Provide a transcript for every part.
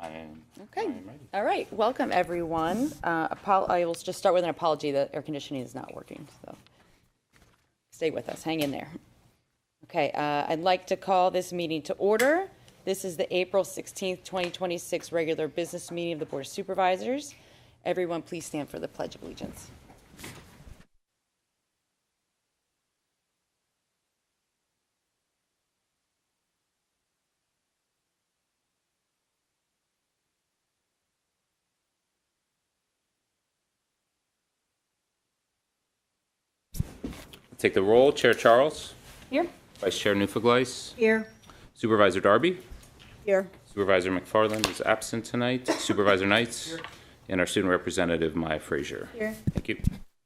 Okay. I'm ready. All right. Welcome, everyone. I will just start with an apology. The air conditioning is not working, so stay with us. Hang in there. Okay. I'd like to call this meeting to order. This is the April 16th, 2026 regular business meeting of the Board of Supervisors. Everyone, please stand for the Pledge of Allegiance. Take the roll. Chair Charles. Here. Vice Chair Newfigleis. Here. Supervisor Darby. Here. Supervisor McFarland is absent tonight. Supervisor Knights. Here. And our student representative, Maya Frazier. Here. Thank you.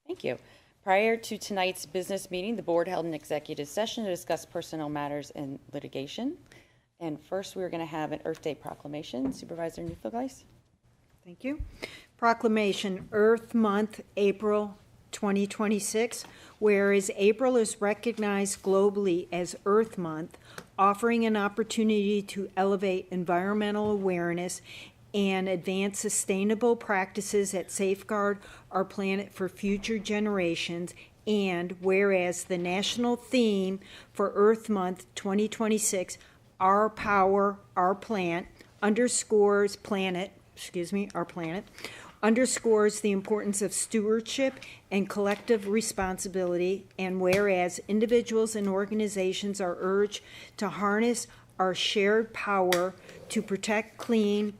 Thank you. Prior to tonight's business meeting, the board held an executive session to discuss personnel matters and litigation. And first, we're going to have an Earth Day proclamation. Supervisor Newfigleis. Thank you. Proclamation, Earth Month, April 2026. Whereas April is recognized globally as Earth Month, offering an opportunity to elevate environmental awareness and advance sustainable practices that safeguard our planet for future generations. And whereas the national theme for Earth Month 2026, Our Power, Our Planet, underscores underscores the importance of stewardship and collective responsibility, and whereas individuals and organizations are urged to harness our shared power to protect,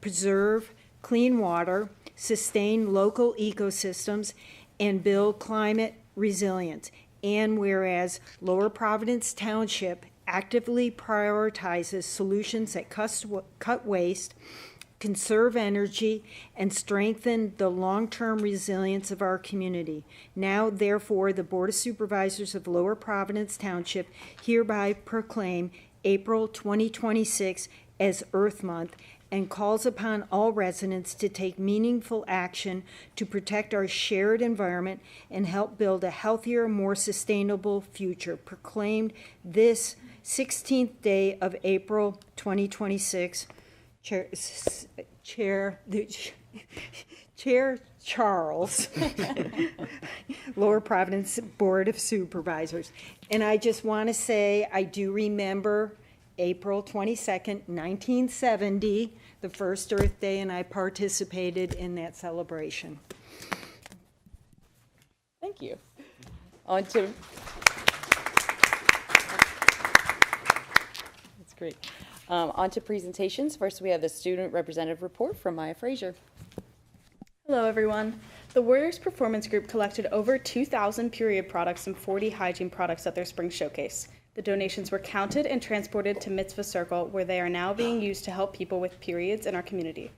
preserve clean water, sustain local ecosystems, and build climate resilience, and whereas Lower Providence Township actively prioritizes solutions that cut waste, conserve energy, and strengthen the long-term resilience of our community. Now, therefore, the Board of Supervisors of Lower Providence Township hereby proclaim April 2026 as Earth Month and calls upon all residents to take meaningful action to protect our shared environment and help build a healthier, more sustainable future. Proclaimed this 16th day of April 2026. Chair Charles, Lower Providence Board of Supervisors. And I just want to say I do remember April 22nd, 1970, the first Earth Day, and I participated in that celebration. Thank you. On to... That's great. On to presentations. First, we have the student representative report from Maya Frazier. Hello, everyone. The Warriors Performance Group collected over 2,000 period products and 40 hygiene products at their spring showcase. The donations were counted and transported to Mitzvah Circle, where they are now being used to help people with periods in our community.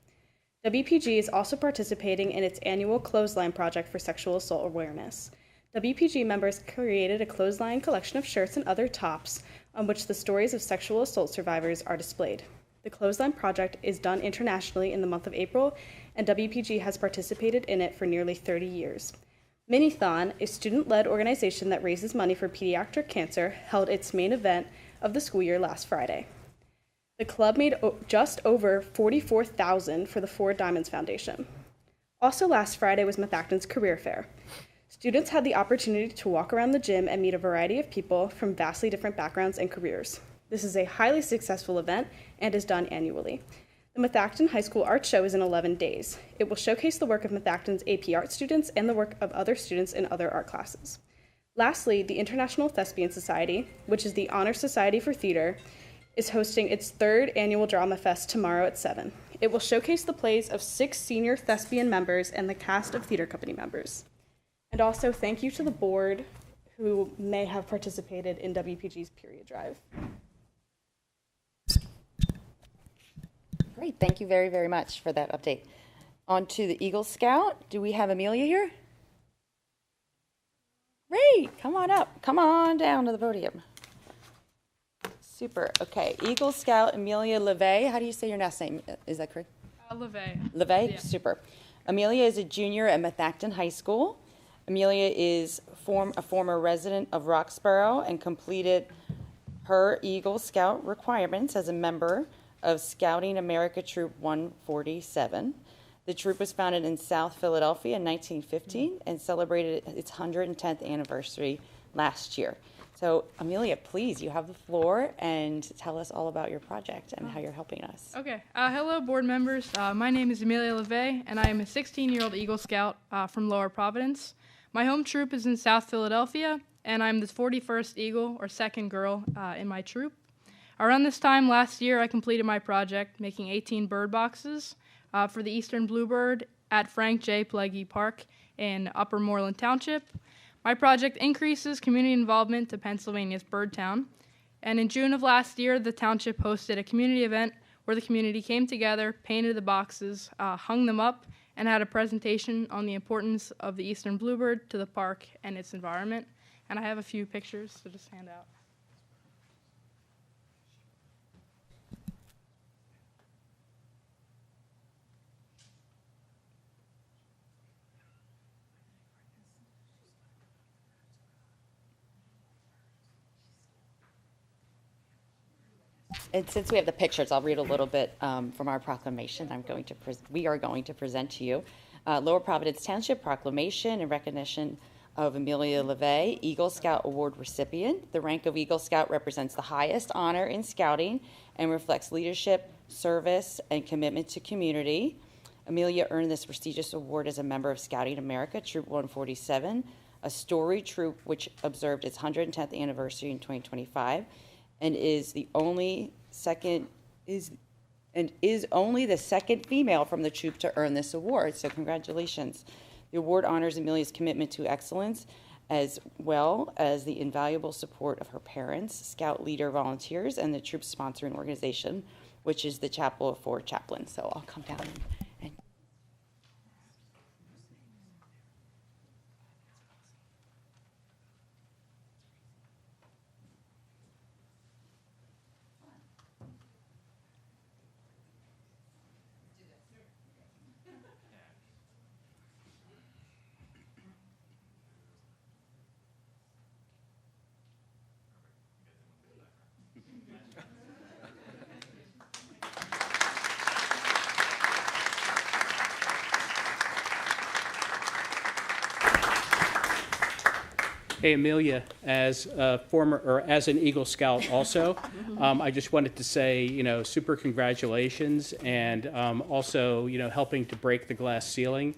WPG is also participating in its annual clothesline project for sexual assault awareness. WPG members created a clothesline collection of shirts and other tops on which the stories of sexual assault survivors are displayed. The clothesline project is done internationally in the month of April, and WPG has participated in it for nearly 30 years. Minithon, a student-led organization that raises money for pediatric cancer, held its main event of the school year last Friday. The club made just over $44,000 for the Four Diamonds Foundation. Also last Friday was Methacton's career fair. Students had the opportunity to walk around the gym and meet a variety of people from vastly different backgrounds and careers. This is a highly successful event and is done annually. The Methacton High School Art Show is in 11 days. It will showcase the work of Methacton's AP Art students and the work of other students in other art classes. Lastly, the International Thespian Society, which is the Honor Society for Theater, is hosting its third annual Drama Fest tomorrow at 7. It will showcase the plays of 6 senior thespian members and the cast of theater company members. And also, thank you to the board who may have participated in WPG's period drive. Great. Thank you very, very much for that update. On to the Eagle Scout. Do we have Amelia here? Great. Come on up. Come on down to the podium. Super. Okay. Eagle Scout Amelia LeVay. How do you say your last name? Is that correct? LeVay. LeVay? Yeah. Super. Amelia is a junior at Methacton High School. Amelia is a former resident of Roxborough and completed her Eagle Scout requirements as a member of Scouting America Troop 147. The troop was founded in South Philadelphia in 1915 and celebrated its 110th anniversary last year. So, Amelia, please, you have the floor, and tell us all about your project and how you're helping us. Okay. Hello, board members. My name is Amelia LeVay, and I am a 16-year-old Eagle Scout from Lower Providence. My home troop is in South Philadelphia, and I'm the 41st Eagle, or second girl, in my troop. Around this time last year, I completed my project, making 18 bird boxes for the Eastern Bluebird at Frank J. Pileggi Park in Upper Moreland Township. My project increases community involvement to Pennsylvania's Birdtown. And in June of last year, the township hosted a community event where the community came together, painted the boxes, hung them up, and had a presentation on the importance of the Eastern Bluebird to the park and its environment. And I have a few pictures to just hand out. And since we have the pictures, I'll read a little bit from our proclamation. We are going to present to you Lower Providence Township Proclamation in recognition of Amelia LeVay, Eagle Scout Award recipient. The rank of Eagle Scout represents the highest honor in scouting and reflects leadership, service, and commitment to community. Amelia earned this prestigious award as a member of Scouting America Troop 147, a storied troop which observed its 110th anniversary in 2025. And is only the second female from the troop to earn this award. So congratulations. The award honors Amelia's commitment to excellence as well as the invaluable support of her parents, Scout leader volunteers, and the troop's sponsoring organization, which is the Chapel of Four Chaplains. So I'll come down and Hey, Amelia, as a former, or as an Eagle Scout also, I just wanted to say, super congratulations, and also, helping to break the glass ceiling,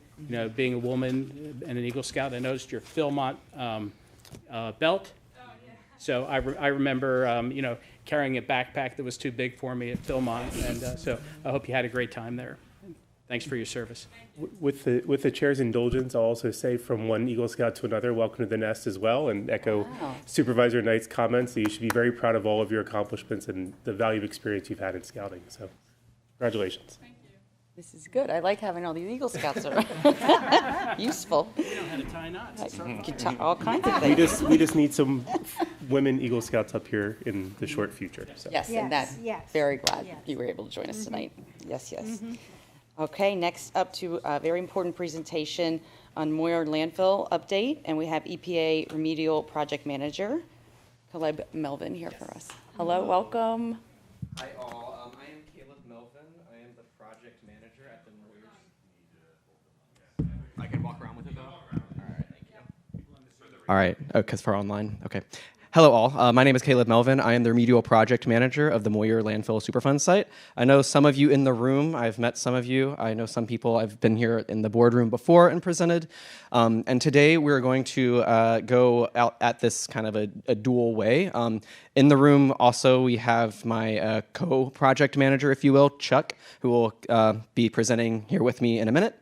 being a woman and an Eagle Scout. I noticed your Philmont belt. Oh, yeah. So I remember, carrying a backpack that was too big for me at Philmont, and so I hope you had a great time there. Thanks for your service. With the chair's indulgence, I'll also say from one Eagle Scout to another, welcome to the nest as well, and echo Supervisor Knight's comments that you should be very proud of all of your accomplishments and the valuable experience you've had in scouting. So, congratulations. Thank you. this is good. I like having all these Eagle Scouts around. Useful. You know how to tie knots. All kinds of things. We just need some women Eagle Scouts up here in the short future. So. Yes, and that, Yes. very glad Yes. you were able to join us tonight. Yes, yes. Okay, next up to a very important presentation on Moyer landfill update, and we have EPA Remedial Project Manager, Caleb Melvin here for us. Hello, welcome. Hi all, I am Caleb Melvin. I am the project manager at the Moyers. I can walk around with it though? Alright, thank you. Alright, because for online, okay. Hello all, my name is Caleb Melvin. I am the remedial project manager of the Moyer Landfill Superfund site. I know some of you in the room, I've met some of you. I know some people, I've been here in the boardroom before and presented. And today we're going to go out at this kind of a dual way. In the room also we have my co-project manager, if you will, Chuck, who will be presenting here with me in a minute.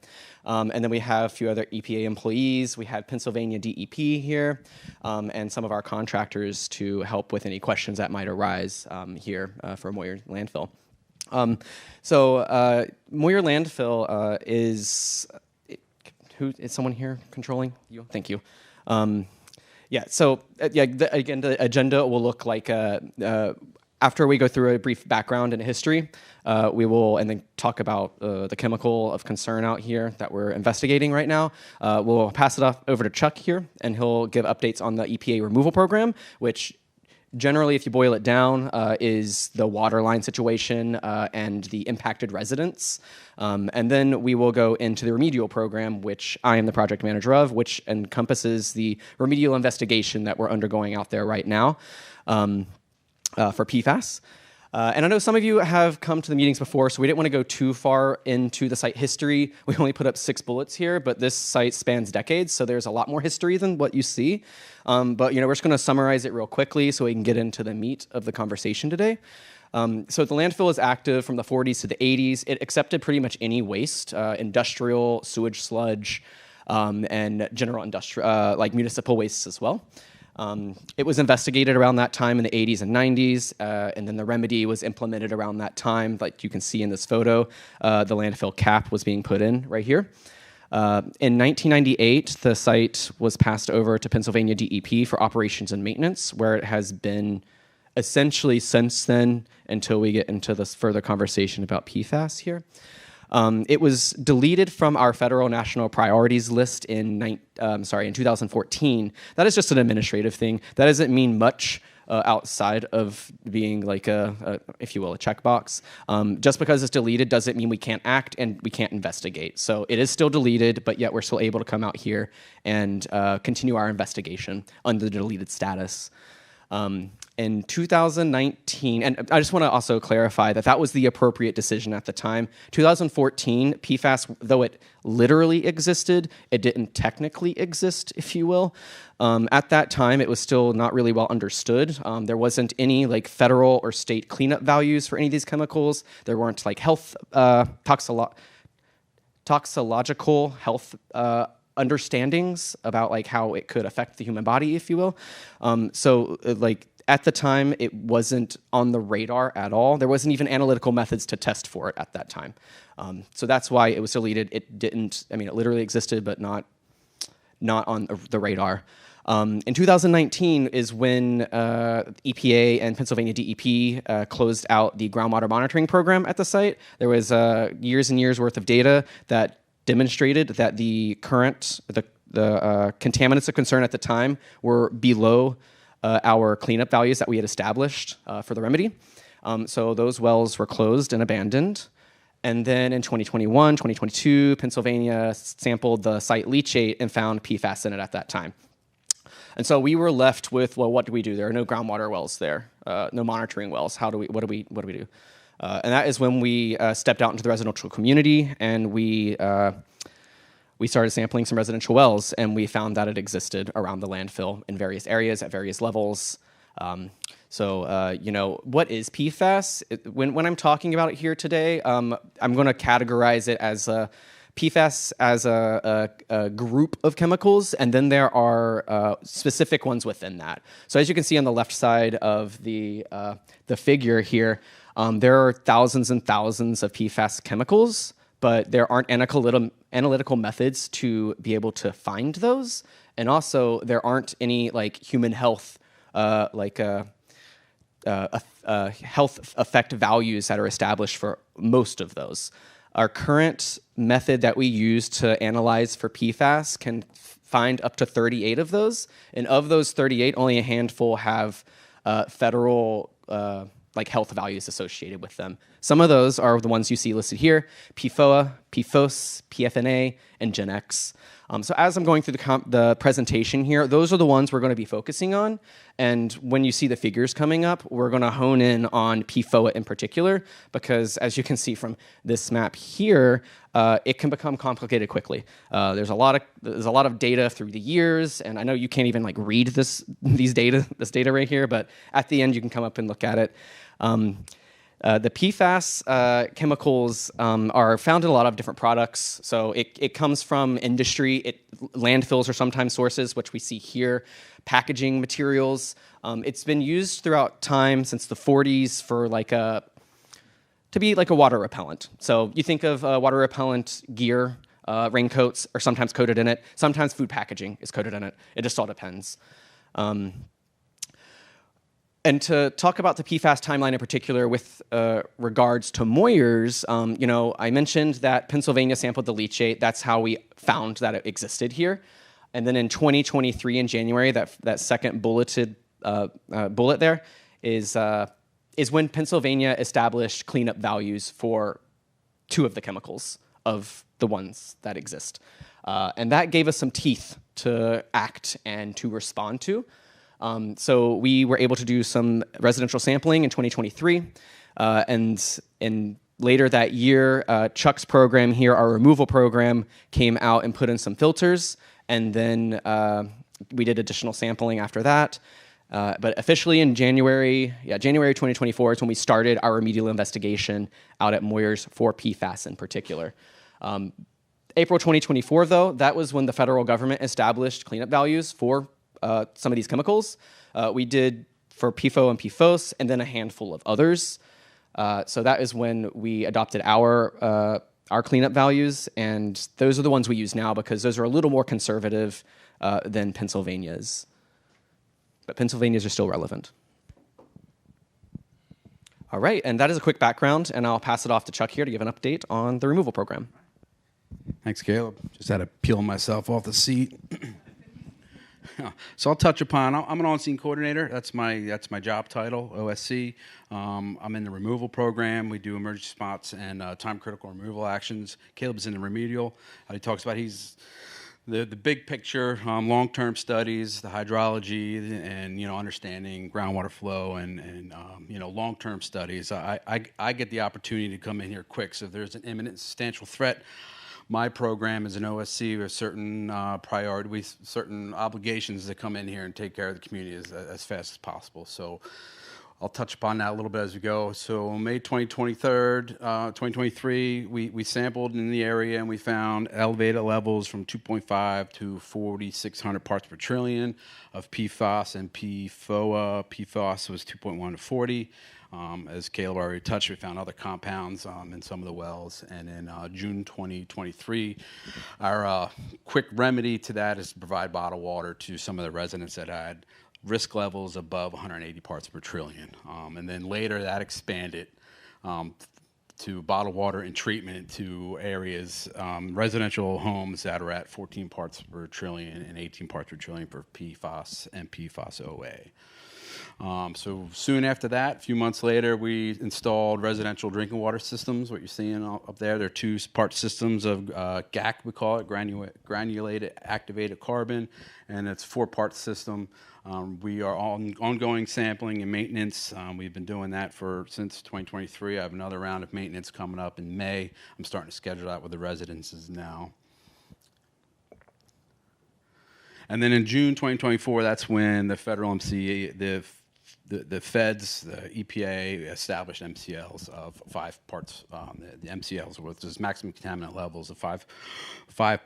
And then we have a few other EPA employees. We have Pennsylvania DEP here, and some of our contractors to help with any questions that might arise here for Moyer Landfill. Moyer Landfill is someone here controlling you? Thank you. Again, the agenda will look like after we go through a brief background and history, we will and then talk about the chemical of concern out here that we're investigating right now. We'll pass it off over to Chuck here, and he'll give updates on the EPA removal program, which generally, if you boil it down, is the water line situation and the impacted residents. And then we will go into the remedial program, which I am the project manager of, which encompasses the remedial investigation that we're undergoing out there right now for PFAS. And I know some of you have come to the meetings before, so we didn't want to go too far into the site history. We only put up 6 bullets here, but this site spans decades, so there's a lot more history than what you see. But we're just going to summarize it real quickly so we can get into the meat of the conversation today. So the landfill is active from the 40s to the 80s. It accepted pretty much any waste, industrial, sewage sludge, and general industrial, like municipal wastes as well. It was investigated around that time in the 80s and 90s, and then the remedy was implemented around that time. Like you can see in this photo, the landfill cap was being put in right here. In 1998, the site was passed over to Pennsylvania DEP for operations and maintenance, where it has been essentially since then until we get into this further conversation about PFAS here. It was deleted from our federal national priorities list in 2014. That is just an administrative thing. That doesn't mean much outside of being like if you will, a checkbox. Just because it's deleted doesn't mean we can't act and we can't investigate. So it is still deleted, but yet we're still able to come out here and continue our investigation under the deleted status. In 2019, and I just want to also clarify that that was the appropriate decision at the time. 2014, PFAS, though it literally existed, it didn't technically exist, if you will. At that time, it was still not really well understood. There wasn't any like federal or state cleanup values for any of these chemicals. There weren't like health, toxicological health understandings about like how it could affect the human body, if you will. At the time, it wasn't on the radar at all. There wasn't even analytical methods to test for it at that time. So that's why it was deleted. It literally existed, but not on the radar. In 2019 is when EPA and Pennsylvania DEP closed out the groundwater monitoring program at the site. There was years and years worth of data that demonstrated that the contaminants of concern at the time were below our cleanup values that we had established for the remedy. So those wells were closed and abandoned. And then in 2021, 2022, Pennsylvania sampled the site leachate and found PFAS in it at that time. And so we were left with, well, what do we do? There are no groundwater wells there, no monitoring wells. What do we do? And that is when we stepped out into the residential community and we started sampling some residential wells, and we found that it existed around the landfill in various areas at various levels. What is PFAS? When I'm talking about it here today, I'm going to categorize it as PFAS as a group of chemicals, and then there are specific ones within that. So as you can see on the left side of the figure here, there are thousands and thousands of PFAS chemicals, but there aren't analytical methods to be able to find those. And also, there aren't any like human health, health effect values that are established for most of those. Our current method that we use to analyze for PFAS can find up to 38 of those. And of those 38, only a handful have federal health values associated with them. Some of those are the ones you see listed here: PFOA, PFOS, PFNA, and GenX. So as I'm going through the presentation here, those are the ones we're going to be focusing on. And when you see the figures coming up, we're going to hone in on PFOA in particular, because as you can see from this map here, it can become complicated quickly. There's a lot of data through the years, and I know you can't even like read this data right here, but at the end you can come up and look at it. The PFAS chemicals are found in a lot of different products. So it comes from industry. Landfills are sometimes sources, which we see here. Packaging materials. It's been used throughout time since the 40s for to be like a water repellent. So you think of water repellent gear, raincoats are sometimes coated in it. Sometimes food packaging is coated in it. It just all depends. And to talk about the PFAS timeline in particular with regards to Moyers, I mentioned that Pennsylvania sampled the leachate. That's how we found that it existed here. And then in 2023 in January, that second bulleted bullet there is when Pennsylvania established cleanup values for 2 of the chemicals of the ones that exist. And that gave us some teeth to act and to respond to. So we were able to do some residential sampling in 2023. And later that year, Chuck's program here, our removal program, came out and put in some filters. And then we did additional sampling after that. But officially in January 2024 is when we started our remedial investigation out at Moyers for PFAS in particular. April 2024, though, that was when the federal government established cleanup values for some of these chemicals. We did for PFOA and PFOS, and then a handful of others. So that is when we adopted our cleanup values, and those are the ones we use now because those are a little more conservative than Pennsylvania's. But Pennsylvania's are still relevant. All right, and that is a quick background, and I'll pass it off to Chuck here to give an update on the removal program. Thanks, Caleb. Just had to peel myself off the seat. So I'll touch upon. I'm an on-scene coordinator. That's my job title, OSC. I'm in the removal program. We do emergency spots and time-critical removal actions. Caleb's in the remedial. He talks about he's the big picture, long-term studies, the hydrology, and understanding groundwater flow and long-term studies. I get the opportunity to come in here quick. So if there's an imminent substantial threat, my program is an OSC with certain priority, certain obligations to come in here and take care of the community as fast as possible. So I'll touch upon that a little bit as we go. So May 2023, we sampled in the area and we found elevated levels from 2.5 to 4,600 parts per trillion of PFAS and PFOA. PFAS was 2.1 to 40. As Caleb already touched, we found other compounds in some of the wells. And in June 2023, our quick remedy to that is to provide bottled water to some of the residents that had risk levels above 180 parts per trillion. And then later that expanded to bottled water and treatment to areas, residential homes that are at 14 parts per trillion and 18 parts per trillion for PFAS and PFAS-OA. So soon after that, a few months later, we installed residential drinking water systems. What you're seeing up there, they're 2-part systems of GAC, we call it, granulated activated carbon, and it's a 4-part system. We are on ongoing sampling and maintenance. We've been doing that since 2023. I have another round of maintenance coming up in May. I'm starting to schedule that with the residences now. And then in June 2024, that's when the federal the feds, the EPA, established MCLs of 5 parts. The MCLs, which is maximum contaminant levels of 5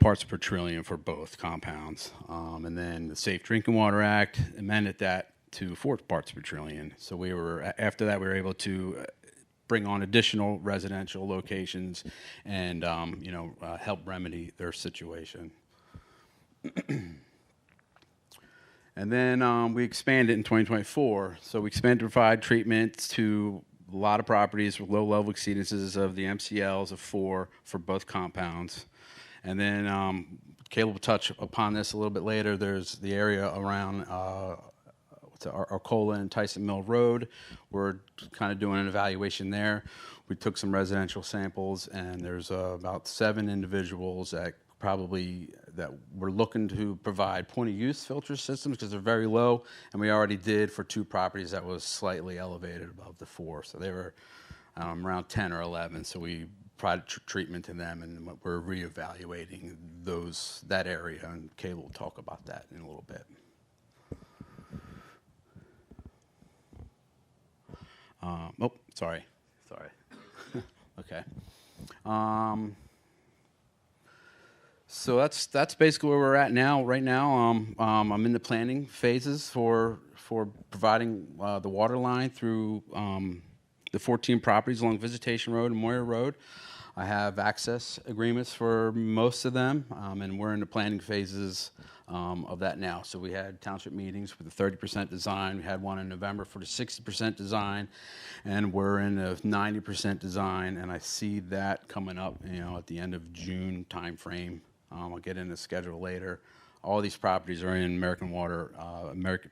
parts per trillion for both compounds. And then the Safe Drinking Water Act amended that to 4 parts per trillion. So after that, we were able to bring on additional residential locations and help remedy their situation. And then we expanded in 2024. So we expanded to provide treatments to a lot of properties with low-level exceedances of the MCLs of 4 for both compounds. And then Caleb will touch upon this a little bit later. There's the area around Arcola and Tyson Mill Road. We're kind of doing an evaluation there. We took some residential samples, and there's about 7 individuals that we're looking to provide point-of-use filter systems because they're very low, and we already did for 2 properties that was slightly elevated above the 4. So they were around 10 or 11, so we provided treatment to them, and we're reevaluating that area, and Kay will talk about that in a little bit. Sorry. Okay. So that's basically where we're at now. Right now, I'm in the planning phases for providing the water line through the 14 properties along Visitation Road and Moyer Road. I have access agreements for most of them, and we're in the planning phases of that now. So we had township meetings for the 30% design. We had one in November for the 60% design, and we're in the 90% design. And I see that coming up, at the end of June timeframe. I'll get into the schedule later. All these properties are in American Water,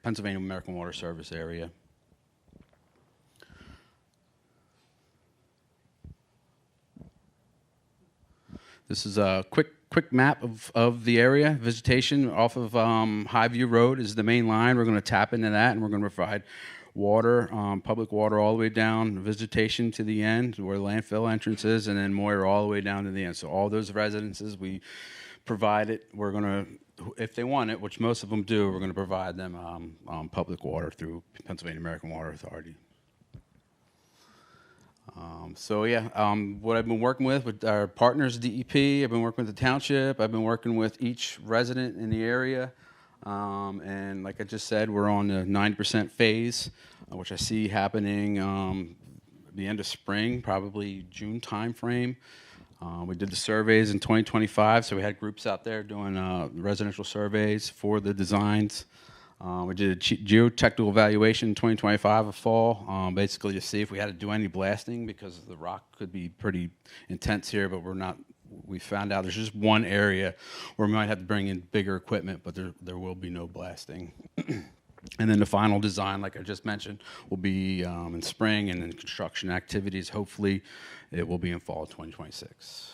Pennsylvania American Water Service area. This is a quick map of the area. Vegetation off of Highview Road is the main line. We're going to tap into that, and we're going to provide water, public water all the way down, vegetation to the end where the landfill entrance is, and then Moyer all the way down to the end. So all those residences, we provide it. We're going to, if they want it, which most of them do, we're going to provide them public water through Pennsylvania American Water Authority. What I've been working with our partners, DEP, I've been working with the township, I've been working with each resident in the area, and like I just said, we're on the 90% phase, which I see happening the end of spring, probably June timeframe. We did the surveys in 2025, so we had groups out there doing residential surveys for the designs. We did a geotechnical evaluation in 2025 of fall, basically to see if we had to do any blasting because the rock could be pretty intense here, but we found out there's just one area where we might have to bring in bigger equipment, but there will be no blasting. And then the final design, like I just mentioned, will be in spring, and then construction activities, hopefully, it will be in fall of 2026.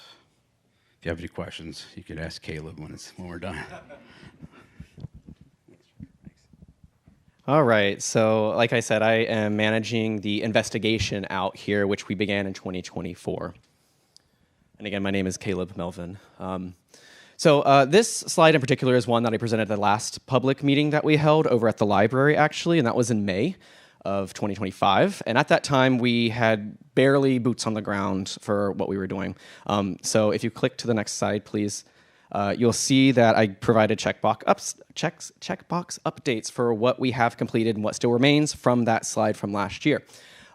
If you have any questions, you could ask Caleb when we're done. All right, so like I said, I am managing the investigation out here, which we began in 2024. And again, my name is Caleb Melvin. This slide in particular is one that I presented at the last public meeting that we held over at the library, actually, and that was in May of 2025. And at that time, we had barely boots on the ground for what we were doing. So if you click to the next slide, please. You'll see that I provided checkbox updates for what we have completed and what still remains from that slide from last year.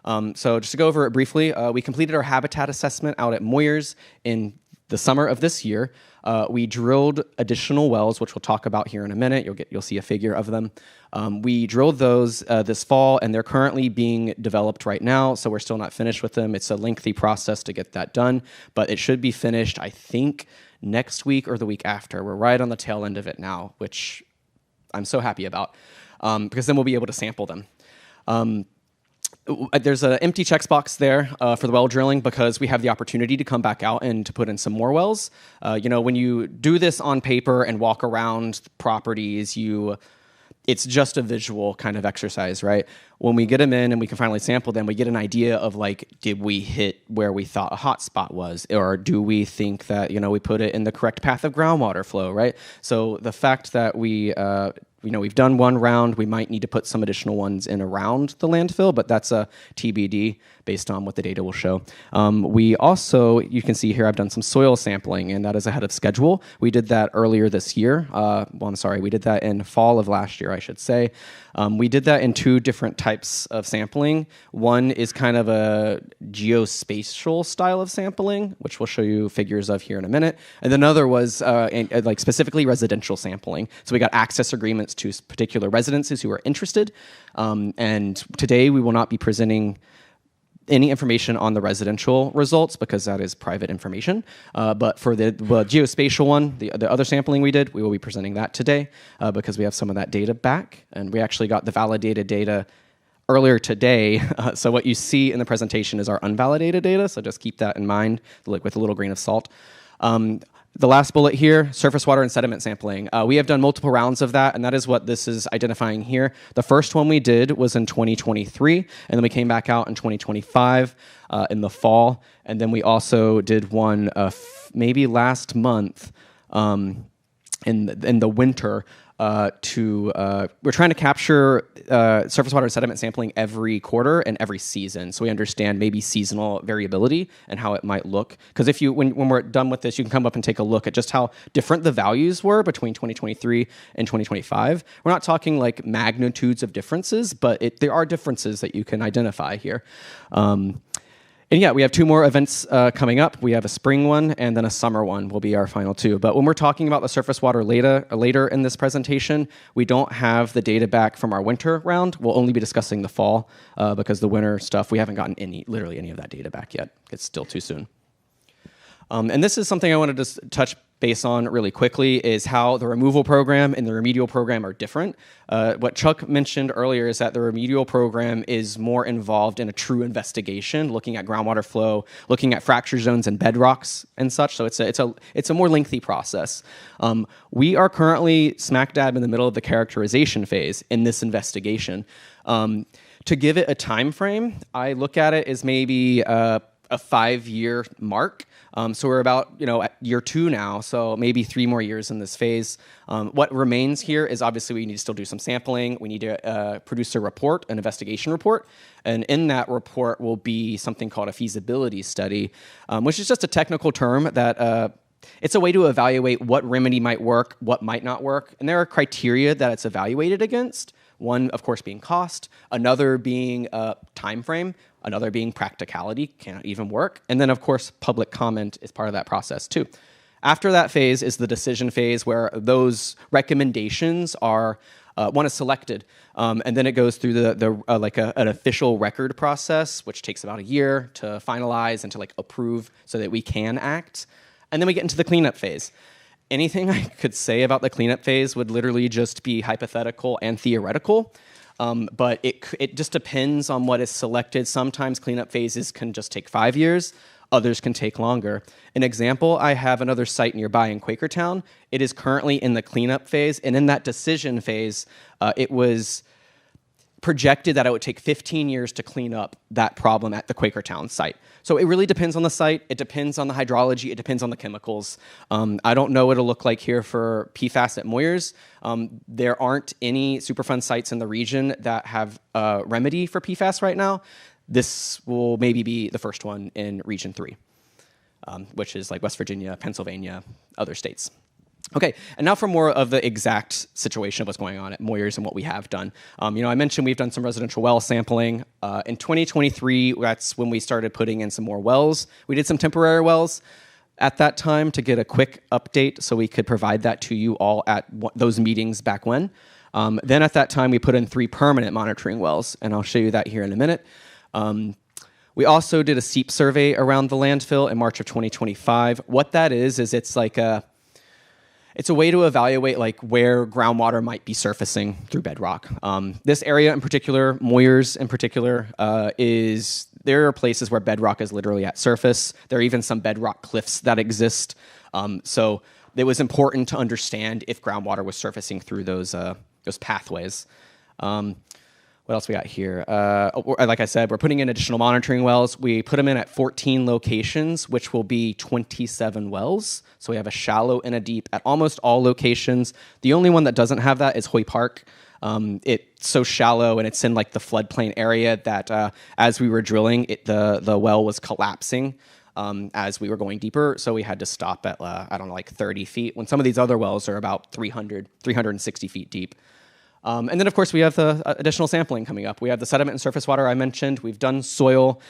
So just to go over it briefly, we completed our habitat assessment out at Moyers in the summer of this year. We drilled additional wells, which we'll talk about here in a minute. You'll see a figure of them. We drilled those this fall, and they're currently being developed right now, so we're still not finished with them. It's a lengthy process to get that done, but it should be finished, I think, next week or the week after. We're right on the tail end of it now, which I'm so happy about, because then we'll be able to sample them. There's an empty checkbox there for the well drilling because we have the opportunity to come back out and to put in some more wells. When you do this on paper and walk around properties, it's just a visual kind of exercise, right? When we get them in and we can finally sample them, we get an idea of did we hit where we thought a hot spot was? Or do we think that, we put it in the correct path of groundwater flow, right? So the fact that we've done one round, we might need to put some additional ones in around the landfill, but that's a TBD based on what the data will show. We also, you can see here, I've done some soil sampling, and that is ahead of schedule. We did that earlier this year. We did that in fall of last year, I should say. We did that in two different types of sampling. One is kind of a geospatial style of sampling, which we'll show you figures of here in a minute. And another was specifically residential sampling. So we got access agreements to particular residences who are interested. And today we will not be presenting any information on the residential results because that is private information. But for the geospatial one, the other sampling we did, we will be presenting that today because we have some of that data back. And we actually got the validated data earlier today. So what you see in the presentation is our unvalidated data. So just keep that in mind with a little grain of salt. The last bullet here, surface water and sediment sampling. We have done multiple rounds of that, and that is what this is identifying here. The first one we did was in 2023, and then we came back out in 2025 in the fall, and then we also did one maybe last month in the winter. We're trying to capture surface water and sediment sampling every quarter and every season, so we understand maybe seasonal variability and how it might look. Because when we're done with this, you can come up and take a look at just how different the values were between 2023 and 2025. We're not talking like magnitudes of differences, but there are differences that you can identify here. And yeah, we have two more events coming up. We have a spring one and then a summer one will be our final two. But when we're talking about the surface water later in this presentation, we don't have the data back from our winter round. We'll only be discussing the fall because the winter stuff, we haven't gotten literally any of that data back yet. It's still too soon. And this is something I wanted to touch base on really quickly is how the removal program and the remedial program are different. What Chuck mentioned earlier is that the remedial program is more involved in a true investigation, looking at groundwater flow, looking at fracture zones and bedrocks and such. So it's a more lengthy process. We are currently smack dab in the middle of the characterization phase in this investigation. To give it a time frame, I look at it as maybe a 5-year mark. So we're about, at year 2 now, so maybe 3 more years in this phase. What remains here is obviously we need to still do some sampling. We need to produce a report, an investigation report. And in that report will be something called a feasibility study, which is just a technical term that it's a way to evaluate what remedy might work, what might not work. And there are criteria that it's evaluated against. One, of course, being cost, another being time frame, another being practicality, can't even work. And then, of course, public comment is part of that process, too. After that phase is the decision phase where those recommendations are, one is selected, and then it goes through an official record process, which takes about a year to finalize and to approve so that we can act. And then we get into the cleanup phase. Anything I could say about the cleanup phase would literally just be hypothetical and theoretical, but it just depends on what is selected. Sometimes cleanup phases can just take 5 years, others can take longer. An example, I have another site nearby in Quakertown. It is currently in the cleanup phase, and in that decision phase, it was projected that it would take 15 years to clean up that problem at the Quakertown site. So it really depends on the site, it depends on the hydrology, it depends on the chemicals. I don't know what it'll look like here for PFAS at Moyers. There aren't any Superfund sites in the region that have a remedy for PFAS right now. This will maybe be the first one in Region 3, which is like West Virginia, Pennsylvania, other states. Okay, and now for more of the exact situation of what's going on at Moyers and what we have done. I mentioned we've done some residential well sampling. In 2023, that's when we started putting in some more wells. We did some temporary wells at that time to get a quick update so we could provide that to you all at those meetings back when. Then at that time, we put in 3 permanent monitoring wells, and I'll show you that here in a minute. We also did a seep survey around the landfill in March of 2025. What that is it's a way to evaluate where groundwater might be surfacing through bedrock. This area in particular, Moyers in particular, there are places where bedrock is literally at surface. There are even some bedrock cliffs that exist. So it was important to understand if groundwater was surfacing through those pathways. What else we got here? Like I said, we're putting in additional monitoring wells. We put them in at 14 locations, which will be 27 wells. So we have a shallow and a deep at almost all locations. The only one that doesn't have that is Hoy Park. It's so shallow and it's in the floodplain area that as we were drilling, the well was collapsing as we were going deeper. So we had to stop at, 30 feet, when some of these other wells are about 360 feet deep. And then, of course, we have the additional sampling coming up. We have the sediment and surface water I mentioned. We've done soil.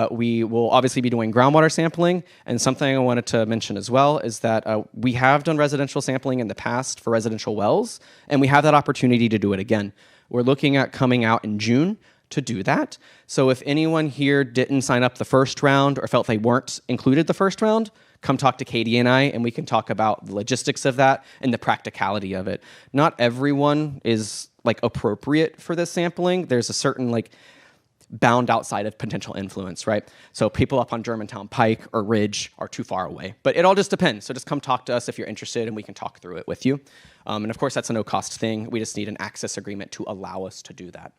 We will obviously be doing groundwater sampling. And something I wanted to mention as well is that we have done residential sampling in the past for residential wells, and we have that opportunity to do it again. We're looking at coming out in June to do that. So if anyone here didn't sign up the first round or felt they weren't included the first round, come talk to Katie and I, and we can talk about the logistics of that and the practicality of it. Not everyone is appropriate for this sampling. There's a certain bound outside of potential influence, right? So people up on Germantown Pike or Ridge are too far away. But it all just depends. So just come talk to us if you're interested, and we can talk through it with you. And of course, that's a no-cost thing. We just need an access agreement to allow us to do that.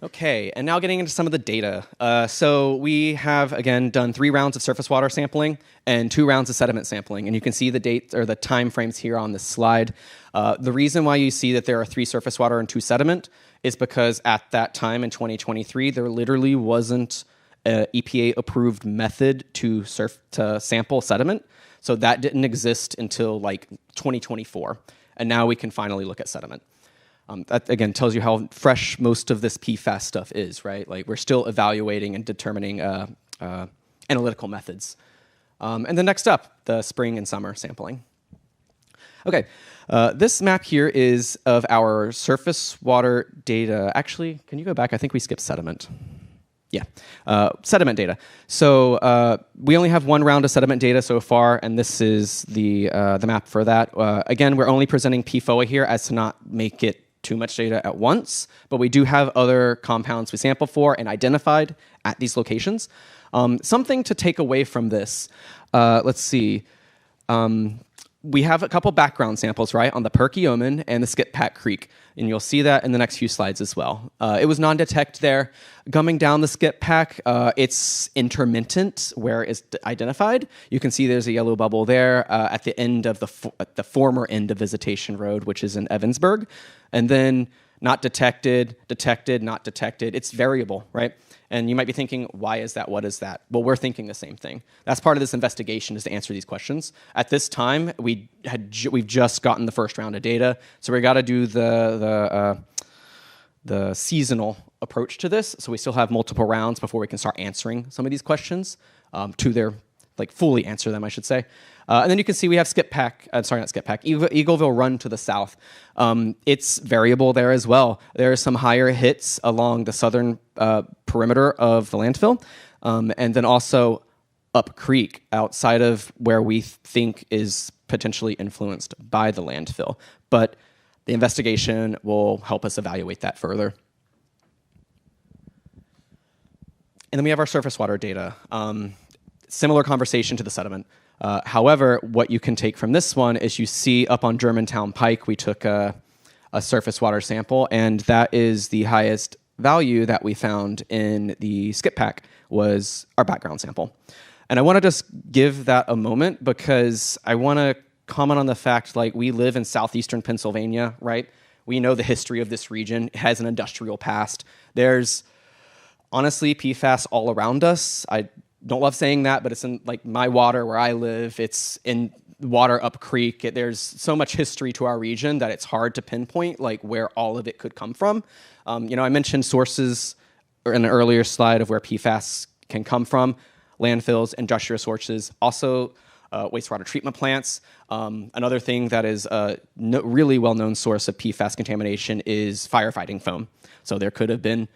Okay, and now getting into some of the data. So we have, again, done 3 rounds of surface water sampling and 2 rounds of sediment sampling. And you can see the dates or the time frames here on this slide. The reason why you see that there are 3 surface water and 2 sediment is because at that time in 2023, there literally wasn't an EPA-approved method to sample sediment. So that didn't exist until 2024. And now we can finally look at sediment. That, again, tells you how fresh most of this PFAS stuff is, right? We're still evaluating and determining analytical methods. And then next up, the spring and summer sampling. Okay, this map here is of our surface water data. Actually, can you go back? I think we skipped sediment. sediment data. So we only have one round of sediment data so far, and this is the map for that. Again, we're only presenting PFOA here as to not make it too much data at once, but we do have other compounds we sampled for and identified at these locations. Something to take away from this, let's see. We have a couple background samples, right, on the Perkiomen and the Skip Pack Creek, and you'll see that in the next few slides as well. It was non-detect there. Coming down the Skip Pack, it's intermittent where it's identified. You can see there's a yellow bubble there at the end of the former end of Visitation Road, which is in Evansburg, and then not detected, detected, not detected. It's variable, right? And you might be thinking, why is that? What is that? Well, we're thinking the same thing. That's part of this investigation, is to answer these questions. At this time, we've just gotten the first round of data, so we got to do the seasonal approach to this. So we still have multiple rounds before we can start answering some of these questions fully answer them, I should say. And then you can see we have Eagleville Run to the south. It's variable there as well. There are some higher hits along the southern perimeter of the landfill, and then also up creek outside of where we think is potentially influenced by the landfill. But the investigation will help us evaluate that further. And then we have our surface water data. Similar conversation to the sediment. However, what you can take from this one is you see up on Germantown Pike, we took a surface water sample, and that is the highest value that we found in the skip pack was our background sample. And I want to just give that a moment because I want to comment on the fact, like, we live in southeastern Pennsylvania, right? We know the history of this region. It has an industrial past. There's honestly PFAS all around us. I don't love saying that, but it's in like my water where I live. It's in water up creek. There's so much history to our region that it's hard to pinpoint like where all of it could come from. I mentioned sources in an earlier slide of where PFAS can come from: landfills, industrial sources, also wastewater treatment plants. Another thing that is a really well-known source of PFAS contamination is firefighting foam. So there could have been,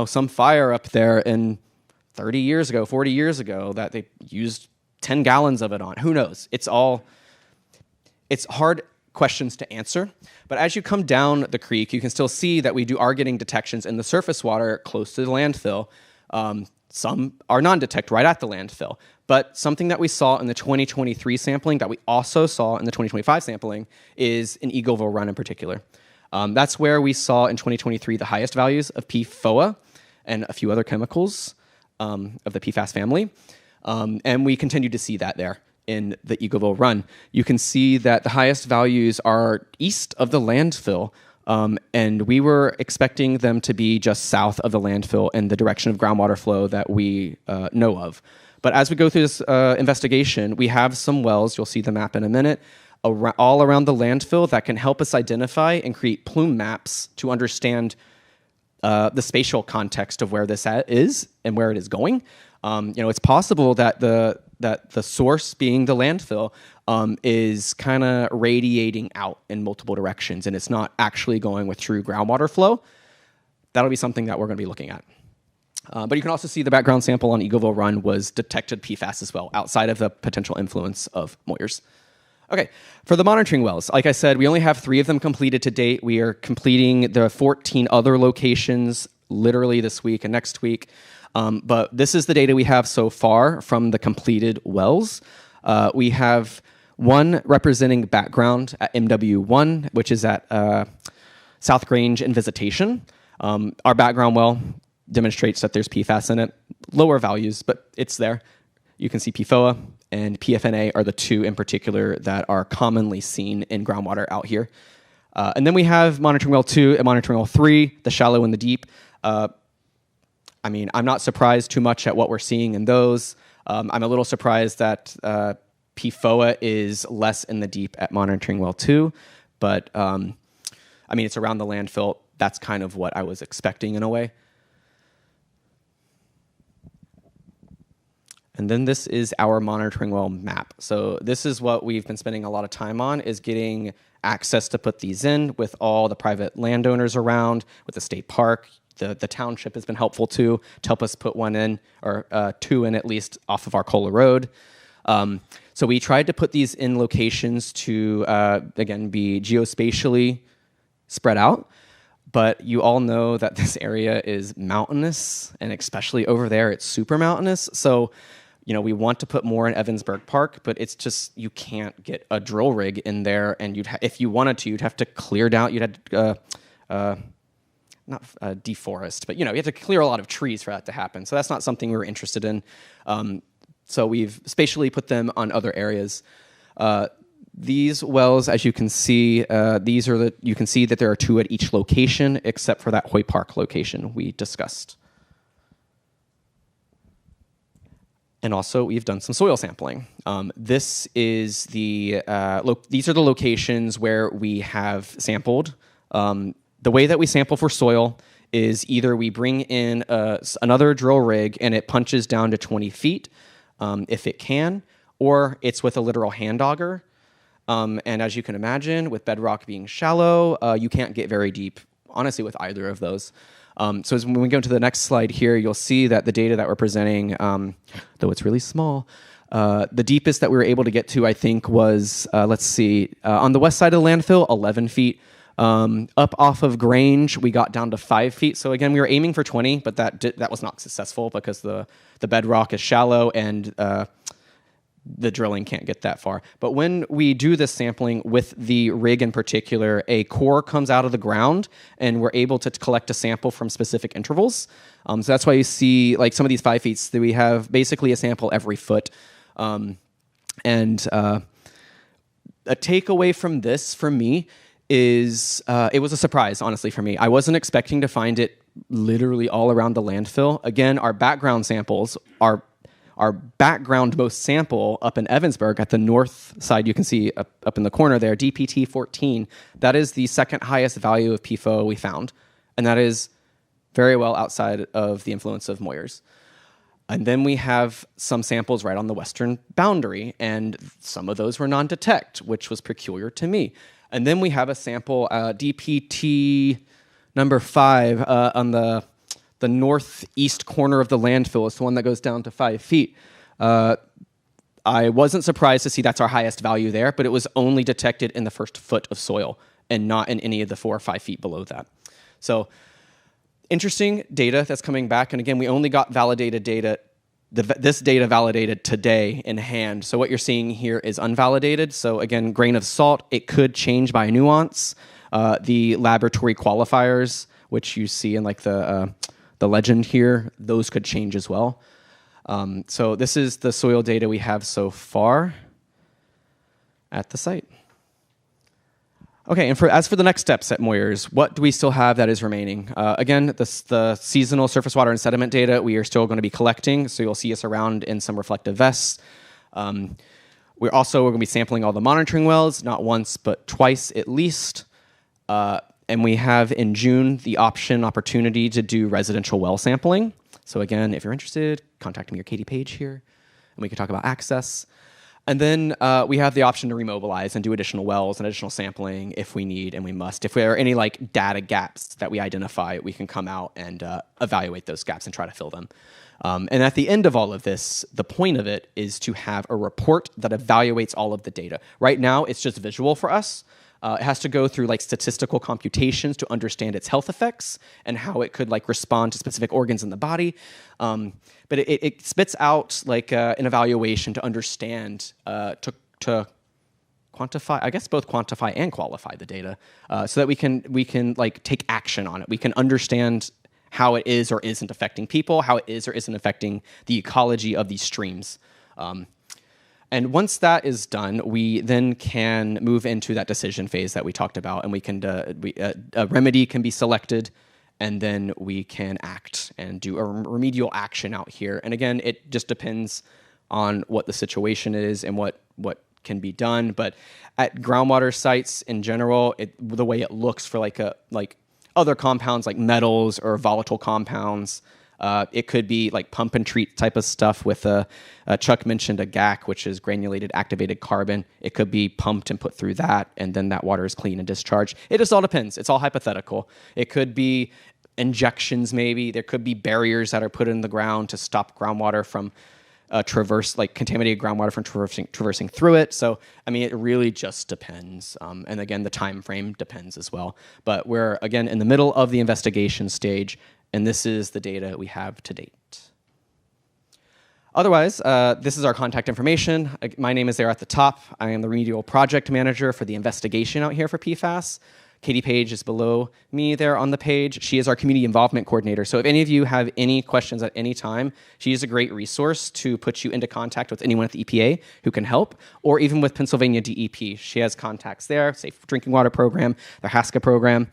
some fire up there in 30 years ago, 40 years ago that they used 10 gallons of it on. Who knows? It's hard questions to answer. But as you come down the creek, you can still see that we are getting detections in the surface water close to the landfill. Some are non-detect right at the landfill. But something that we saw in the 2023 sampling that we also saw in the 2025 sampling is in Eagleville Run in particular. That's where we saw in 2023 the highest values of PFOA and a few other chemicals of the PFAS family. And we continue to see that there in the Eagleville Run. You can see that the highest values are east of the landfill, and we were expecting them to be just south of the landfill in the direction of groundwater flow that we know of. But as we go through this investigation, we have some wells, you'll see the map in a minute, all around the landfill that can help us identify and create plume maps to understand the spatial context of where this is and where it is going. It's possible that the source being the landfill is kind of radiating out in multiple directions, and it's not actually going with true groundwater flow. That'll be something that we're going to be looking at. But you can also see the background sample on Eagleville Run was detected PFAS as well, outside of the potential influence of Moyers. Okay, for the monitoring wells, like I said, we only have 3 of them completed to date. We are completing the 14 other locations literally this week and next week. But this is the data we have so far from the completed wells. We have one representing background at MW1, which is at South Grange and Visitation. Our background well demonstrates that there's PFAS in it. Lower values, but it's there. You can see PFOA and PFNA are the 2 in particular that are commonly seen in groundwater out here. And then we have monitoring well 2 and monitoring well 3, the shallow and the deep. I'm not surprised too much at what we're seeing in those. I'm a little surprised that PFOA is less in the deep at monitoring well 2, but it's around the landfill. That's kind of what I was expecting in a way. And then this is our monitoring well map. So this is what we've been spending a lot of time on, is getting access to put these in with all the private landowners around, with the state park. the township has been helpful too, to help us put one in, or two in at least, off of Arcola Road. So we tried to put these in locations to, again, be geospatially spread out. But you all know that this area is mountainous, and especially over there, it's super mountainous. So, we want to put more in Evansburg Park, but it's just, you can't get a drill rig in there, and if you wanted to, you'd have to clear down, you'd have to, not deforest, but you have to clear a lot of trees for that to happen. So that's not something we were interested in. So we've spatially put them on other areas. These wells, as you can see, you can see that there are 2 at each location, except for that Hoy Park location we discussed. And also, we've done some soil sampling. These are the locations where we have sampled. The way that we sample for soil is either we bring in another drill rig and it punches down to 20 feet, if it can, or it's with a literal hand auger. And as you can imagine, with bedrock being shallow, you can't get very deep, honestly, with either of those. So when we go to the next slide here, you'll see that the data that we're presenting, though it's really small, the deepest that we were able to get to, I think, was, on the west side of the landfill, 11 feet. Up off of Grange, we got down to 5 feet. So again, we were aiming for 20, but that was not successful because the bedrock is shallow and the drilling can't get that far. But when we do this sampling with the rig in particular, a core comes out of the ground and we're able to collect a sample from specific intervals. So that's why you see like some of these 5 feet, that we have basically a sample every foot. A takeaway from this for me is it was a surprise, honestly, for me. I wasn't expecting to find it literally all around the landfill. Again, our background samples are our background most sample up in Evansburg at the north side, you can see up in the corner there, DPT 14. That is the second highest value of PFOA we found. And that is very well outside of the influence of Moyers. And then we have some samples right on the western boundary, and some of those were non-detect, which was peculiar to me. And then we have a sample, DPT number 5, on the northeast corner of the landfill. It's the one that goes down to 5 feet. I wasn't surprised to see that's our highest value there, but it was only detected in the first foot of soil and not in any of the 4 or 5 feet below that. So interesting data that's coming back. And again, we only got validated data, this data validated today in hand. So what you're seeing here is unvalidated. So again, grain of salt, it could change by nuance. The laboratory qualifiers, which you see in like the legend here, those could change as well. So this is the soil data we have so far at the site. Okay, and as for the next steps at Moyers, what do we still have that is remaining? Again, the seasonal surface water and sediment data we are still going to be collecting, so you'll see us around in some reflective vests. We're going to be sampling all the monitoring wells, not once, but twice at least. And we have in June the opportunity to do residential well sampling. So again, if you're interested, contact me or Katie Page here, and we can talk about access. And then we have the option to remobilize and do additional wells and additional sampling if we need and we must. If there are any like data gaps that we identify, we can come out and evaluate those gaps and try to fill them. And at the end of all of this, the point of it is to have a report that evaluates all of the data. Right now, it's just visual for us. It has to go through like statistical computations to understand its health effects and how it could like respond to specific organs in the body. But it spits out like an evaluation to understand, to quantify, I guess both quantify and qualify the data, so that we can like take action on it. We can understand how it is or isn't affecting people, how it is or isn't affecting the ecology of these streams. And once that is done, we then can move into that decision phase that we talked about, and we can a remedy can be selected, and then we can act and do a remedial action out here. And again, it just depends on what the situation is and what can be done. But at groundwater sites in general, the way it looks for like other compounds like metals or volatile compounds. It could be like pump and treat type of stuff with Chuck mentioned a GAC, which is granulated activated carbon. It could be pumped and put through that, and then that water is clean and discharged. It just all depends. It's all hypothetical. It could be injections maybe. There could be barriers that are put in the ground to stop groundwater from contaminated groundwater from traversing through it. So, I mean, it really just depends. And again, the time frame depends as well. But we're, again, in the middle of the investigation stage, and this is the data we have to date. Otherwise, this is our contact information. My name is there at the top. I am the remedial project manager for the investigation out here for PFAS. Katie Page is below me there on the page. She is our community involvement coordinator. So if any of you have any questions at any time, she is a great resource to put you into contact with anyone at the EPA who can help, or even with Pennsylvania DEP. She has contacts there, Safe Drinking Water Program, their HASCA program.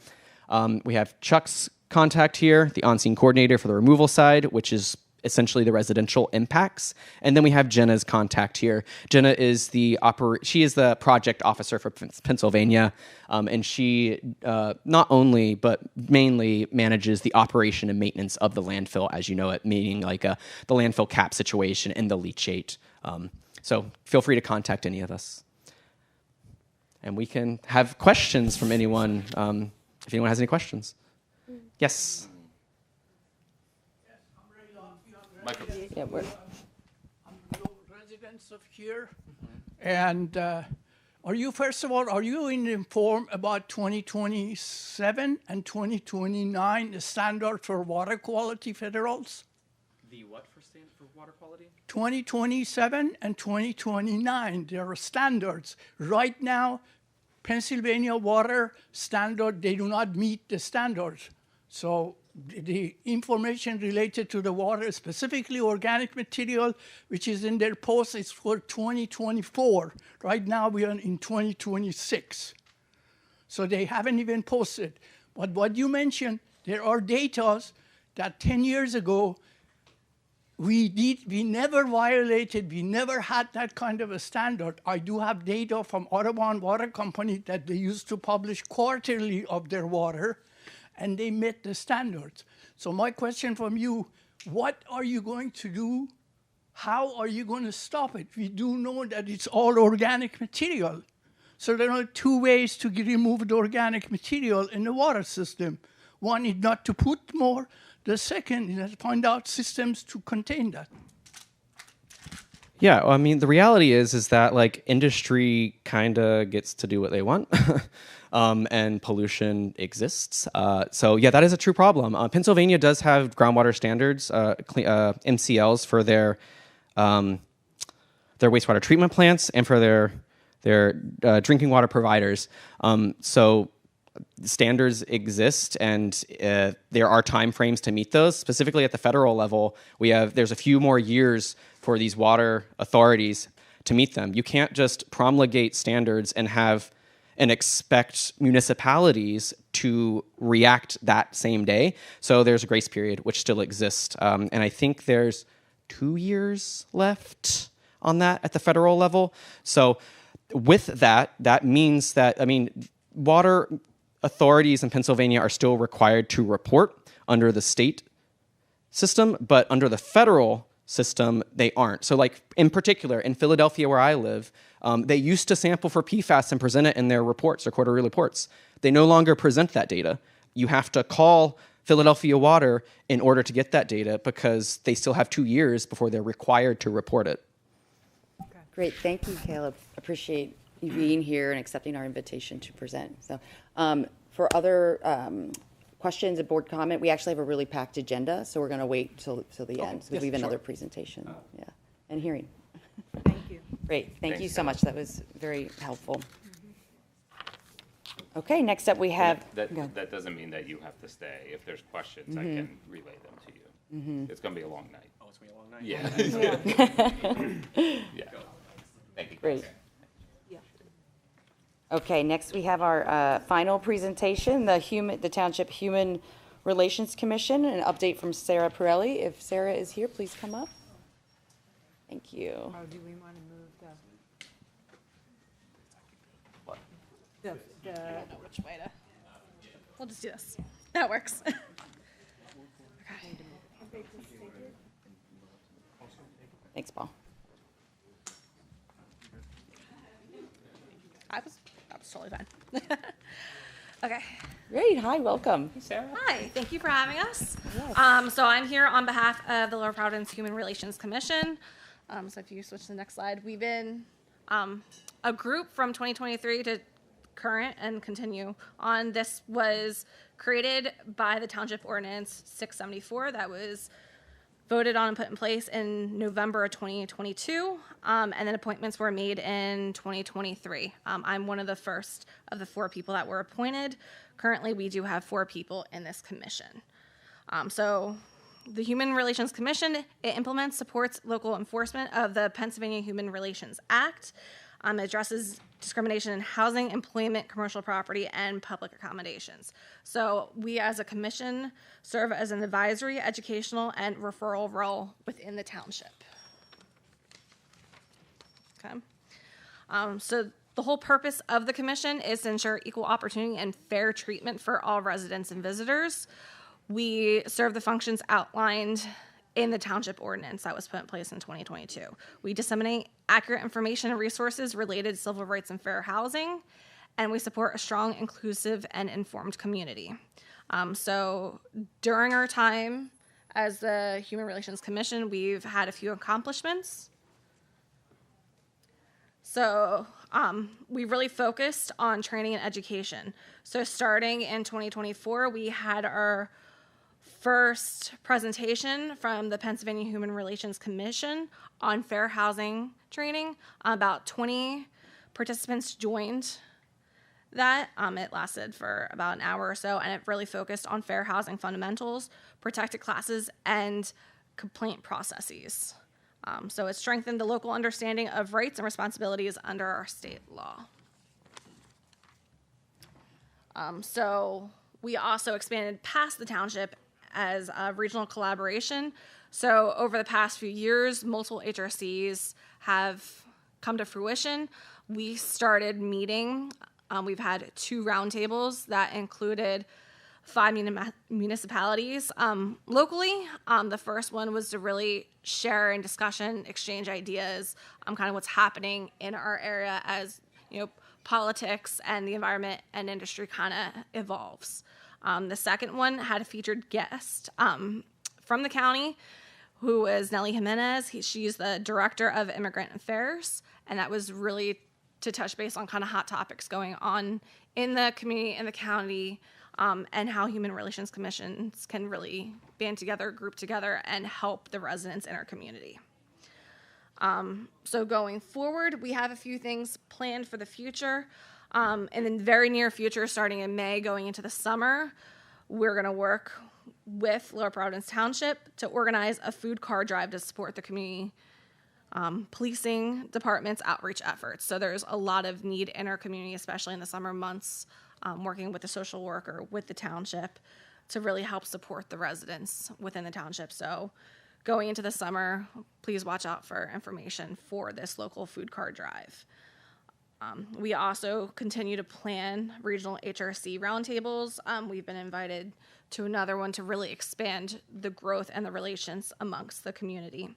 We have Chuck's contact here, the on-scene coordinator for the removal side, which is essentially the residential impacts. And then we have Jenna's contact here. Jenna is she is the project officer for Pennsylvania, and she not only, but mainly manages the operation and maintenance of the landfill as you know it, meaning like the landfill cap situation and the leachate. So feel free to contact any of us. And we can have questions from anyone, if anyone has any questions. Yes? Yeah, we're, I'm residents of here, and are you, first of all, are you informed about 2027 and 2029, the standard for water quality federals? The what for water quality? 2027 and 2029, there are standards. Right now, Pennsylvania water standard, they do not meet the standards. So the information related to the water, specifically organic material, which is in their post, is for 2024. Right now, we are in 2026. So they haven't even posted. But what you mentioned, there are data that 10 years ago, we never violated, we never had that kind of a standard. I do have data from Audubon Water Company that they used to publish quarterly of their water, and they met the standards. So my question from you, what are you going to do? How are you going to stop it? We do know that it's all organic material. So there are two ways to remove the organic material in the water system. One is not to put more. The second is to find out systems to contain that. Yeah, well, I mean, the reality is that like industry kind of gets to do what they want. And pollution exists. So yeah, that is a true problem. Pennsylvania does have groundwater standards, MCLs for their wastewater treatment plants and for their drinking water providers. So standards exist, and there are timeframes to meet those. Specifically at the federal level, there's a few more years for these water authorities to meet them. You can't just promulgate standards and expect municipalities to react that same day. So there's a grace period, which still exists. And I think there's 2 years left on that at the federal level. So with that means that, I mean, water authorities in Pennsylvania are still required to report under the state system, but under the federal system, they aren't. So like in particular, in Philadelphia where I live, they used to sample for PFAS and present it in their reports, their quarterly reports. They no longer present that data. You have to call Philadelphia Water in order to get that data because they still have 2 years before they're required to report it. great, thank you, Caleb. Appreciate you being here and accepting our invitation to present. So for other questions and board comment, we actually have a really packed agenda, so we're going to wait till the end because we have another presentation. Yeah, and hearing. Thank you. Great, thank you Thanks, so much. That was very helpful. Okay, next up we have. That doesn't mean that you have to stay. If there's questions, I can relay them to you. It's going to be a long night. Oh, it's going to be a long night? Yeah. Yeah. Thank you. Great. Okay, next we have our final presentation, the Township Human Relations Commission, an update from Sarah Pirelli. If Sarah is here, please come up. Thank you. Oh, do we want to move the? I don't know which way to. We'll just do this. That works. Thanks, Paul. That was totally fine. Okay. Great, hi, welcome. Hi, thank you for having us. So I'm here on behalf of the Lower Providence Human Relations Commission. So if you switch to the next slide, we've been a group from 2023 to current and continue on. This was created by the Township Ordinance 674 that was voted on and put in place in November of 2022, and then appointments were made in 2023. I'm one of the first of the 4 people that were appointed. Currently, we do have 4 people in this commission. So the Human Relations Commission, it implements, supports local enforcement of the Pennsylvania Human Relations Act, addresses discrimination in housing, employment, commercial property, and public accommodations. So we as a commission serve as an advisory, educational, and referral role within the township. Okay. So the whole purpose of the commission is to ensure equal opportunity and fair treatment for all residents and visitors. We serve the functions outlined in the township ordinance that was put in place in 2022. We disseminate accurate information and resources related to civil rights and fair housing, and we support a strong, inclusive, and informed community. So during our time as the Human Relations Commission, we've had a few accomplishments. So we really focused on training and education. So starting in 2024, we had our first presentation from the Pennsylvania Human Relations Commission on fair housing training. About 20 participants joined that. It lasted for about an hour or so, and it really focused on fair housing fundamentals, protected classes, and complaint processes. So it strengthened the local understanding of rights and responsibilities under our state law. So we also expanded past the township as a regional collaboration. So over the past few years, multiple HRCs have come to fruition. We started meeting. We've had 2 roundtables that included 5 municipalities locally. The first one was to really share and discussion, exchange ideas, kind of what's happening in our area as politics and the environment and industry kind of evolves. The second one had a featured guest from the county, who is Nellie Jimenez. She's the Director of Immigrant Affairs, and that was really to touch base on kind of hot topics going on in the community, in the county, and how human relations commissions can really band together, group together, and help the residents in our community. So going forward, we have a few things planned for the future. In the very near future, starting in May, going into the summer, we're going to work with Lower Providence Township to organize a food car drive to support the community policing department's outreach efforts. So there's a lot of need in our community, especially in the summer months, working with the social worker, with the township, to really help support the residents within the township. So going into the summer, please watch out for information for this local food car drive. We also continue to plan regional HRC roundtables. We've been invited to another one to really expand the growth and the relations amongst the community.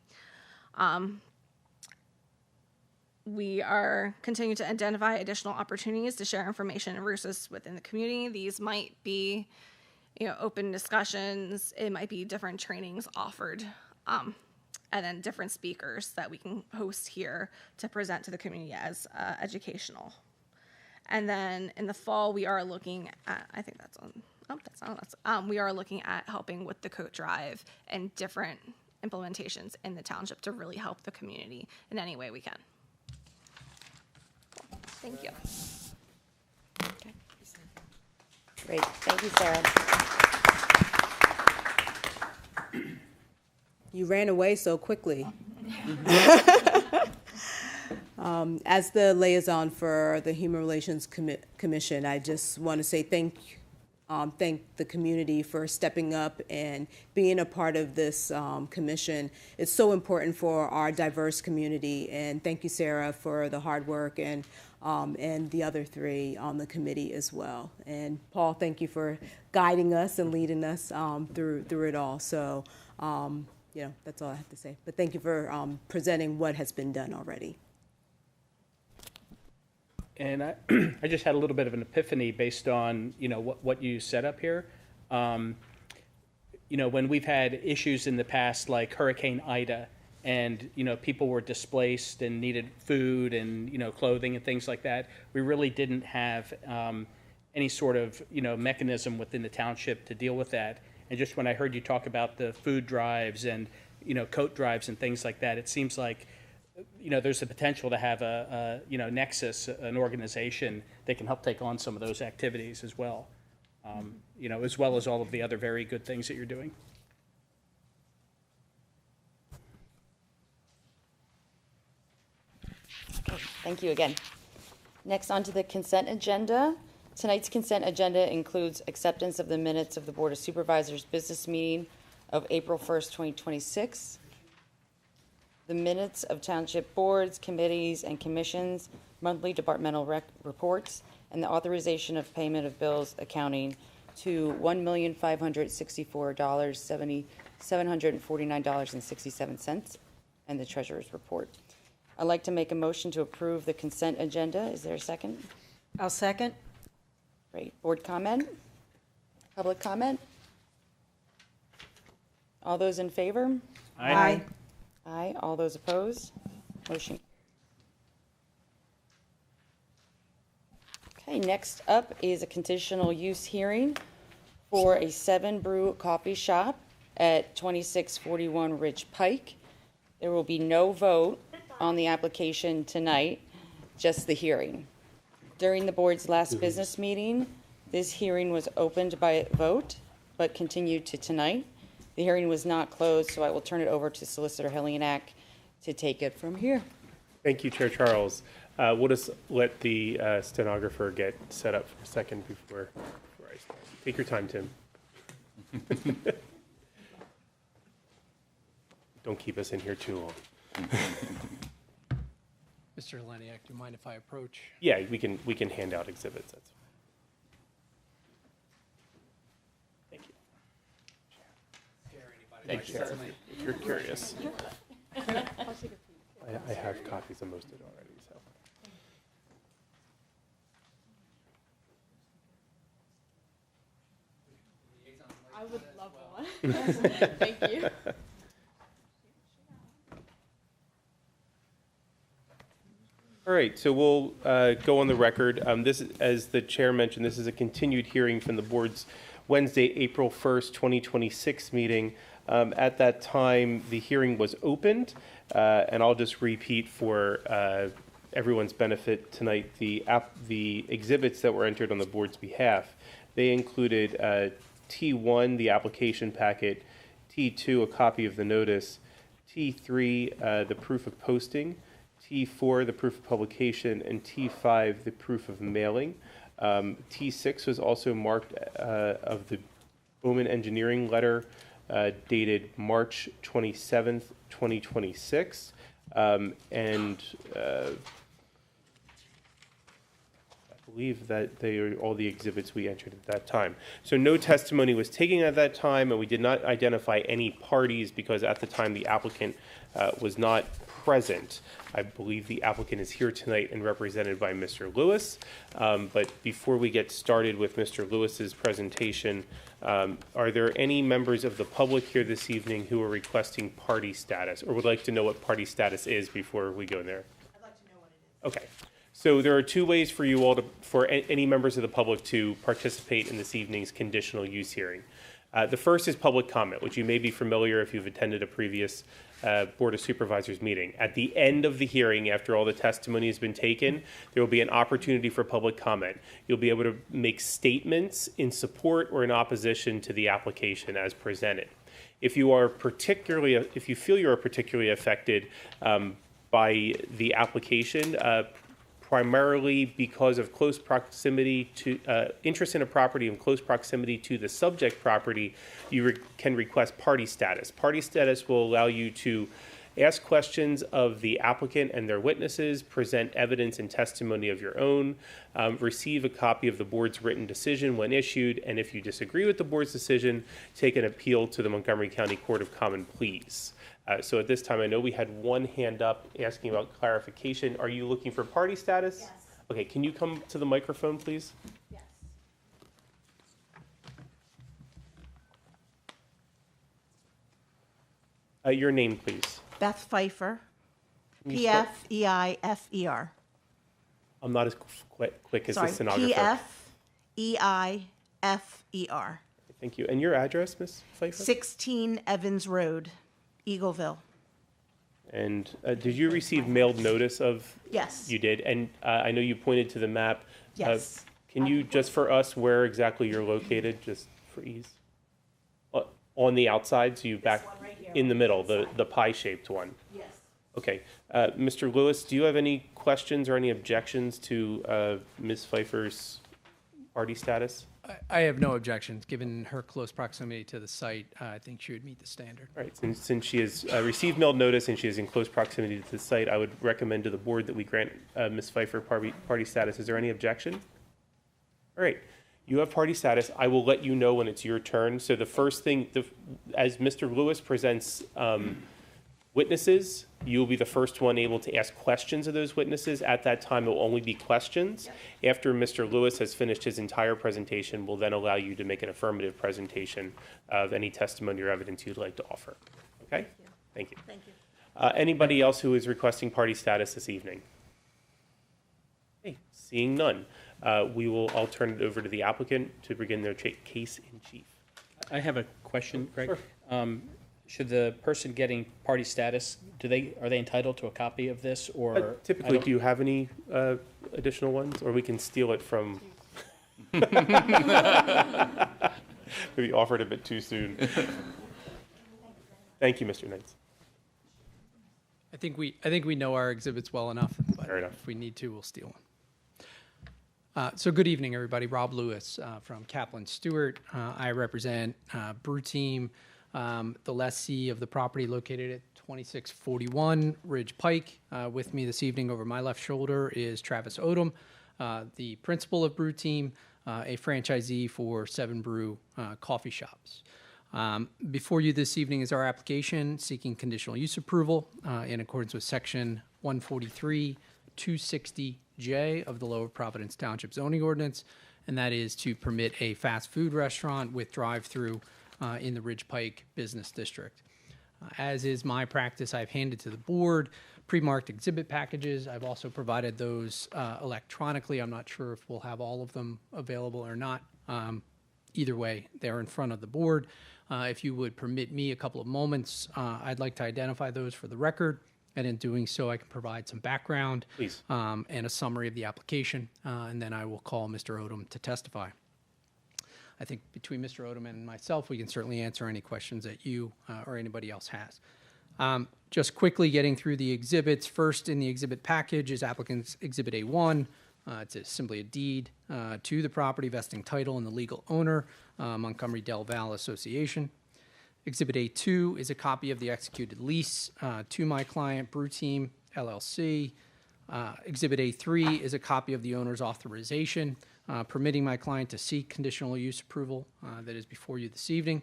We are continuing to identify additional opportunities to share information and resources within the community. These might be, open discussions. It might be different trainings offered, and then different speakers that we can host here to present to the community as educational. And then in the fall, we are looking at, I think that's on, oh, that's not, that's, we are looking at helping with the coat drive and different implementations in the township to really help the community in any way we can. Thank you. Okay. Great, thank you, Sarah. You ran away so quickly. As the liaison for the Human Relations Commission, I just want to say thank the community for stepping up and being a part of this commission. It's so important for our diverse community, and thank you, Sarah, for the hard work, and the other 3 on the committee as well. And Paul, thank you for guiding us and leading us through it all. So. That's all I have to say. But thank you for presenting what has been done already. And I, I just had a little bit of an epiphany based on, what you set up here. When we've had issues in the past, like Hurricane Ida, and, people were displaced and needed food and, clothing and things like that, we really didn't have any sort of, mechanism within the township to deal with that. And just when I heard you talk about the food drives and, coat drives and things like that, it seems like, there's the potential to have a nexus, an organization that can help take on some of those activities as well, as well as all of the other very good things that you're doing. Okay, thank you again. Next, on to the consent agenda. Tonight's consent agenda includes acceptance of the minutes of the Board of Supervisors business meeting of April 1st, 2026, the minutes of township boards, committees, and commissions, monthly departmental reports, and the authorization of payment of bills accounting to $1,564,749.67, and the treasurer's report. I'd like to make a motion to approve the consent agenda. Is there a second? I'll second. Great. Board comment? Public comment? All those in favor? Aye. Aye. All those opposed? Motion. Okay, next up is a conditional use hearing for a 7 Brew coffee shop at 2641 Ridge Pike. There will be no vote on the application tonight, just the hearing. During the board's last business meeting, this hearing was opened by vote, but continued to tonight. The hearing was not closed, so I will turn it over to Solicitor Helienak to take it from here. Thank you, Chair Charles. We'll just let the stenographer get set up for a second before I start. Take your time, Tim. Don't keep us in here too long. Mr. Heleniak, do you mind if I approach? Yeah, we can hand out exhibits. That's Thank you. Thank you. If you're curious. I have copies of most of it already, so. I would love one. Thank you. All right, so we'll go on the record. This, as the chair mentioned, this is a continued hearing from the board's Wednesday, April 1st, 2026 meeting. At that time, the hearing was opened, and I'll just repeat for everyone's benefit tonight the exhibits that were entered on the board's behalf. They included T1, the application packet, T2, a copy of the notice, T3, the proof of posting, T4, the proof of publication, and T5, the proof of mailing. T6 was also marked of the Bowman Engineering letter dated March 27th, 2026. I believe that they are all the exhibits we entered at that time. So no testimony was taken at that time, and we did not identify any parties because at the time the applicant was not present. I believe the applicant is here tonight and represented by Mr. Lewis. But before we get started with Mr. Lewis's presentation, are there any members of the public here this evening who are requesting party status or would like to know what party status is before we go there? I'd like to know what it is. Okay. So there are two ways for you all for any members of the public to participate in this evening's conditional use hearing. The first is public comment, which you may be familiar if you've attended a previous Board of Supervisors meeting. At the end of the hearing, after all the testimony has been taken, there will be an opportunity for public comment. You'll be able to make statements in support or in opposition to the application as presented. If you feel you are particularly affected by the application, primarily because of close proximity to interest in a property in close proximity to the subject property, you can request party status. Party status will allow you to ask questions of the applicant and their witnesses, present evidence and testimony of your own, receive a copy of the board's written decision when issued, and if you disagree with the board's decision, take an appeal to the Montgomery County Court of Common Pleas. So at this time, I know we had one hand up asking about clarification. Are you looking for party status? Yes. Okay, can you come to the microphone, please? Yes. Your name, please. Beth Pfeiffer, Can you spell- P-F-E-I-F-E-R. I'm not as quick as Sorry, the stenographer. P-F-E-I-F-E-R. Thank you. And your address, Ms. Pfeiffer? 16 Evans Road, Eagleville. And did you receive mailed notice of? Yes. You did. And I know you pointed to the map. Yes. Can you, just for us, where exactly you're located, just for ease? On the outside, so you back one right here. in the middle, the pie-shaped one? Yes. Okay. Mr. Lewis, do you have any questions or any objections to Ms. Pfeiffer's party status? I have no objections. Given her close proximity to the site, I think she would meet the standard. All right, since she has received mailed notice and she is in close proximity to the site, I would recommend to the board that we grant Ms. Pfeiffer party status. Is there any objection? All right, you have party status. I will let you know when it's your turn. So the first thing, as Mr. Lewis presents witnesses, you'll be the first one able to ask questions of those witnesses. At that time, it will only be questions. After Mr. Lewis has finished his entire presentation, we'll then allow you to make an affirmative presentation of any testimony or evidence you'd like to offer. Okay? Thank you. Thank you. Anybody else who is requesting party status this evening? Okay, seeing none, I'll turn it over to the applicant to begin their case in chief. I have a question, Greg. Sure. Should the person getting party status, are they entitled to a copy of this, or? Typically, do you have any additional ones, or we can steal it from? Maybe offered a bit too soon. Thank you, Mr. Knights. I think we know our exhibits well enough, but Fair enough. if we need to, we'll steal one. So good evening, everybody. Rob Lewis from Kaplan Stewart. I represent Brew Team, the lessee of the property located at 2641 Ridge Pike. With me this evening over my left shoulder is Travis Odom, the principal of Brew Team, a franchisee for 7 Brew coffee shops. Before you this evening is our application seeking conditional use approval in accordance with Section 143-260J of the Lower Providence Township zoning ordinance, and that is to permit a fast food restaurant with drive-through in the Ridge Pike Business District. As is my practice, I've handed to the board pre-marked exhibit packages. I've also provided those electronically. I'm not sure if we'll have all of them available or not. Either way, they're in front of the board. If you would permit me a couple of moments, I'd like to identify those for the record, and in doing so, I can provide some background and a summary of the application, and then I will call Mr. Odom to testify. I think between Mr. Odom and myself, we can certainly answer any questions that you or anybody else has. Just quickly getting through the exhibits. First in the exhibit package is applicant's Exhibit A1. It's simply a deed to the property vesting title and the legal owner, Montgomery Del Valle Association. Exhibit A2 is a copy of the executed lease to my client, Brew Team, LLC. Exhibit A3 is a copy of the owner's authorization permitting my client to seek conditional use approval that is before you this evening.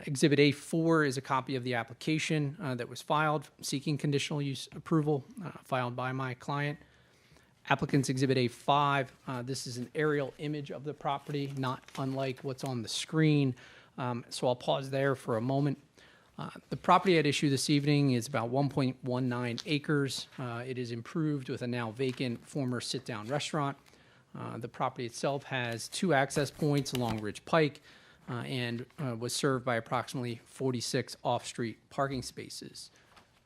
Exhibit A4 is a copy of the application that was filed seeking conditional use approval filed by my client. Applicant's Exhibit A5, this is an aerial image of the property, not unlike what's on the screen. So I'll pause there for a moment. The property at issue this evening is about 1.19 acres. It is improved with a now vacant former sit-down restaurant. The property itself has 2 access points along Ridge Pike and was served by approximately 46 off-street parking spaces.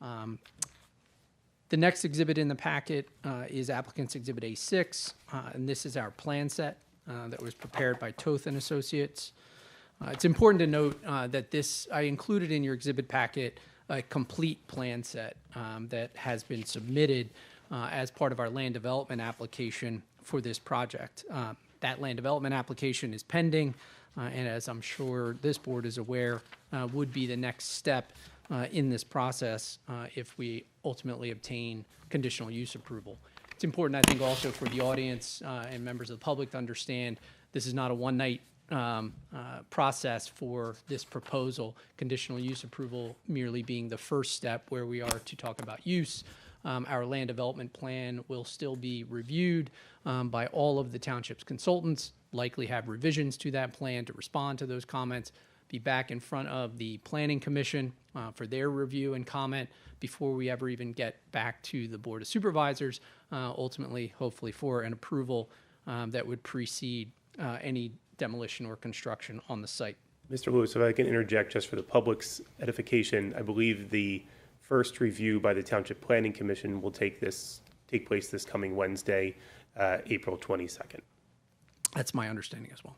The next exhibit in the packet is applicant's Exhibit A6, and this is our plan set that was prepared by Toth and Associates. It's important to note that I included in your exhibit packet a complete plan set that has been submitted as part of our land development application for this project. That land development application is pending, and as I'm sure this board is aware, would be the next step in this process if we ultimately obtain conditional use approval. It's important, I think, also for the audience and members of the public to understand this is not a one-night process for this proposal. Conditional use approval merely being the first step where we are to talk about use. Our land development plan will still be reviewed by all of the township's consultants, likely have revisions to that plan to respond to those comments, be back in front of the Planning Commission for their review and comment before we ever even get back to the Board of Supervisors, ultimately, hopefully, for an approval that would precede any demolition or construction on the site. Mr. Lewis, if I can interject just for the public's edification, I believe the first review by the Township Planning Commission will take place this coming Wednesday, April 22nd. That's my understanding as well.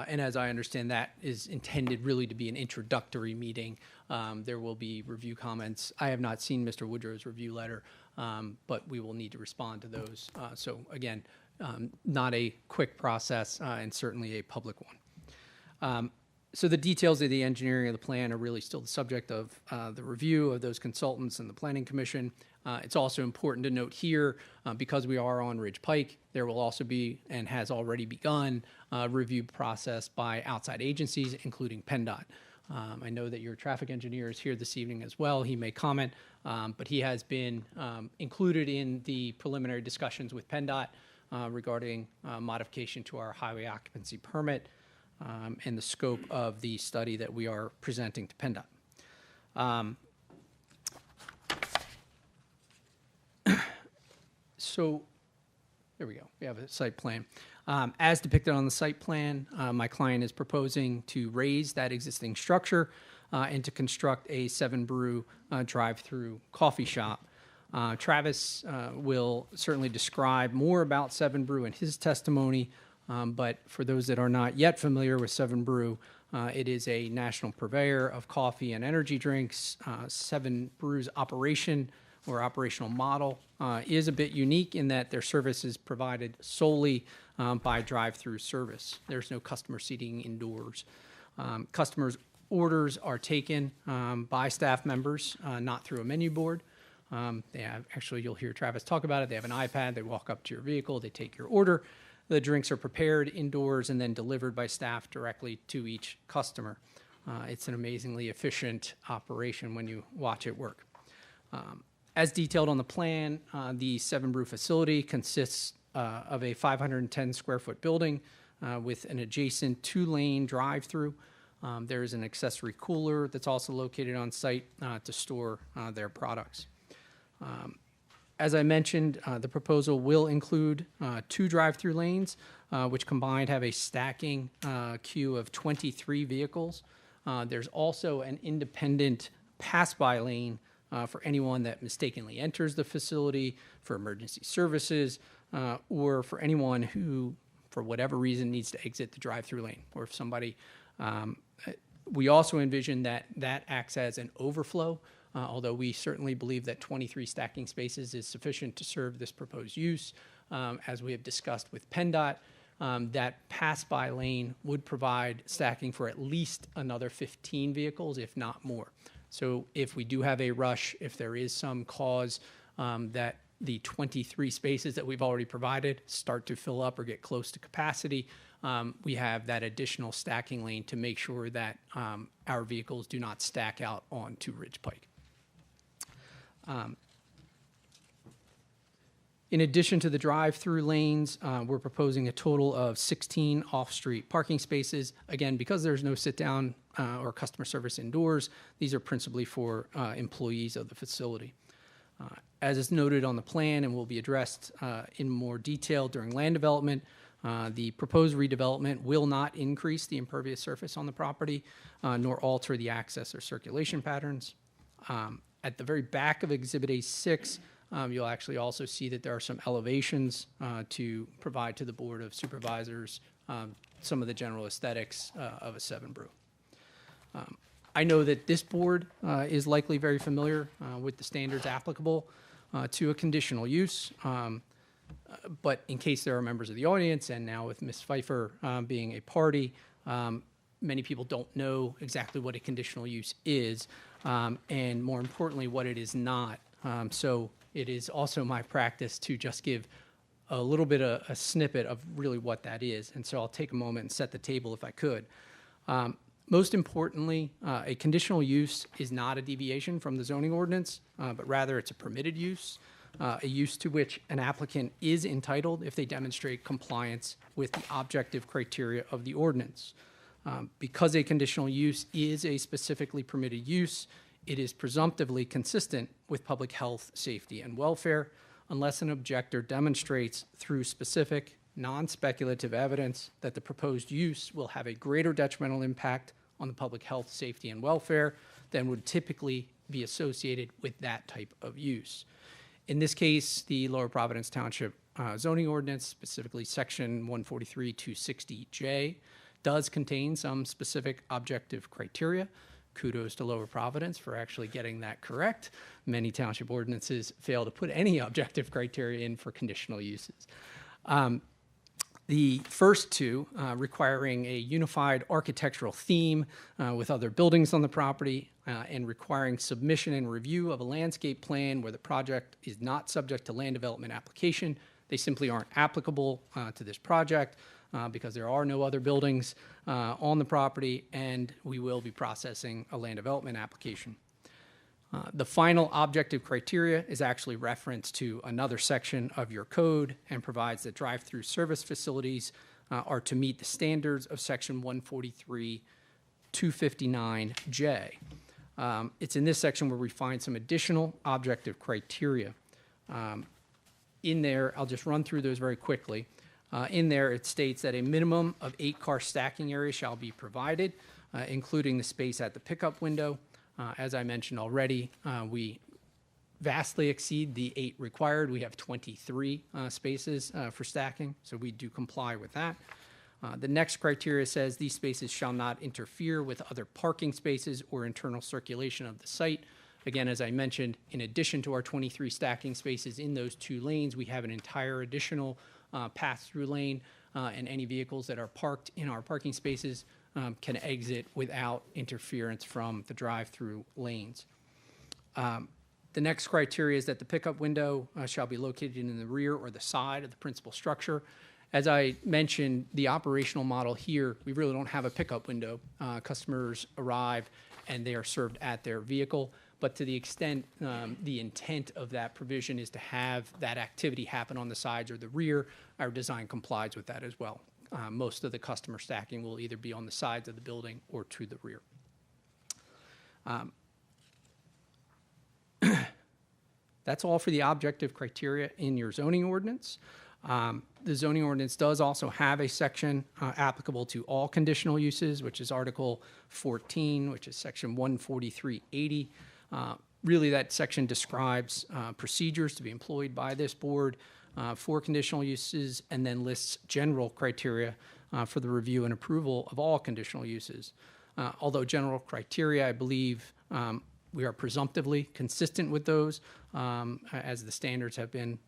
And as I understand, that is intended really to be an introductory meeting. There will be review comments. I have not seen Mr. Woodrow's review letter, but we will need to respond to those. So again, not a quick process and certainly a public one. So the details of the engineering of the plan are really still the subject of the review of those consultants and the Planning Commission. It's also important to note here, because we are on Ridge Pike, there will also be, and has already begun, a review process by outside agencies, including PennDOT. I know that your traffic engineer is here this evening as well. He may comment, but he has been included in the preliminary discussions with PennDOT regarding modification to our highway occupancy permit and the scope of the study that we are presenting to PennDOT. So there we go. We have a site plan. As depicted on the site plan, my client is proposing to raise that existing structure and to construct a 7-brew drive-through coffee shop. Travis will certainly describe more about 7-brew in his testimony, but for those that are not yet familiar with 7-brew, it is a national purveyor of coffee and energy drinks. 7-brew's operation or operational model is a bit unique in that their service is provided solely by drive-through service. There's no customer seating indoors. Customers' orders are taken by staff members, not through a menu board. They have, actually, you'll hear Travis talk about it. They have an iPad. They walk up to your vehicle. They take your order. The drinks are prepared indoors and then delivered by staff directly to each customer. It's an amazingly efficient operation when you watch it work. As detailed on the plan, the 7-brew facility consists of a 510 square foot building with an adjacent 2-lane drive-through. There is an accessory cooler that's also located on site to store their products. As I mentioned, the proposal will include 2 drive-through lanes, which combined have a stacking queue of 23 vehicles. There's also an independent pass-by lane for anyone that mistakenly enters the facility, for emergency services, or for anyone who, for whatever reason, needs to exit the drive-through lane, or if somebody, we also envision that that acts as an overflow, although we certainly believe that 23 stacking spaces is sufficient to serve this proposed use. As we have discussed with PennDOT, that pass-by lane would provide stacking for at least another 15 vehicles, if not more. So if we do have a rush, if there is some cause that the 23 spaces that we've already provided start to fill up or get close to capacity, we have that additional stacking lane to make sure that our vehicles do not stack out onto Ridge Pike. In addition to the drive-through lanes, we're proposing a total of 16 off-street parking spaces. Again, because there's no sit-down or customer service indoors, these are principally for employees of the facility. As is noted on the plan and will be addressed in more detail during land development, the proposed redevelopment will not increase the impervious surface on the property, nor alter the access or circulation patterns. At the very back of Exhibit A6, you'll actually also see that there are some elevations to provide to the Board of Supervisors some of the general aesthetics of a 7-brew. I know that this board is likely very familiar with the standards applicable to a conditional use, but in case there are members of the audience, and now with Ms. Pfeiffer being a party, many people don't know exactly what a conditional use is, and more importantly, what it is not. So it is also my practice to just give a little bit of a snippet of really what that is. And so I'll take a moment and set the table if I could. Most importantly, a conditional use is not a deviation from the zoning ordinance, but rather it's a permitted use, a use to which an applicant is entitled if they demonstrate compliance with the objective criteria of the ordinance. Because a conditional use is a specifically permitted use, it is presumptively consistent with public health, safety, and welfare, unless an objector demonstrates through specific, non-speculative evidence that the proposed use will have a greater detrimental impact on the public health, safety, and welfare than would typically be associated with that type of use. In this case, the Lower Providence Township zoning ordinance, specifically section 143-260J, does contain some specific objective criteria. Kudos to Lower Providence for actually getting that correct. Many township ordinances fail to put any objective criteria in for conditional uses. The first two, requiring a unified architectural theme with other buildings on the property and requiring submission and review of a landscape plan where the project is not subject to land development application. They simply aren't applicable to this project because there are no other buildings on the property, and we will be processing a land development application. The final objective criteria is actually referenced to another section of your code and provides that drive-through service facilities are to meet the standards of section 143-259J. It's in this section where we find some additional objective criteria. In there, I'll just run through those very quickly. In there, it states that a minimum of 8-car stacking area shall be provided, including the space at the pickup window. As I mentioned already, we vastly exceed the 8 required. We have 23 spaces for stacking, so we do comply with that. The next criteria says these spaces shall not interfere with other parking spaces or internal circulation of the site. Again, as I mentioned, in addition to our 23 stacking spaces in those 2 lanes, we have an entire additional pass-through lane, and any vehicles that are parked in our parking spaces can exit without interference from the drive-through lanes. The next criteria is that the pickup window shall be located in the rear or the side of the principal structure. As I mentioned, the operational model here, we really don't have a pickup window. Customers arrive and they are served at their vehicle. But to the extent the intent of that provision is to have that activity happen on the sides or the rear, our design complies with that as well. Most of the customer stacking will either be on the sides of the building or to the rear. That's all for the objective criteria in your zoning ordinance. The zoning ordinance does also have a section applicable to all conditional uses, which is Article 14, which is Section 14380. Really, that section describes procedures to be employed by this board for conditional uses, and then lists general criteria for the review and approval of all conditional uses. Although general criteria, I believe, we are presumptively consistent with those as the standards have been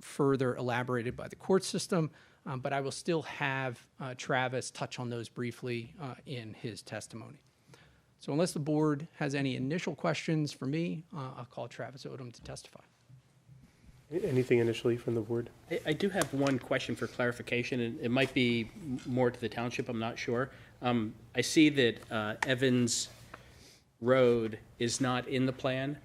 further elaborated by the court system, but I will still have Travis touch on those briefly in his testimony. So unless the board has any initial questions for me, I'll call Travis Odom to testify. Anything initially from the board? I do have one question for clarification, and it might be more to the township, I'm not sure. I see that Evans Road is not in the plan,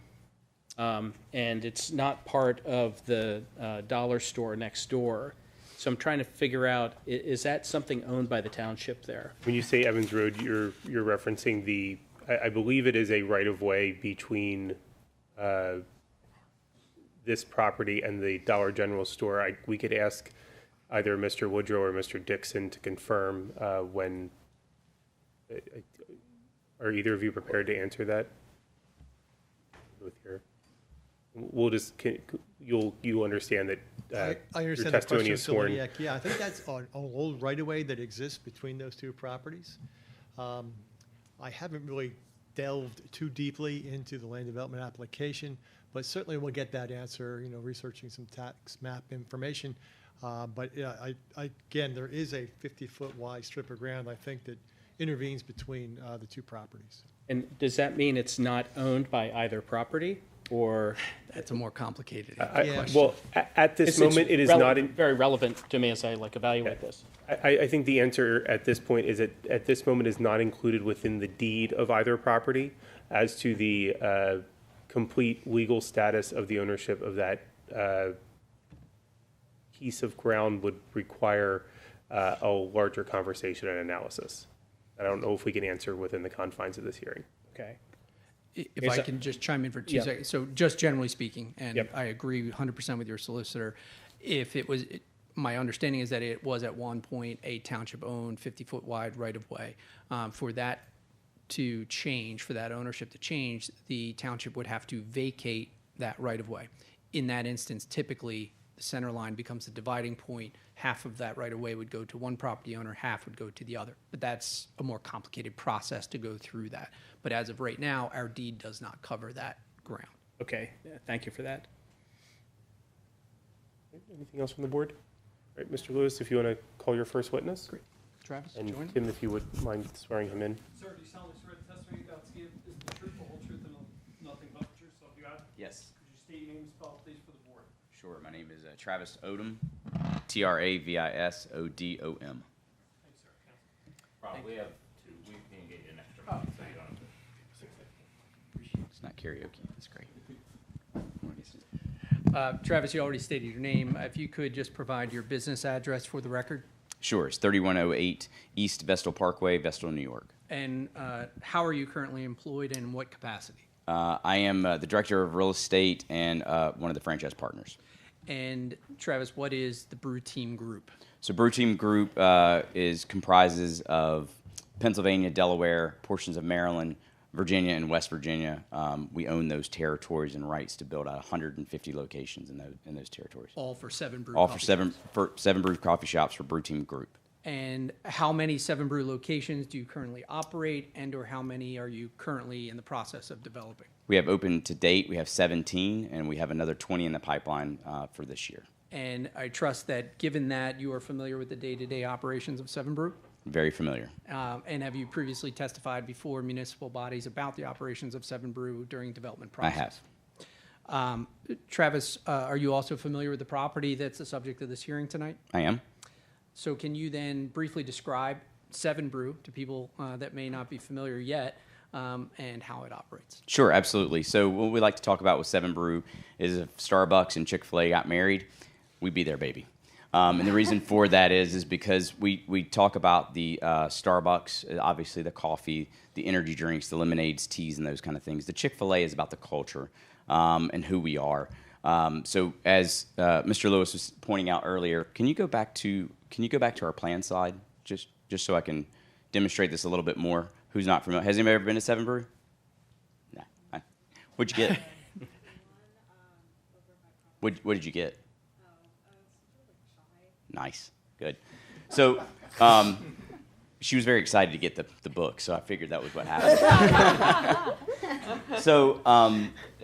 and it's not part of the dollar store next door. So I'm trying to figure out, is that something owned by the township there? When you say Evans Road, you're referencing the, I believe it is a right-of-way between this property and the Dollar General store. We could ask either Mr. Woodrow or Mr. Dixon to confirm when. Are either of you prepared to answer that? With your, we'll just, you'll understand that I understand your the testimony question, is sworn. Sylvaniak. Yeah, I think that's an old right-of-way that exists between those 2 properties. I haven't really delved too deeply into the land development application, but certainly we'll get that answer, researching some tax map information. But yeah, again, there is a 50-foot wide strip of ground, I think, that intervenes between the 2 properties. And does that mean it's not owned by either property? or? That's a more complicated Well, at this moment, it is not very relevant to me as I evaluate this. I think the answer at this point is that at this moment is not included within the deed of either property as to the complete legal status of the ownership of that piece of ground would require a larger conversation and analysis. I don't know if we can answer within the confines of this hearing. Okay. If I can just chime in for 2 seconds. So just generally speaking, and I agree 100% with your solicitor, if it was, my understanding is that it was at one point a township-owned 50-foot wide right-of-way. For that to change, for that ownership to change, the township would have to vacate that right-of-way. In that instance, typically, the center line becomes the dividing point. Half of that right-of-way would go to one property owner, half would go to the other. But that's a more complicated process to go through that. But as of right now, our deed does not cover that ground. Okay, thank you for that. Anything else from the board? All right, Mr. Lewis, if you want to call your first witness. Great. Travis, and join. Tim, if you would mind swearing him in. Sir, do you solemnly swear the testimony you're about to give is the truth, the whole truth, and nothing but the truth, so help you God? Yes. Could you state your name and spell, please, for the board? Sure. My name is Travis Odom, Travisodom. Thanks, sir. Probably have two. We can get you an extra mic, so you don't have to. It's not karaoke. That's great. Travis, you already stated your name. If you could just provide your business address for the record. Sure. It's 3108 East Vestal Parkway, Vestal, New York. And how are you currently employed and in what capacity? I am the director of real estate and one of the franchise partners. And Travis, what is the Brew Team Group? So Brew Team Group comprises of Pennsylvania, Delaware, portions of Maryland, Virginia, and West Virginia. We own those territories and rights to build out 150 locations in those territories. All for Seven Brew. All for seven Brew coffee shops for Brew Team Group. And how many Seven Brew locations do you currently operate, and/or how many are you currently in the process of developing? We have open to date. We have 17, and we have another 20 in the pipeline for this year. And I trust that, given that you are familiar with the day-to-day operations of Seven Brew. Very familiar. And have you previously testified before municipal bodies about the operations of Seven Brew during development process? I have. Travis, are you also familiar with the property that's the subject of this hearing tonight? I am. So can you then briefly describe Seven Brew to people that may not be familiar yet, and how it operates? Sure, absolutely. So what we like to talk about with Seven Brew is if Starbucks and Chick-fil-A got married, we'd be their baby. And the reason for that is because we talk about the Starbucks, obviously the coffee, the energy drinks, the lemonades, teas, and those kind of things. The Chick-fil-A is about the culture and who we are. So as Mr. Lewis was pointing out earlier, can you go back to our plan slide just so I can demonstrate this a little bit more? Who's not familiar? Has anybody ever been to Seven Brew? No. What'd you get? What did you get? Nice. Good. So she was very excited to get the book, so I figured that was what happened. So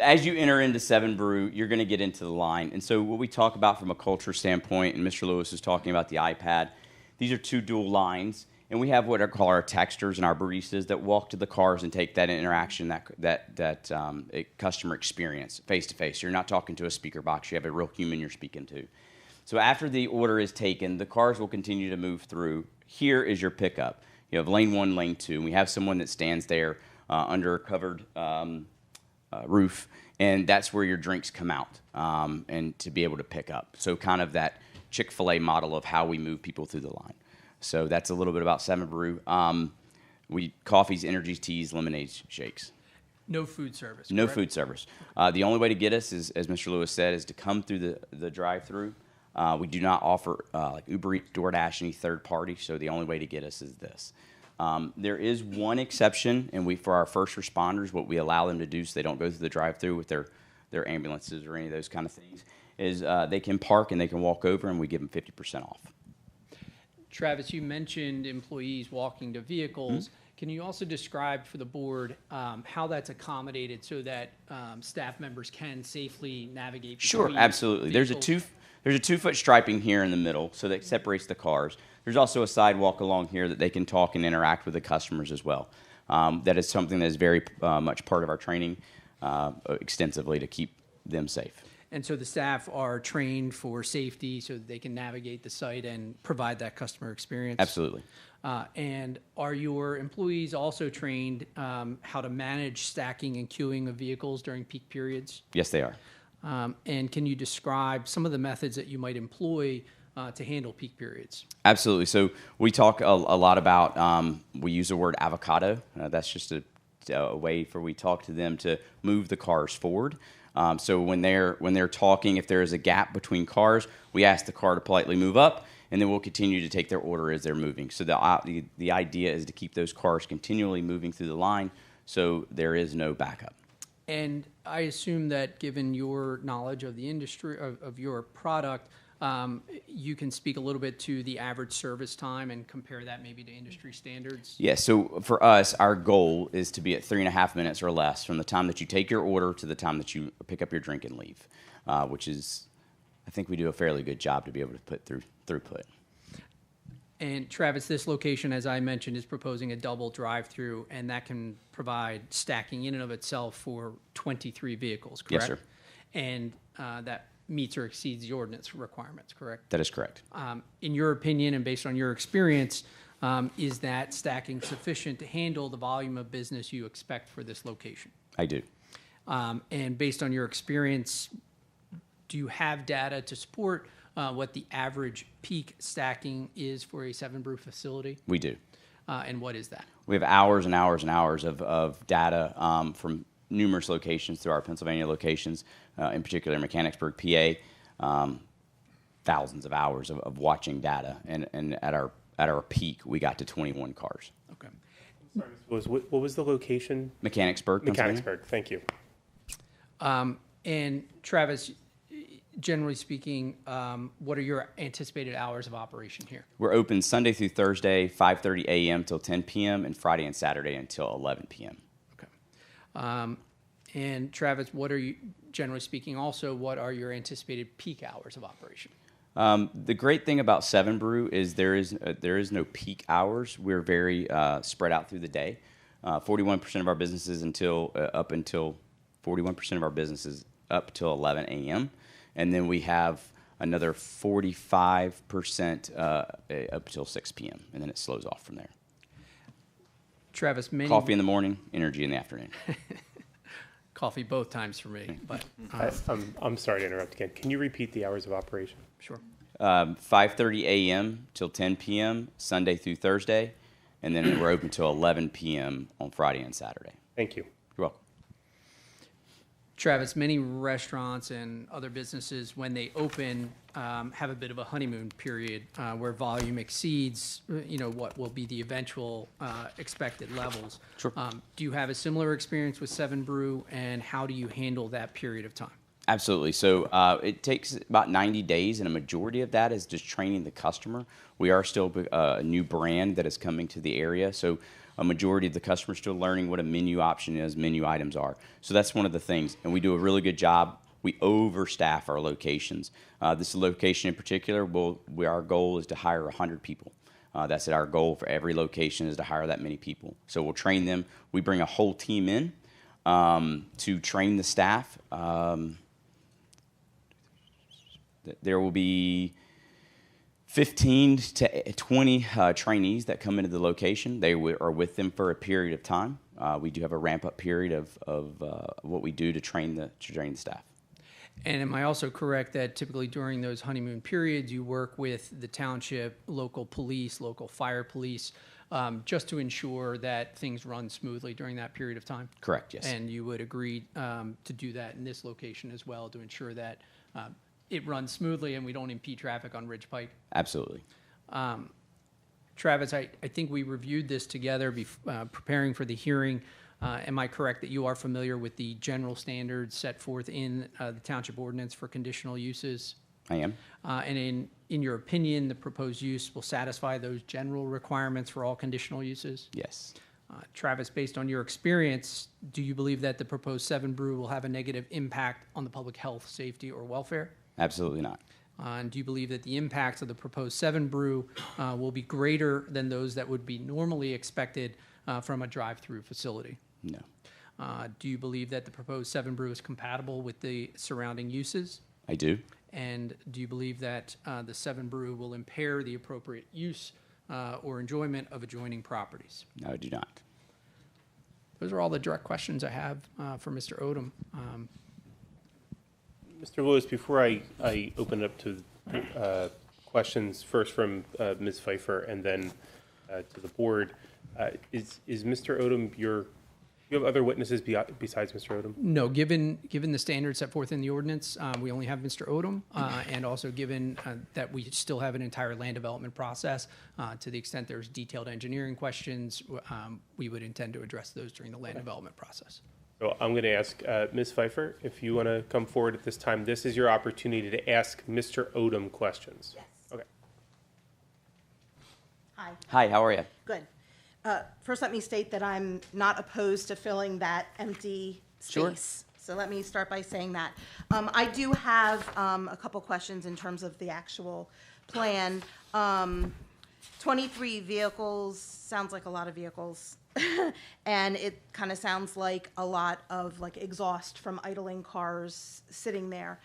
as you enter into Seven Brew, you're going to get into the line. And so what we talk about from a culture standpoint, and Mr. Lewis is talking about the iPad, these are two dual lines. And we have what I call our texters and our baristas that walk to the cars and take that interaction, that customer experience face to face. You're not talking to a speaker box. You have a real human you're speaking to. So after the order is taken, the cars will continue to move through. Here is your pickup. You have lane 1, lane 2, and we have someone that stands there under a covered roof, and that's where your drinks come out and to be able to pick up. So kind of that Chick-fil-A model of how we move people through the line. So that's a little bit about Seven Brew. Coffees, energies, teas, lemonades, shakes. No food service. No correct? food service. The only way to get us, is, as Mr. Lewis said, is to come through the drive-through. We do not offer like Uber Eats, DoorDash, any third party, so the only way to get us is this. There is one exception, and for our first responders, what we allow them to do so they don't go through the drive-through with their ambulances or any of those kind of things, is they can park and they can walk over, and we give them 50% off. Travis, you mentioned employees walking to vehicles. Mm-hmm. Can you also describe for the board how that's accommodated so that staff members can safely navigate? Sure, absolutely. Vehicles? There's a 2-foot striping here in the middle, so that separates the cars. There's also a sidewalk along here that they can talk and interact with the customers as well. That is something that is very much part of our training. extensively to keep them safe. And so the staff are trained for safety so that they can navigate the site and provide that customer experience? Absolutely. And are your employees also trained how to manage stacking and queuing of vehicles during peak periods? Yes, they are. And can you describe some of the methods that you might employ to handle peak periods? Absolutely. So we talk a lot about, we use the word avocado. That's just a way for we talk to them to move the cars forward. So when they're talking, if there is a gap between cars, we ask the car to politely move up, and then we'll continue to take their order as they're moving. So the idea is to keep those cars continually moving through the line so there is no backup. And I assume that given your knowledge of the industry, of your product, you can speak a little bit to the average service time and compare that maybe to industry standards? Yeah, so for us, our goal is to be at 3.5 minutes or less from the time that you take your order to the time that you pick up your drink and leave, which is, I think we do a fairly good job to be able to put through throughput. And Travis, this location, as I mentioned, is proposing a double drive-through, and that can provide stacking in and of itself for 23 vehicles, correct? Yes, sir. And that meets or exceeds the ordinance requirements, correct? That is correct. In your opinion and based on your experience, is that stacking sufficient to handle the volume of business you expect for this location? I do. And based on your experience, do you have data to support what the average peak stacking is for a 7-brew facility? We do. And what is that? We have hours and hours and hours of data from numerous locations through our Pennsylvania locations, in particular Mechanicsburg, PA, thousands of hours of watching data. And at our peak, we got to 21 cars. Okay. What was the location? Mechanicsburg, Pennsylvania. Mechanicsburg, thank you. And Travis, generally speaking, what are your anticipated hours of operation here? We're open Sunday through Thursday, 5:30 a.m. till 10 p.m., and Friday and Saturday until 11 p.m. Okay. And Travis, what are you, generally speaking, also, what are your anticipated peak hours of operation? The great thing about 7-Brew is there is no peak hours. We're very spread out through the day. 41% of our businesses up until 41% of our businesses up till 11 a.m. And then we have another 45% up till 6 p.m. And then it slows off from there. Travis, coffee in the morning, energy in the afternoon. Coffee both times for me, but I'm sorry to interrupt again. Can you repeat the hours of operation? Sure. 5:30 a.m. till 10 p.m. Sunday through Thursday, and then we're open till 11 p.m. on Friday and Saturday. Thank you. You're welcome. Travis, many restaurants and other businesses, when they open, have a bit of a honeymoon period where volume exceeds, what will be the eventual expected levels. Sure. Do you have a similar experience with 7-Brew, and how do you handle that period of time? Absolutely. So it takes about 90 days, and a majority of that is just training the customer. We are still a new brand that is coming to the area, so a majority of the customers still learning what a menu option is, menu items are. So that's one of the things, and we do a really good job. We overstaff our locations. This location in particular, our goal is to hire 100 people. That's our goal for every location, is to hire that many people. So we'll train them. We bring a whole team in to train the staff. There will be 15 to 20 trainees that come into the location. They are with them for a period of time. We do have a ramp-up period of what we do to train the staff. And am I also correct that typically during those honeymoon periods, you work with the township, local police, local fire police, just to ensure that things run smoothly during that period of time? Correct, yes. And you would agree to do that in this location as well, to ensure that it runs smoothly and we don't impede traffic on Ridge Pike? Absolutely. Travis, I think we reviewed this together preparing for the hearing. Am I correct that you are familiar with the general standards set forth in the Township Ordinance for conditional uses? I am. And in your opinion, the proposed use will satisfy those general requirements for all conditional uses? Yes. Travis, based on your experience, do you believe that the proposed 7-Brew will have a negative impact on the public health, safety, or welfare? Absolutely not. And do you believe that the impacts of the proposed 7-Brew will be greater than those that would be normally expected from a drive-through facility? No. Do you believe that the proposed 7 Brew is compatible with the surrounding uses? I do. And do you believe that the 7 Brew will impair the appropriate use or enjoyment of adjoining properties? No, I do not. Those are all the direct questions I have for Mr. Odom. Mr. Lewis, before I open it up to questions, first from Ms. Pfeiffer and then to the board, is Mr. Odom you have other witnesses besides Mr. Odom? No, given the standards set forth in the ordinance, we only have Mr. Odom, and also given that we still have an entire land development process, to the extent there's detailed engineering questions, we would intend to address those during the land development process. So I'm going to ask Ms. Pfeiffer, if you want to come forward at this time. This is your opportunity to ask Mr. Odom questions. Yes. Okay. Hi. Hi, how are you? Good. First, let me state that I'm not opposed to filling that empty Sure. space. So let me start by saying that. I do have a couple questions in terms of the actual plan. 23 vehicles sounds like a lot of vehicles. And it kind of sounds like a lot of like exhaust from idling cars sitting there.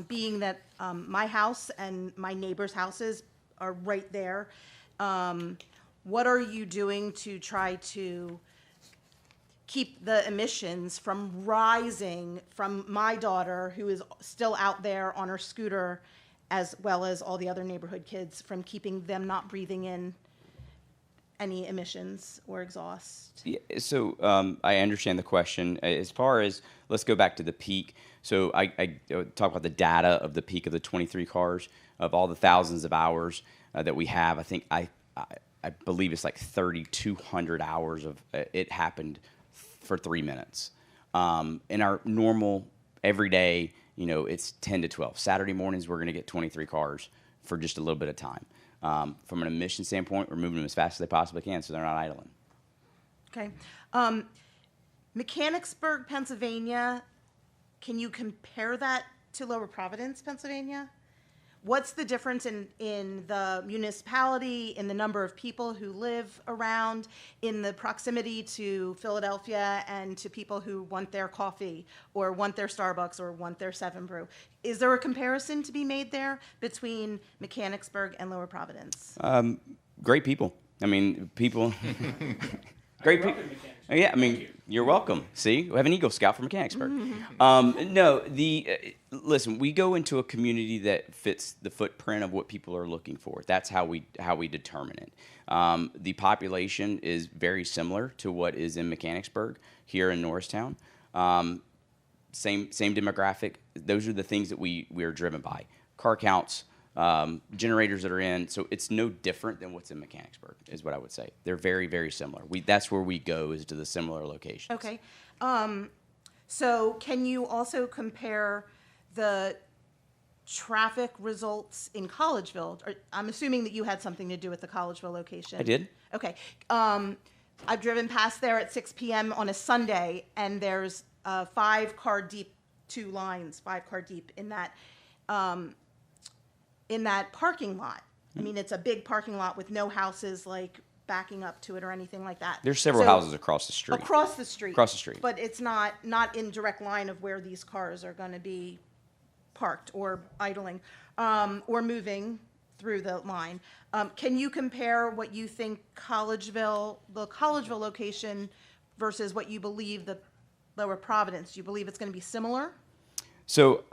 Being that my house and my neighbors' houses are right there, what are you doing to try to keep the emissions from rising from my daughter, who is still out there on her scooter, as well as all the other neighborhood kids, from keeping them not breathing in any emissions or exhaust? Yeah, so I understand the question. As far as, let's go back to the peak. So I talk about the data of the peak of the 23 cars, of all the thousands of hours that we have. I think I believe it's like 3,200 hours of it happened for 3 minutes. In our normal everyday, it's 10 to 12. Saturday mornings, we're going to get 23 cars for just a little bit of time. From an emission standpoint, we're moving them as fast as they possibly can so they're not idling. Okay. Mechanicsburg, Pennsylvania, can you compare that to Lower Providence, Pennsylvania? What's the difference in the municipality, in the number of people who live around, in the proximity to Philadelphia and to people who want their coffee or want their Starbucks or want their 7 Brew? Is there a comparison to be made there between Mechanicsburg and Lower Providence? Great people. I mean, people. Great people. Yeah, I mean, you're welcome. See, we have an Eagle Scout from Mechanicsburg. No, listen, we go into a community that fits the footprint of what people are looking for. That's how we determine it. The population is very similar to what is in Mechanicsburg here in Norristown. Same demographic. Those are the things that we are driven by. Car counts, generators that are in. So it's no different than what's in Mechanicsburg, is what I would say. They're very, very similar. That's where we go, is to the similar locations. Okay. So can you also compare the traffic results in Collegeville? I'm assuming that you had something to do with the Collegeville location. I did. Okay. I've driven past there at 6 p.m. on a Sunday, and there's 5-car deep, 2 lines, 5-car deep in that parking lot. I mean, it's a big parking lot with no houses like backing up to it or anything like that. There's several houses across the street. Across the street. Across the street. But it's not in direct line of where these cars are going to be parked or idling or moving through the line. Can you compare what you think the Collegeville location versus what you believe the Lower Providence? Do you believe it's going to be similar? So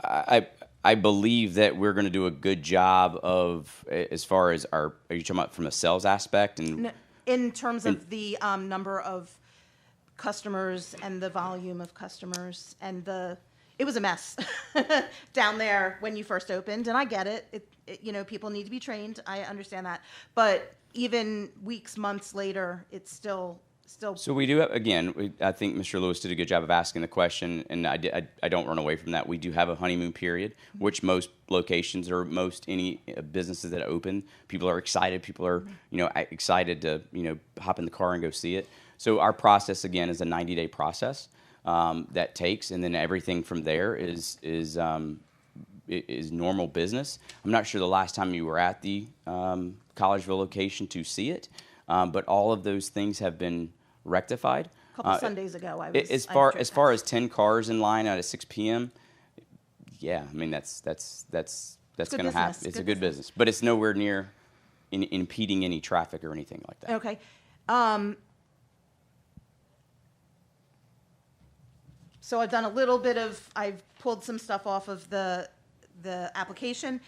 I believe that we're going to do a good job of, as far as are you talking about from a sales aspect? And in terms of the number of customers and the volume of customers, and it was a mess down there when you first opened, and I get it. People need to be trained. I understand that. But even weeks, months later, it's still. So we do have, again, I think Mr. Lewis did a good job of asking the question, and I don't run away from that. We do have a honeymoon period, which most locations or most any businesses that open, people are excited. People are, excited to, hop in the car and go see it. So our process, again, is a 90-day process that takes, and then everything from there is normal business. I'm not sure the last time you were at the Collegeville location to see it, but all of those things have been rectified. A couple Sundays ago, I was. As I far drove as far past. as 10 cars in line at a 6 p.m., yeah, I mean that's good going to happen. business, It's good a good business, but it's nowhere near impeding any traffic or anything like that. Okay. So I've done a little bit of, I've pulled some stuff off of the application,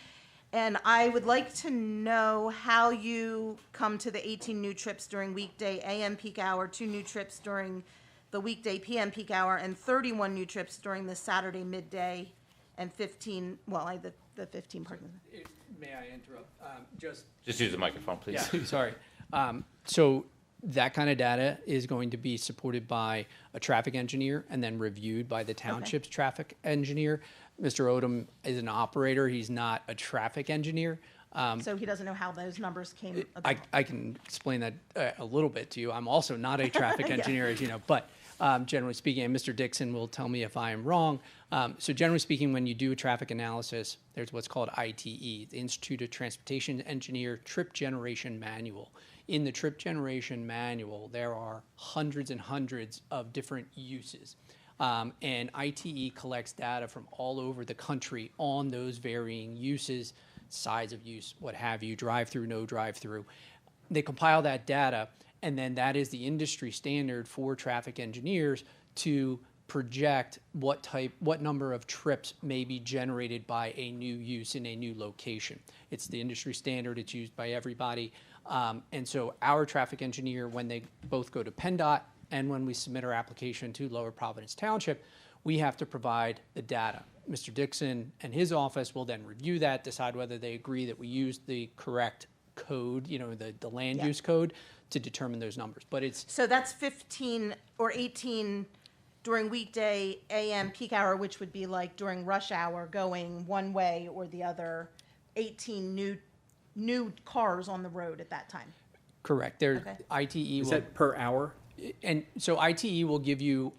and I would like to know how you come to the 18 new trips during weekday AM peak hour, 2 new trips during the weekday PM peak hour, and 31 new trips during the Saturday midday, and 15, well, the 15 parking. May I interrupt? Just use the microphone, please. Yeah, sorry. So that kind of data is going to be supported by a traffic engineer and then reviewed by the township's traffic engineer. Mr. Odom is an operator. He's not a traffic engineer. So he doesn't know how those numbers came about. I can explain that a little bit to you. I'm also not a traffic engineer, as you know, but generally speaking, and Mr. Dixon will tell me if I am wrong. So generally speaking, when you do a traffic analysis, there's what's called ITE, the Institute of Transportation Engineer Trip Generation Manual. In the trip generation manual, there are hundreds and hundreds of different uses. And ITE collects data from all over the country on those varying uses, size of use, what have you, drive-through, no drive-through. They compile that data, and then that is the industry standard for traffic engineers to project what number of trips may be generated by a new use in a new location. It's the industry standard. It's used by everybody. And so our traffic engineer, when they both go to PennDOT and when we submit our application to Lower Providence Township, we have to provide the data. Mr. Dixon and his office will then review that, decide whether they agree that we used the correct code, the land use code, to determine those numbers. But it's So that's 15 or 18 during weekday AM peak hour, which would be like during rush hour going one way or the other, 18 new cars on the road at that time. correct. ITE Is will, that per hour? and so ITE will give you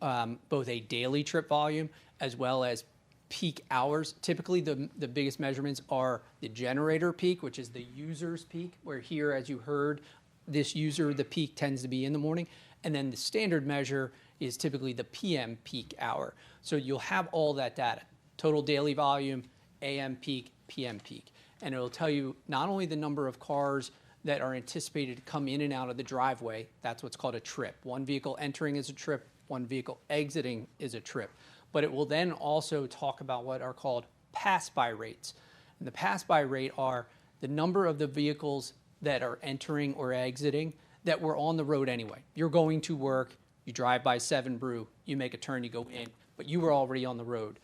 both a daily trip volume as well as peak hours. Typically, the biggest measurements are the generator peak, which is the user's peak, where here, as you heard, this user, the peak tends to be in the morning. And then the standard measure is typically the PM peak hour. So you'll have all that data, total daily volume, AM peak, PM peak. And it'll tell you not only the number of cars that are anticipated to come in and out of the driveway, that's what's called a trip. One vehicle entering is a trip, one vehicle exiting is a trip. But it will then also talk about what are called pass-by rates. And the pass-by rate are the number of the vehicles that are entering or exiting that were on the road anyway. You're going to work, you drive by 7 Brew, you make a turn, you go in, but you were already on the road.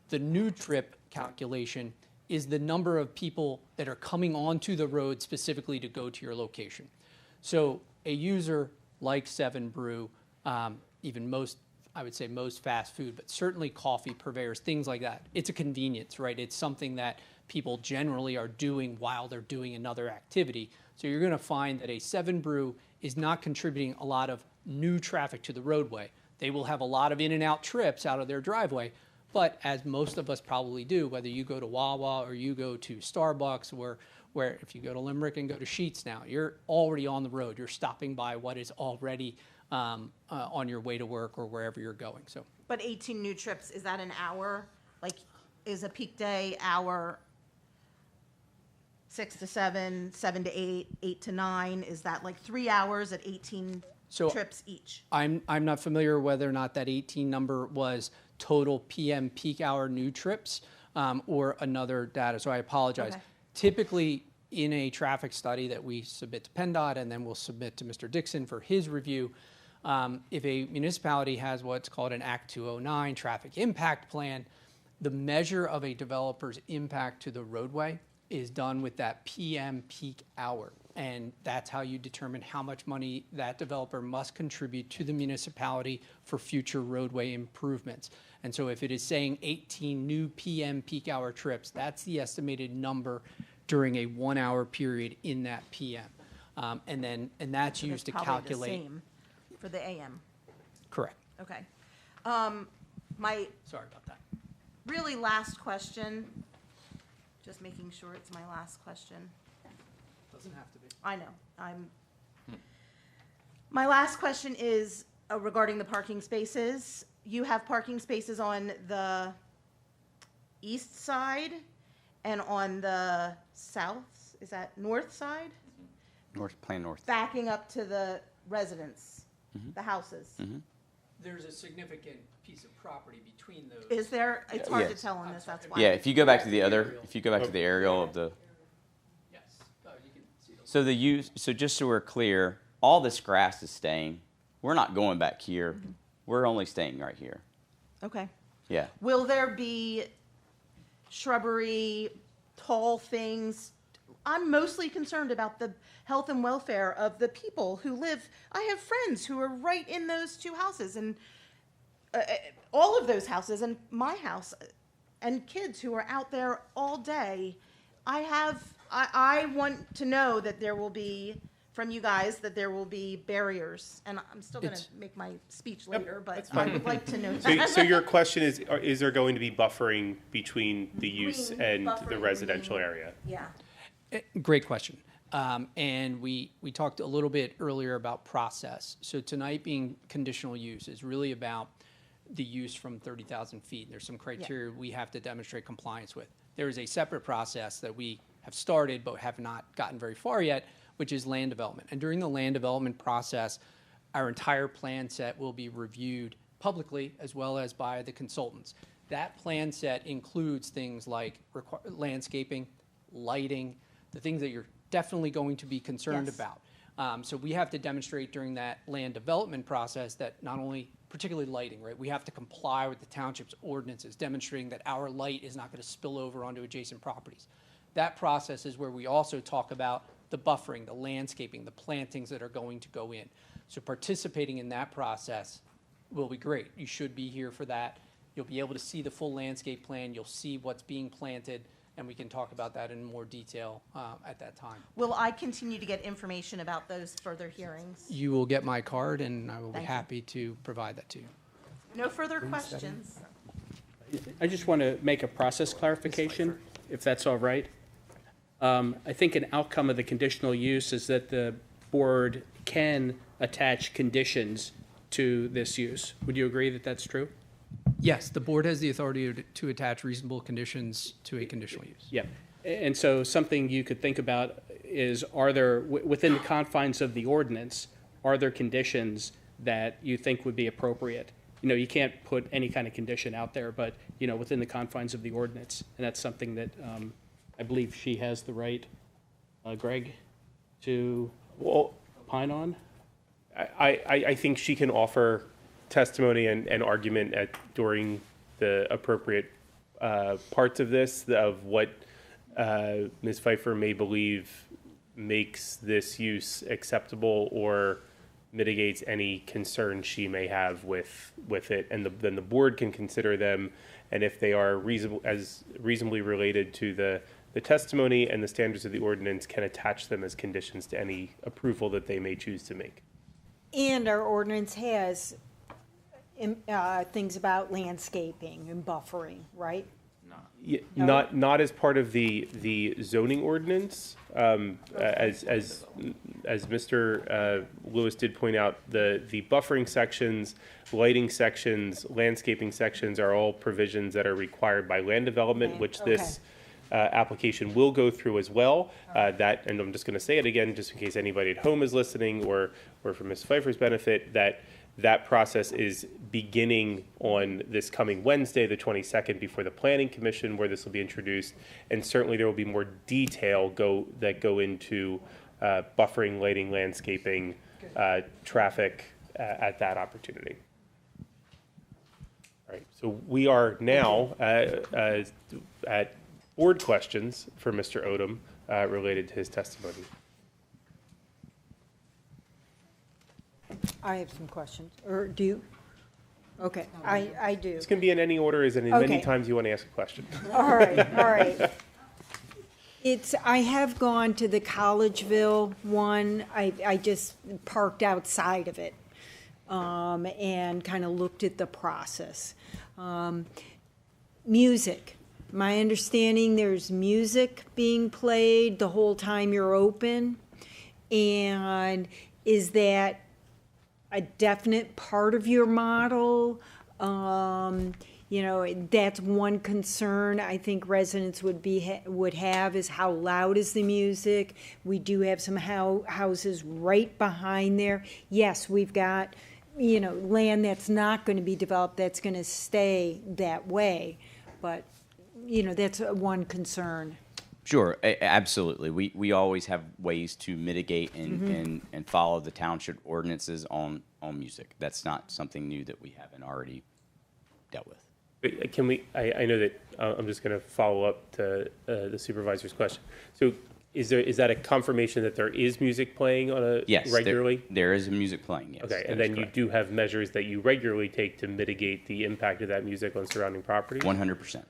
The new trip calculation is the number of people that are coming onto the road specifically to go to your location. So a user like 7 Brew, even most, I would say most fast food, but certainly coffee purveyors, things like that. It's a convenience, right? It's something that people generally are doing while they're doing another activity. So you're going to find that a 7 Brew is not contributing a lot of new traffic to the roadway. They will have a lot of in and out trips out of their driveway, but as most of us probably do, whether you go to Wawa or you go to Starbucks, where if you go to Limerick and go to Sheetz now, you're already on the road. You're stopping by what is already on your way to work or wherever you're going. So, But 18 new trips, is that an hour? Like, is a peak day hour 6 to 7, 7 to 8, 8 to 9? Is that like 3 hours at 18 trips each? I'm not familiar whether or not that 18 number was total PM peak hour new trips or another data, so I apologize. Okay. Typically, in a traffic study that we submit to PennDOT and then we'll submit to Mr. Dixon for his review, if a municipality has what's called an Act 209 traffic impact plan, the measure of a developer's impact to the roadway is done with that PM peak hour. And that's how you determine how much money that developer must contribute to the municipality for future roadway improvements. And so if it is saying 18 new PM peak hour trips, that's the estimated number during a 1 hour period in that PM. And that's used to Probably calculate. the same for the AM. Correct. Okay. My Sorry about that. really last question, just making sure it's my last question. Doesn't have to be. I know, my last question is, regarding the parking spaces. You have parking spaces on the east side and on the south, is that north side? Plan north. Backing up to the residence, the houses. There's a significant piece of property between those. Is there? It's hard Yes. to tell on this, that's why. Yeah, if you go back to the aerial of the. Yes. You can see those. So so just so we're clear, all this grass is staying. We're not going back here. We're only staying right here. Okay. Yeah. Will there be shrubbery, tall things? I'm mostly concerned about the health and welfare of the people who live. I have friends who are right in those two houses, and all of those houses, and my house, and kids who are out there all day. I want to know that there will be, from you guys, that there will be barriers. And I'm still going to make my speech later, but I would like to know that. So your question is there going to be buffering between the use and the residential area? Yeah. Great question. And we talked a little bit earlier about process. So tonight being conditional use is really about the use from 30,000 feet. There's some criteria we have to demonstrate compliance with. There is a separate process that we have started but have not gotten very far yet, which is land development. And during the land development process, our entire plan set will be reviewed publicly as well as by the consultants. That plan set includes things like landscaping, lighting, the things that you're definitely going to be concerned about. So we have to demonstrate during that land development process that not only, particularly lighting, right? We have to comply with the township's ordinances, demonstrating that our light is not going to spill over onto adjacent properties. That process is where we also talk about the buffering, the landscaping, the plantings that are going to go in. So participating in that process will be great. You should be here for that. You'll be able to see the full landscape plan. You'll see what's being planted, and we can talk about that in more detail at that time. Will I continue to get information about those further hearings? You will get my card, and I will be happy to provide that to you. No further questions. I just want to make a process clarification, if that's all right. I think an outcome of the conditional use is that the board can attach conditions to this use. Would you agree that that's true? Yes, the board has the authority to attach reasonable conditions to a conditional use. Yeah. And so something you could think about is, are there, within the confines of the ordinance, are there conditions that you think would be appropriate? You know, you can't put any kind of condition out there, but, you know, within the confines of the ordinance. And that's something that I believe she has the right, Greg, to opine on. I think she can offer testimony and argument during the appropriate parts of this, of what Ms. Pfeiffer may believe makes this use acceptable or mitigates any concern she may have with it, and then the board can consider them, and if they are reasonably related to the testimony and the standards of the ordinance, can attach them as conditions to any approval that they may choose to make. And our ordinance has things about landscaping and buffering, right? Yeah, not as part of the zoning ordinance. As Mr. Lewis did point out, the buffering sections, lighting sections, landscaping sections are all provisions that are required by land development, which this application will go through as well. And I'm just going to say it again, just in case anybody at home is listening, or for Ms. Pfeiffer's benefit, that process is beginning on this coming Wednesday, the 22nd, before the Planning Commission, where this will be introduced. And certainly there will be more detail that go into buffering, lighting, landscaping, traffic at that opportunity. All right, so we are now at board questions for Mr. Odom related to his testimony. I have some questions. Or do you? Okay, I do. This can be in any order as in many times you want to ask a question. All right, all right. I have gone to the Collegeville one. I just parked outside of it and kind of looked at the process. Music. My understanding, there's music being played the whole time you're open. And is that a definite part of your model. You know, that's one concern I think residents would have is how loud is the music? We do have some houses right behind there. Yes, we've got, you know, land that's not going to be developed that's going to stay that way. But, you know, that's one concern. Sure, absolutely. We always have ways to mitigate and follow the township ordinances on music. That's not something new that we haven't already dealt with. Can we, I know that, I'm just going to follow up to the supervisor's question. So is that a confirmation that there is music playing on a regularly? There is music playing, yes. Okay, and then you do have measures that you regularly take to mitigate the impact of that music on surrounding property? 100%.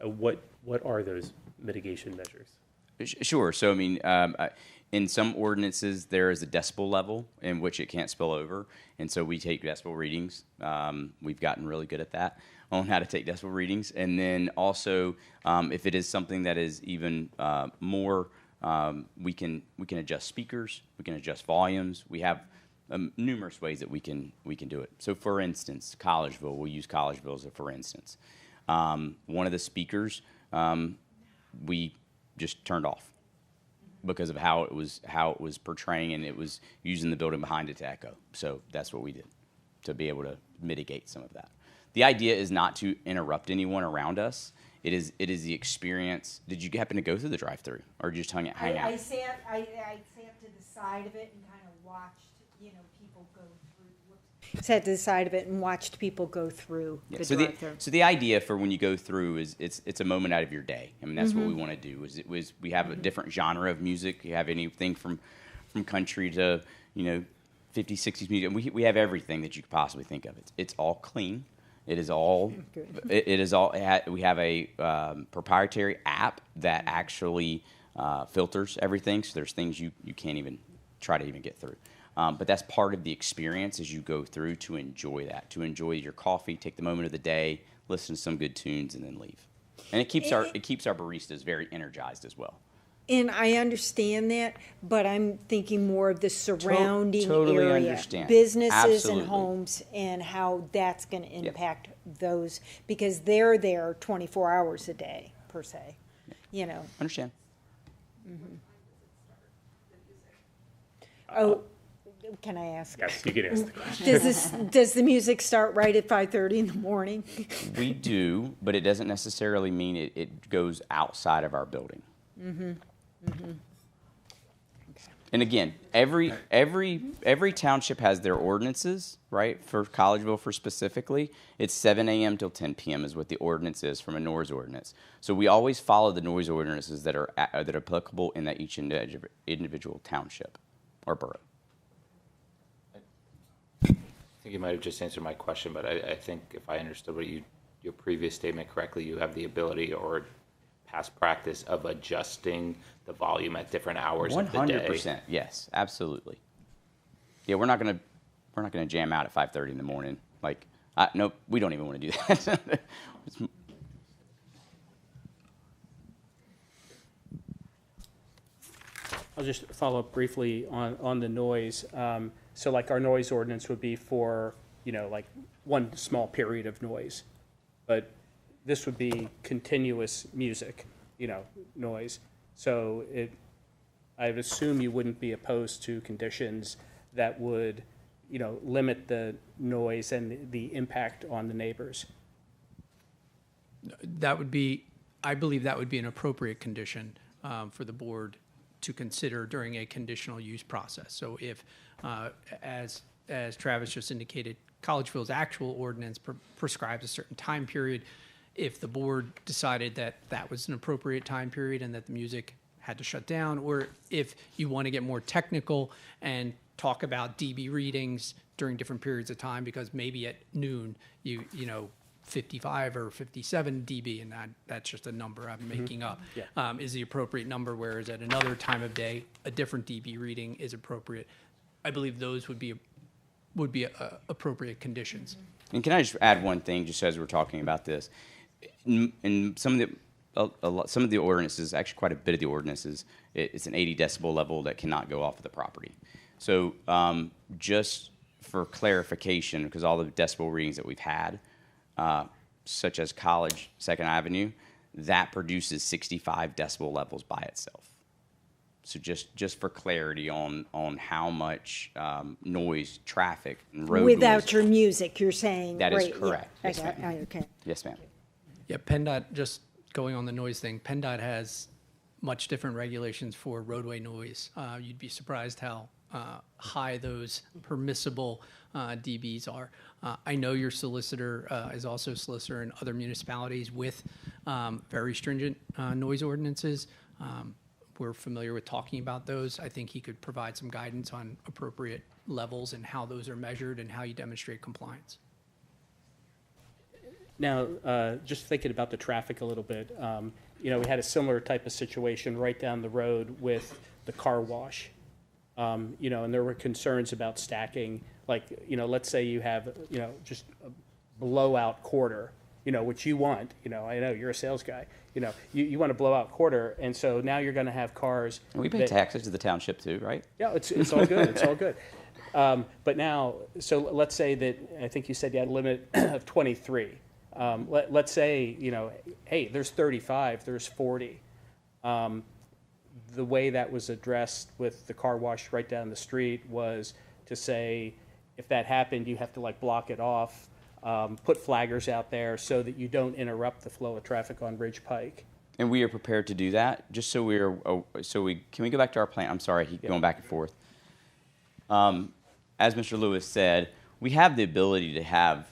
What are those mitigation measures? Sure. So, I mean, in some ordinances, there is a decibel level in which it can't spill over, and so we take decibel readings. We've gotten really good at that, on how to take decibel readings. And then also, if it is something that is even more, we can adjust speakers, we can adjust volumes. We have numerous ways that we can do it. So, for instance, Collegeville, we'll use Collegeville as a for instance. One of the speakers we just turned off because of how it was portraying, and it was using the building behind it to echo. So that's what we did to be able to mitigate some of that. The idea is not to interrupt anyone around us. It is the experience. Did you happen to go through the drive-through, or just hang out? I sat to the side of it and kind of watched, you know, people go through. Sat to the side of it and watched people go through the drive-through. So the idea for when you go through is it's a moment out of your day. I mean, that's what we want to do. We have a different genre of music. You have anything from country to, you know, 50s, 60s music. We have everything that you could possibly think of. It's all clean. It is all. We have a proprietary app that actually filters everything. So there's things you can't even try to even get through. But that's part of the experience as you go through to enjoy that, to enjoy your coffee, take the moment of the day, listen to some good tunes, and then leave. And it keeps our baristas very energized as well. And I understand that, but I'm thinking more of the surrounding totally area, understand. businesses Absolutely. and homes, and how that's going to impact those, because they're there 24 hours a day, per se, you know. Understand. Mm-hmm. Oh, can I ask? Yes, you can ask the question. Does the music start right at 5:30 in the morning? We do, but it doesn't necessarily mean it goes outside of our building. Mm-hmm. Mm-hmm. And again, every township has their ordinances, right? For Collegeville, for specifically, it's 7 a.m. till 10 p.m. is what the ordinance is from a noise ordinance. So we always follow the noise ordinances that are applicable in each individual township or borough. I think you might have just answered my question, but I think if I understood your previous statement correctly, you have the ability or past practice of adjusting the volume at different hours of the day. 100%, yes, absolutely. Yeah, we're not gonna jam out at 5:30 in the morning. Like, nope, we don't even want to do that. I'll just follow up briefly on the noise. So like our noise ordinance would be for, you know, like one small period of noise. But this would be continuous music, you know, noise. So I would assume you wouldn't be opposed to conditions that would, you know, limit the noise and the impact on the neighbors. That would be, I believe that would be an appropriate condition for the board to consider during a conditional use process. So if, as Travis just indicated, Collegeville's actual ordinance prescribes a certain time period. If the board decided that that was an appropriate time period and that the music had to shut down, or if you want to get more technical and talk about dB readings during different periods of time, because maybe at noon you know 55 or 57 dB, and that's just a number I'm making up, is the appropriate number, whereas at another time of day a different dB reading is appropriate. I believe those would be appropriate conditions. And can I just add one thing, just as we're talking about this? In some of the ordinances, actually quite a bit of the ordinances, it's an 80 decibel level that cannot go off of the property. So just for clarification, because all the decibel readings that we've had, such as College, 2nd Avenue, that produces 65 decibel levels by itself. So just for clarity on how much noise, traffic, and road Without noise. your music, you're saying? That is right, correct. Yeah. Yes, ma'am. Okay. Yes, ma'am. Yeah, PennDOT, just going on the noise thing, PennDOT has much different regulations for roadway noise. You'd be surprised how high those permissible dBs are. I know your solicitor is also a solicitor in other municipalities with very stringent noise ordinances. We're familiar with talking about those. I think he could provide some guidance on appropriate levels and how those are measured and how you demonstrate compliance. Now, just thinking about the traffic a little bit, we had a similar type of situation right down the road with the car wash. And there were concerns about stacking, like, let's say you have, just a blowout quarter, which you want, I know you're a sales guy, you want a blowout quarter. And so now you're going to have cars. And we pay taxes to the township too, right? Yeah, it's all good. It's all good. But now, so let's say that, I think you said you had a limit of 23. Let's say, hey, there's 35, there's 40. The way that was addressed with the car wash right down the street was to say, if that happened, you have to block it off, put flaggers out there so that you don't interrupt the flow of traffic on Ridge Pike. And we are prepared to do that. Just so can we go back to our plan? I'm sorry, I keep going back and forth. As Mr. Lewis said, we have the ability to have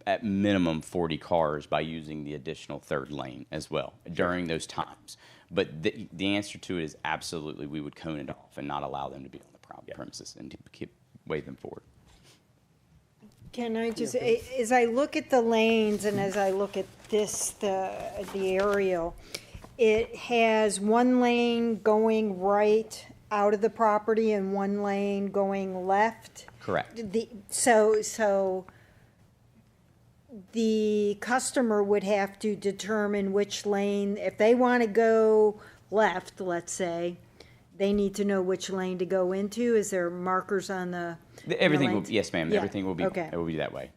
at minimum 40 cars by using the additional third lane as well during those times. But the answer to it is absolutely we would cone it off and not allow them to be on the premises and to wave them forward. Can I just, as I look at the lanes and as I look at this, the aerial, it has one lane going right out of the property and one lane going left? Correct. So the customer would have to determine which lane, if they want to go left, let's say, they need to know which lane to go into. Is there markers on the Everything will, lanes? yes, ma'am. Yeah. Everything will be, Okay. it will be that way.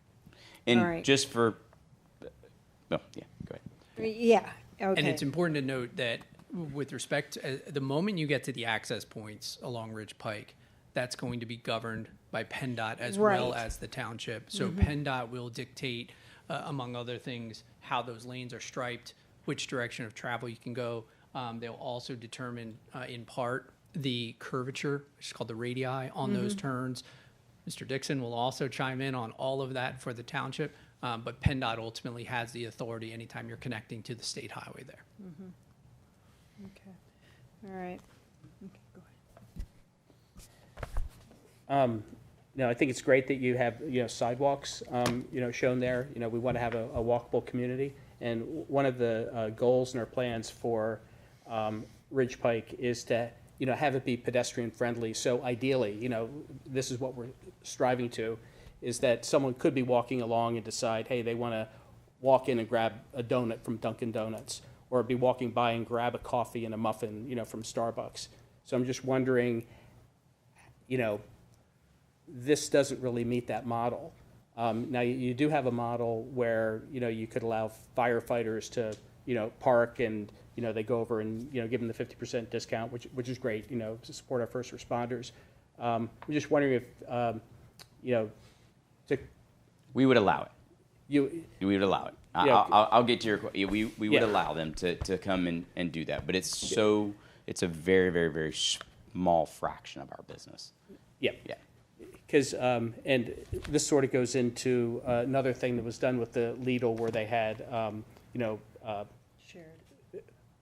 And All right. just for, go ahead. Yeah, okay. And it's important to note that with respect, the moment you get to the access points along Ridge Pike, that's going to be governed by PennDOT as well Right. as the township. So Mhm. PennDOT will dictate, among other things, how those lanes are striped, which direction of travel you can go. They'll also determine, in part, the curvature, which is called the radii on those turns. Mr. Dixon will also chime in on all of that for the township, but PennDOT ultimately has the authority anytime you're connecting to the state highway there. Okay, all right. Okay, go ahead. I think it's great that you have, sidewalks, shown there. We want to have a walkable community. And one of the goals in our plans for Ridge Pike is to, have it be pedestrian friendly. So ideally, this is what we're striving to, is that someone could be walking along and decide, hey, they want to walk in and grab a donut from Dunkin' Donuts, or be walking by and grab a coffee and a muffin, from Starbucks. So I'm just wondering, this doesn't really meet that model. Now, you do have a model where, you could allow firefighters to, park and, they go over and, give them the 50% discount, which is great, to support our first responders. I'm just wondering if, We would allow it. We would allow it. Yeah. I'll get to your question. We would Yeah. allow them to come and do that, but it's a very, very, very small fraction of our business. Yeah. Yeah. Because, and this sort of goes into another thing that was done with the Lidl where they had, Shared.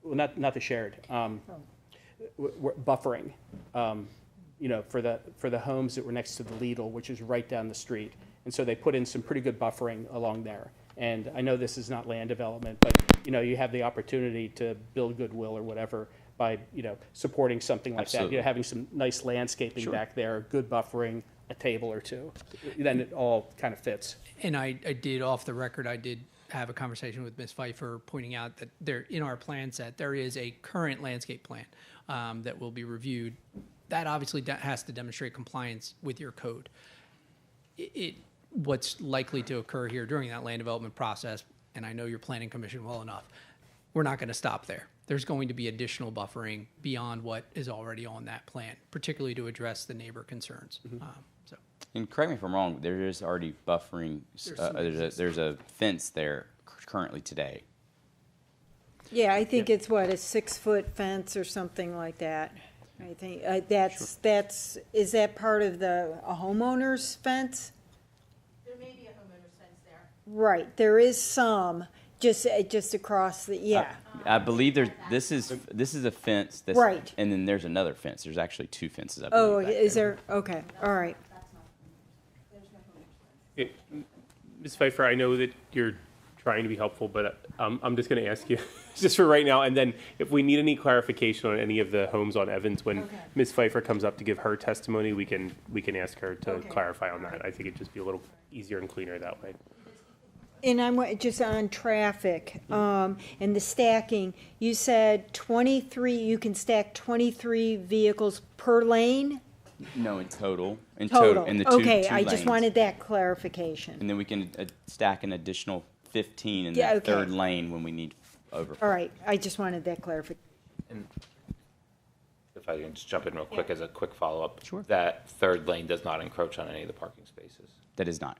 well, not the shared, buffering, for the homes that were next to the Lidl, which is right down the street. And so they put in some pretty good buffering along there. And I know this is not land development, but, you have the opportunity to build goodwill or whatever by, supporting something like Absolutely. that. Having some nice landscaping Sure. back there, good buffering, a table or two. Then it all kind of fits. And I did, off the record, I did have a conversation with Ms. Pfeiffer pointing out that there, in our plan set, there is a current landscape plan that will be reviewed. That obviously has to demonstrate compliance with your code. what's likely to occur here during that land development process, and I know your planning commission well enough, we're not going to stop there. There's going to be additional buffering beyond what is already on that plan, particularly to address the neighbor concerns. So. And correct me if I'm wrong, there is already buffering, there's a fence there currently today. Yeah, I think it's what, a 6-foot fence or something like that. I think is that part of a homeowner's fence? There may be a homeowner's fence there. Right, there is some just across the I believe this is a fence. Right. And then there's another fence. There's actually 2 fences. I Oh, believe, is there? Okay, all right. Ms. Pfeiffer, I know that you're trying to be helpful, but I'm just going to ask you, just for right now, and then if we need any clarification on any of the homes on Evans, when Ms. Pfeiffer comes up to give her testimony, we can ask her to clarify on that. I think it'd just be a little easier and cleaner that way. And I'm just on traffic and the stacking. You said 23, you can stack 23 vehicles per lane? No, in total. In the okay, two I just lanes. wanted that clarification. And then we can stack an additional 15 in that third lane when we need overflow. All right, I just wanted that clarification. And if I can just jump in real quick as a quick follow-up. Sure. That third lane does not encroach on any of the parking spaces. That is not.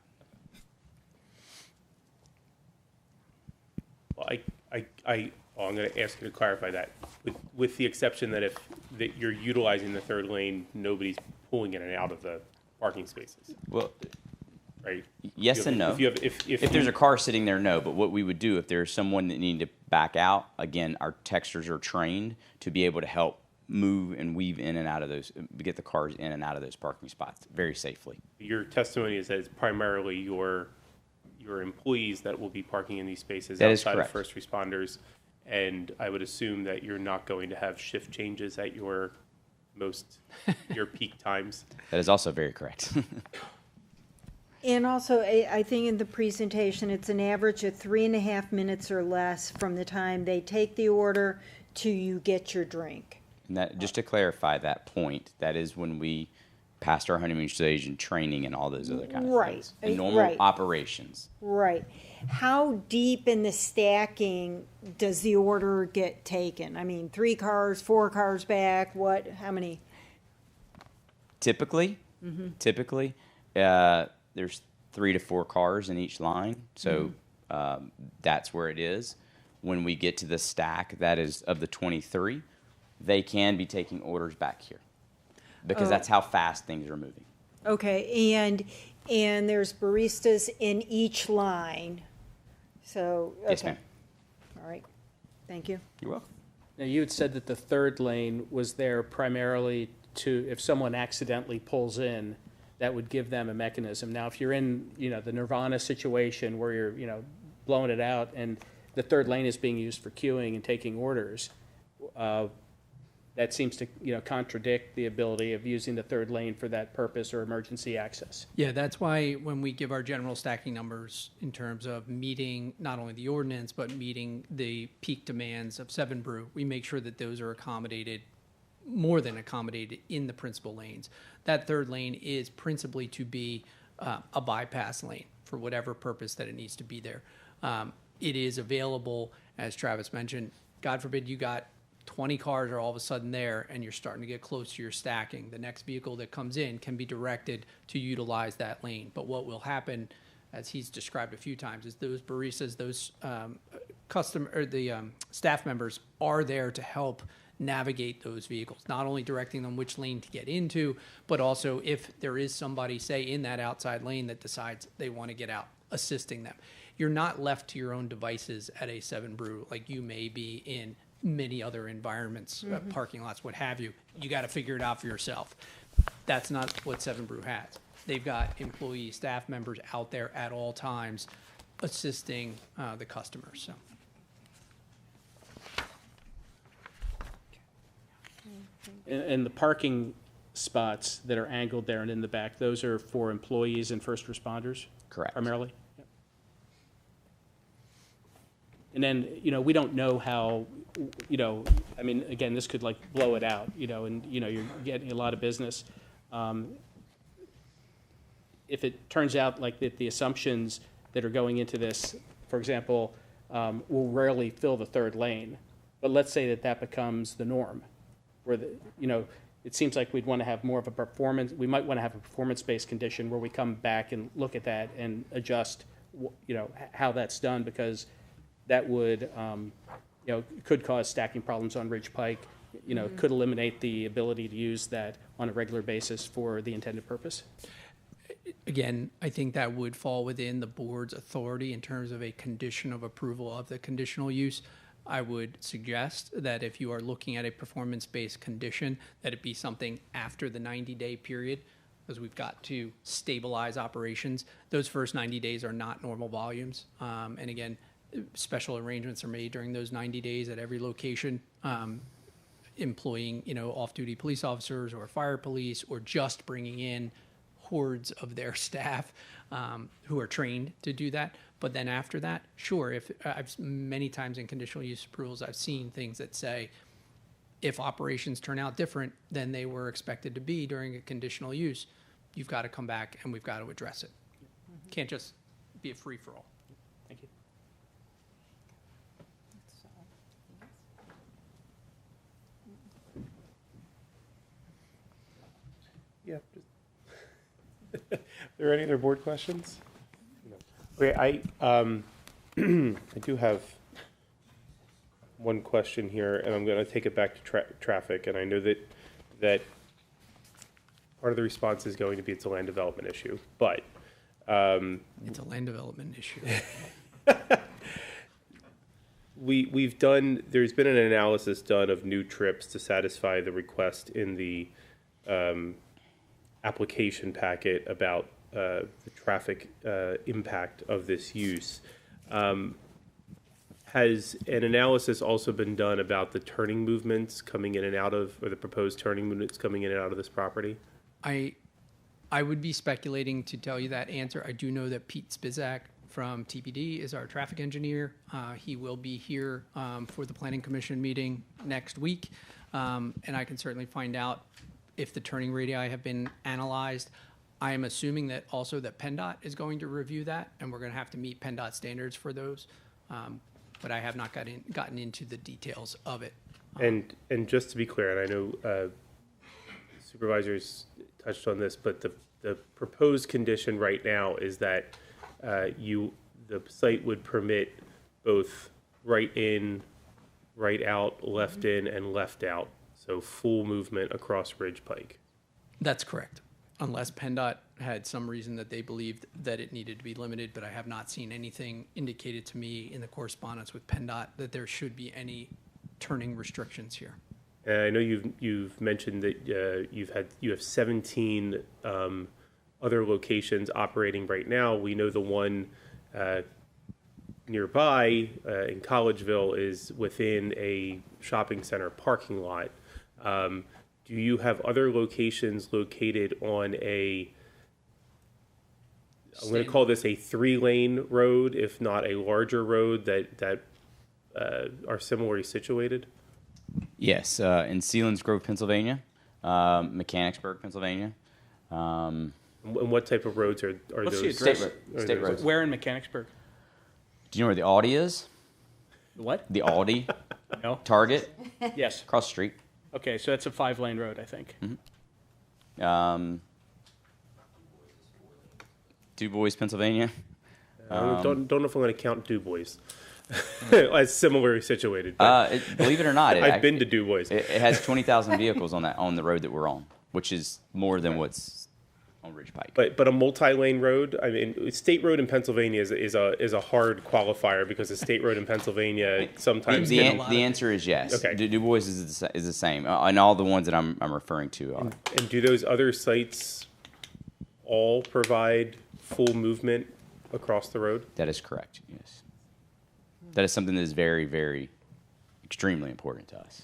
Well, I'm going to ask you to clarify that, with the exception that that you're utilizing the third lane, nobody's pulling in and out of the parking spaces. Well, right? Yes and no. If there's a car sitting there, no. But what we would do if there's someone that needed to back out, again, our texters are trained to be able to help move and weave in and out of those, get the cars in and out of those parking spots very safely. Your testimony is that it's primarily your employees that will be parking in these spaces That is outside of correct. first responders, and I would assume that you're not going to have shift changes at your peak times. That is also very correct. And also, I think in the presentation, it's an average of 3.5 minutes or less from the time they take the order to you get your drink. And that, just to clarify that point, that is when we passed our honeymoon stage and training and all those other kind of things. In normal operations. Right. How deep in the stacking does the order get taken? I mean, 3 cars, 4 cars back, how many? Typically, there's 3 to 4 cars in each line. So that's where it is. When we get to the stack, that is of the 23, they can be taking orders back here, because that's how fast things are moving. Okay, and there's baristas in each line. So, okay. Yes, ma'am. All right. Thank you. You're welcome. Now, you had said that the third lane was there primarily to, if someone accidentally pulls in, that would give them a mechanism. Now, if you're in, the Nirvana situation where you're, blowing it out and the third lane is being used for queuing and taking orders, that seems to, contradict the ability of using the third lane for that purpose or emergency access. Yeah, that's why when we give our general stacking numbers in terms of meeting not only the ordinance, but meeting the peak demands of 7 Brew, we make sure that those are accommodated, more than accommodated in the principal lanes. That third lane is principally to be a bypass lane for whatever purpose that it needs to be there. It is available, as Travis mentioned, God forbid you got 20 cars are all of a sudden there and you're starting to get close to your stacking. The next vehicle that comes in can be directed to utilize that lane. But what will happen, as he's described a few times, is those baristas, those staff members are there to help navigate those vehicles, not only directing them which lane to get into, but also if there is somebody, say, in that outside lane that decides they want to get out, assisting them. You're not left to your own devices at a 7 Brew like you may be in many other environments, parking lots, what have you. You got to figure it out for yourself. That's not what 7 Brew has. They've got employee staff members out there at all times assisting the customers. So. And the parking spots that are angled there and in the back, those are for employees and first responders? Correct. Primarily? Yep. And then, we don't know how, again, this could blow it out, and, you're getting a lot of business. if it turns out like that the assumptions that are going into this, for example, will rarely fill the third lane, but let's say that that becomes the norm, where it seems like we'd want to have more of a performance. We might want to have a performance-based condition where we come back and look at that and adjust, how that's done, because that would, could cause stacking problems on Ridge Pike. Could eliminate the ability to use that on a regular basis for the intended purpose. Again, I think that would fall within the board's authority in terms of a condition of approval of the conditional use. I would suggest that if you are looking at a performance-based condition, that it be something after the 90-day period, because we've got to stabilize operations. Those first 90 days are not normal volumes. And again, special arrangements are made during those 90 days at every location, employing, off-duty police officers or fire police, or just bringing in hordes of their staff who are trained to do that. But then after that, sure, if I've many times in conditional use approvals, I've seen things that say, if operations turn out different than they were expected to be during a conditional use, you've got to come back and we've got to address it. Can't just be a free-for-all. Thank you. Yeah. Are there any other board questions? No. Okay, I do have one question here, and I'm going to take it back to traffic. And I know that part of the response is going to be it's a land development issue, but it's a land development issue. There's been an analysis done of new trips to satisfy the request in the application packet about the traffic impact of this use. Has an analysis also been done about the turning movements coming in and out of, or the proposed turning movements coming in and out of this property? I would be speculating to tell you that answer. I do know that Pete Spizak from TPD is our traffic engineer. He will be here for the Planning Commission meeting next week, and I can certainly find out if the turning radii have been analyzed. I am assuming that also that PennDOT is going to review that, and we're going to have to meet PennDOT standards for those. But I have not gotten into the details of it. And just to be clear, and I know supervisors touched on this, but the proposed condition right now is that the site would permit both right in, right out, left in, and left out. So full movement across Ridge Pike. That's correct, unless PennDOT had some reason that they believed that it needed to be limited, but I have not seen anything indicated to me in the correspondence with PennDOT that there should be any turning restrictions here. And I know you've mentioned that you have 17 other locations operating right now. We know the one nearby in Collegeville is within a shopping center parking lot. Do you have other locations located on I'm going to call this a 3-lane road, if not a larger road that are similarly situated? Yes, in Sealands Grove, Pennsylvania, Mechanicsburg, Pennsylvania. And what type of roads are What's those? the address? State roads. Where in Mechanicsburg? Do you know where the Aldi is? What? The Aldi? No. Target? Yes. Across the street. Okay, so that's a 5-lane road, I think. Mm-hmm. Du Bois, Pennsylvania. Don't know if I'm going to count Du Bois as similarly situated. Believe it or not, I've been to Du Bois. It has 20,000 vehicles on the road that we're on, which is more than what's on Ridge Pike. But a multi-lane road. I mean, state road in Pennsylvania is a hard qualifier because a state road in Pennsylvania sometimes. The answer is yes. Okay. Du Bois is the same, and all the ones that I'm referring to are. And do those other sites all provide full movement across the road? That is correct. Yes. That is something that is very, very, extremely important to us,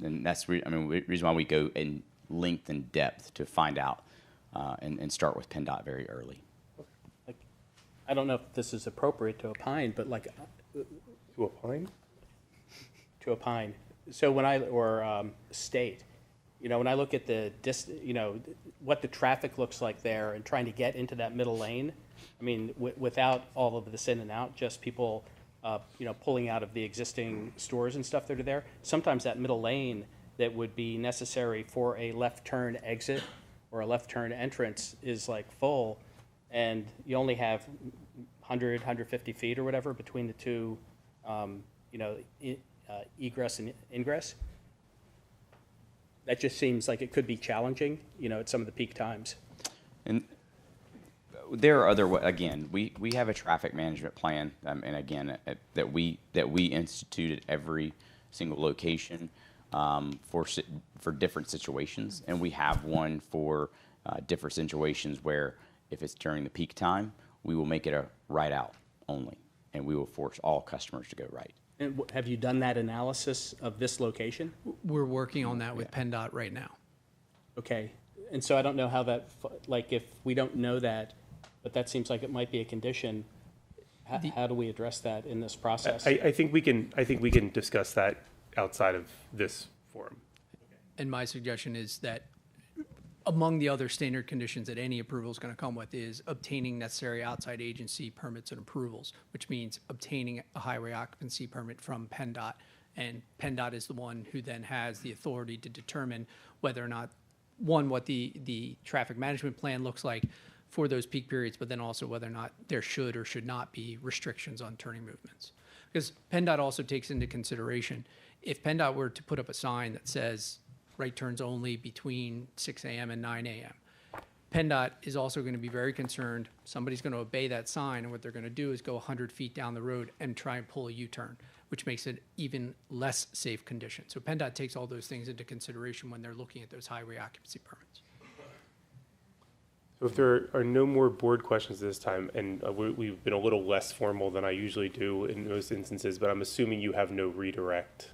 and that's the reason why we go in length and depth to find out. And start with PennDOT very early. I don't know if this is appropriate to opine, but to opine. So when state, You know, when I look at what the traffic looks like there and trying to get into that middle lane, I mean, without all of this in and out, just people, pulling out of the existing stores and stuff that are there, sometimes that middle lane that would be necessary for a left turn exit or a left turn entrance is like full, and you only have 100, 150 feet or whatever between the two, egress and ingress. That just seems like it could be challenging, at some of the peak times. And there are other, again, we have a traffic management plan, and again, that we institute at every single location for different situations, and we have one for different situations where if it's during the peak time, we will make it a right out only, and we will force all customers to go right. And have you done that analysis of this location? We're working on that with PennDOT right now. Okay, and so I don't know how that, like, if we don't know that, but that seems like it might be a condition, how do we address that in this process? I think we can discuss that outside of this forum. And my suggestion is that among the other standard conditions that any approval is going to come with is obtaining necessary outside agency permits and approvals, which means obtaining a highway occupancy permit from PennDOT. And PennDOT is the one who then has the authority to determine whether or not, one, what the traffic management plan looks like for those peak periods, but then also whether or not there should or should not be restrictions on turning movements. Because PennDOT also takes into consideration, if PennDOT were to put up a sign that says right turns only between 6 a.m. and 9 a.m., PennDOT is also going to be very concerned somebody's going to obey that sign, and what they're going to do is go 100 feet down the road and try and pull a U-turn, which makes it even less safe condition. So PennDOT takes all those things into consideration when they're looking at those highway occupancy permits. So if there are no more board questions this time, and we've been a little less formal than I usually do in most instances, but I'm assuming you have no redirect.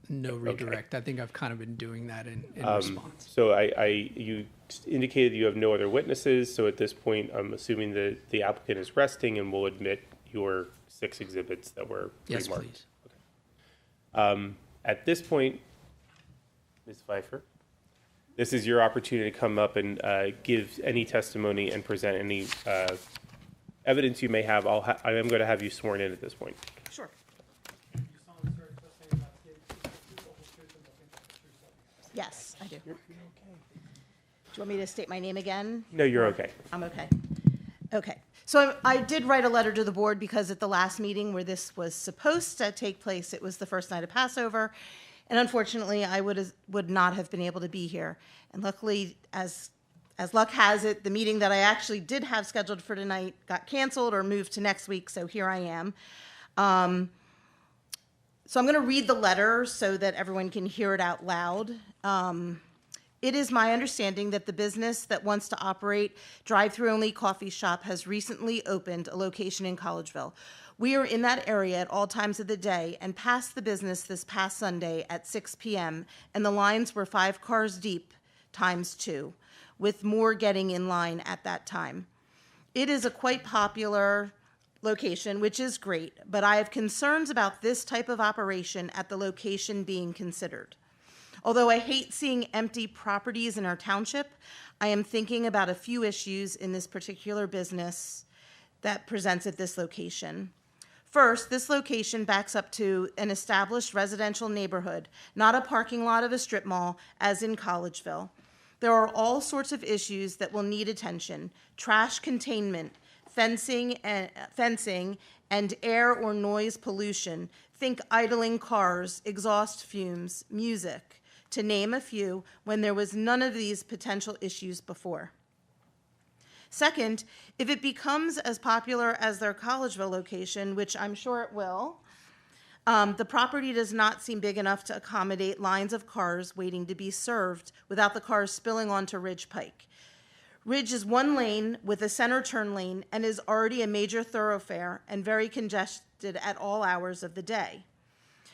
No redirect. Okay. I think I've kind of been doing that in response. So you indicated you have no other witnesses. So at this point, I'm assuming that the applicant is resting and will admit your 6 exhibits that were yes, remarked. Please. Okay. At this point, Ms. Pfeiffer, this is your opportunity to come up and give any testimony and present any evidence you may have. I am going to have you sworn in at this point. Sure. Yes, I do. Do you want me to state my name again? No, you're okay. I'm okay. Okay. So I did write a letter to the board because at the last meeting where this was supposed to take place, it was the first night of Passover. And unfortunately, I would not have been able to be here. And luckily, as luck has it, the meeting that I actually did have scheduled for tonight got canceled or moved to next week, so here I am. So I'm going to read the letter so that everyone can hear it out loud. It is my understanding that the business that wants to operate drive-through only coffee shop has recently opened a location in Collegeville. We are in that area at all times of the day and passed the business this past Sunday at 6 p.m., and the lines were 5 cars deep times 2, with more getting in line at that time. It is a quite popular location, which is great, but I have concerns about this type of operation at the location being considered. Although I hate seeing empty properties in our township, I am thinking about a few issues in this particular business that presents at this location. First, this location backs up to an established residential neighborhood, not a parking lot of a strip mall, as in Collegeville. There are all sorts of issues that will need attention: trash containment, fencing and air or noise pollution. Think idling cars, exhaust fumes, music, to name a few, when there was none of these potential issues before. Second, if it becomes as popular as their Collegeville location, which I'm sure it will, the property does not seem big enough to accommodate lines of cars waiting to be served without the cars spilling onto Ridge Pike. Ridge is 1 lane with a center turn lane and is already a major thoroughfare and very congested at all hours of the day.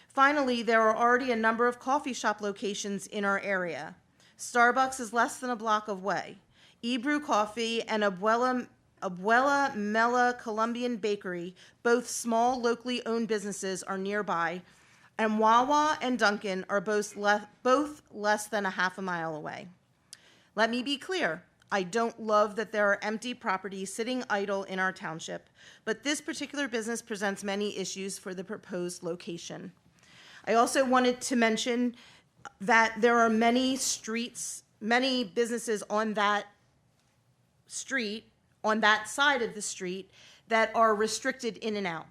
Finally, there are already a number of coffee shop locations in our area. Starbucks is less than a block away. Ebrew Coffee and Abuela Mela Colombian Bakery, both small locally owned businesses, are nearby, And Wawa and Dunkin' are both less than a half a mile away. Let me be clear. I don't love that there are empty properties sitting idle in our township, but this particular business presents many issues for the proposed location. I also wanted to mention that there are many businesses on that street, on that side of the street, that are restricted in and out.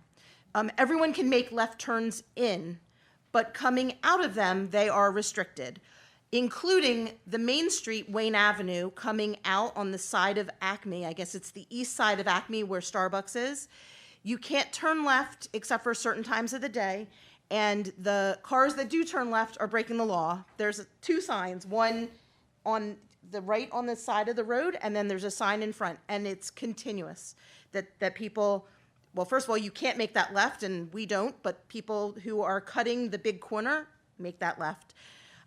Everyone can make left turns in, but coming out of them, they are restricted, including the main street, Wayne Avenue, coming out on the side of Acme. I guess it's the east side of Acme where Starbucks is. You can't turn left except for certain times of the day, and the cars that do turn left are breaking the law. There's two signs, one on the right on the side of the road, and then there's a sign in front, and it's continuous that people, well, first of all, you can't make that left, and we don't, but people who are cutting the big corner make that left.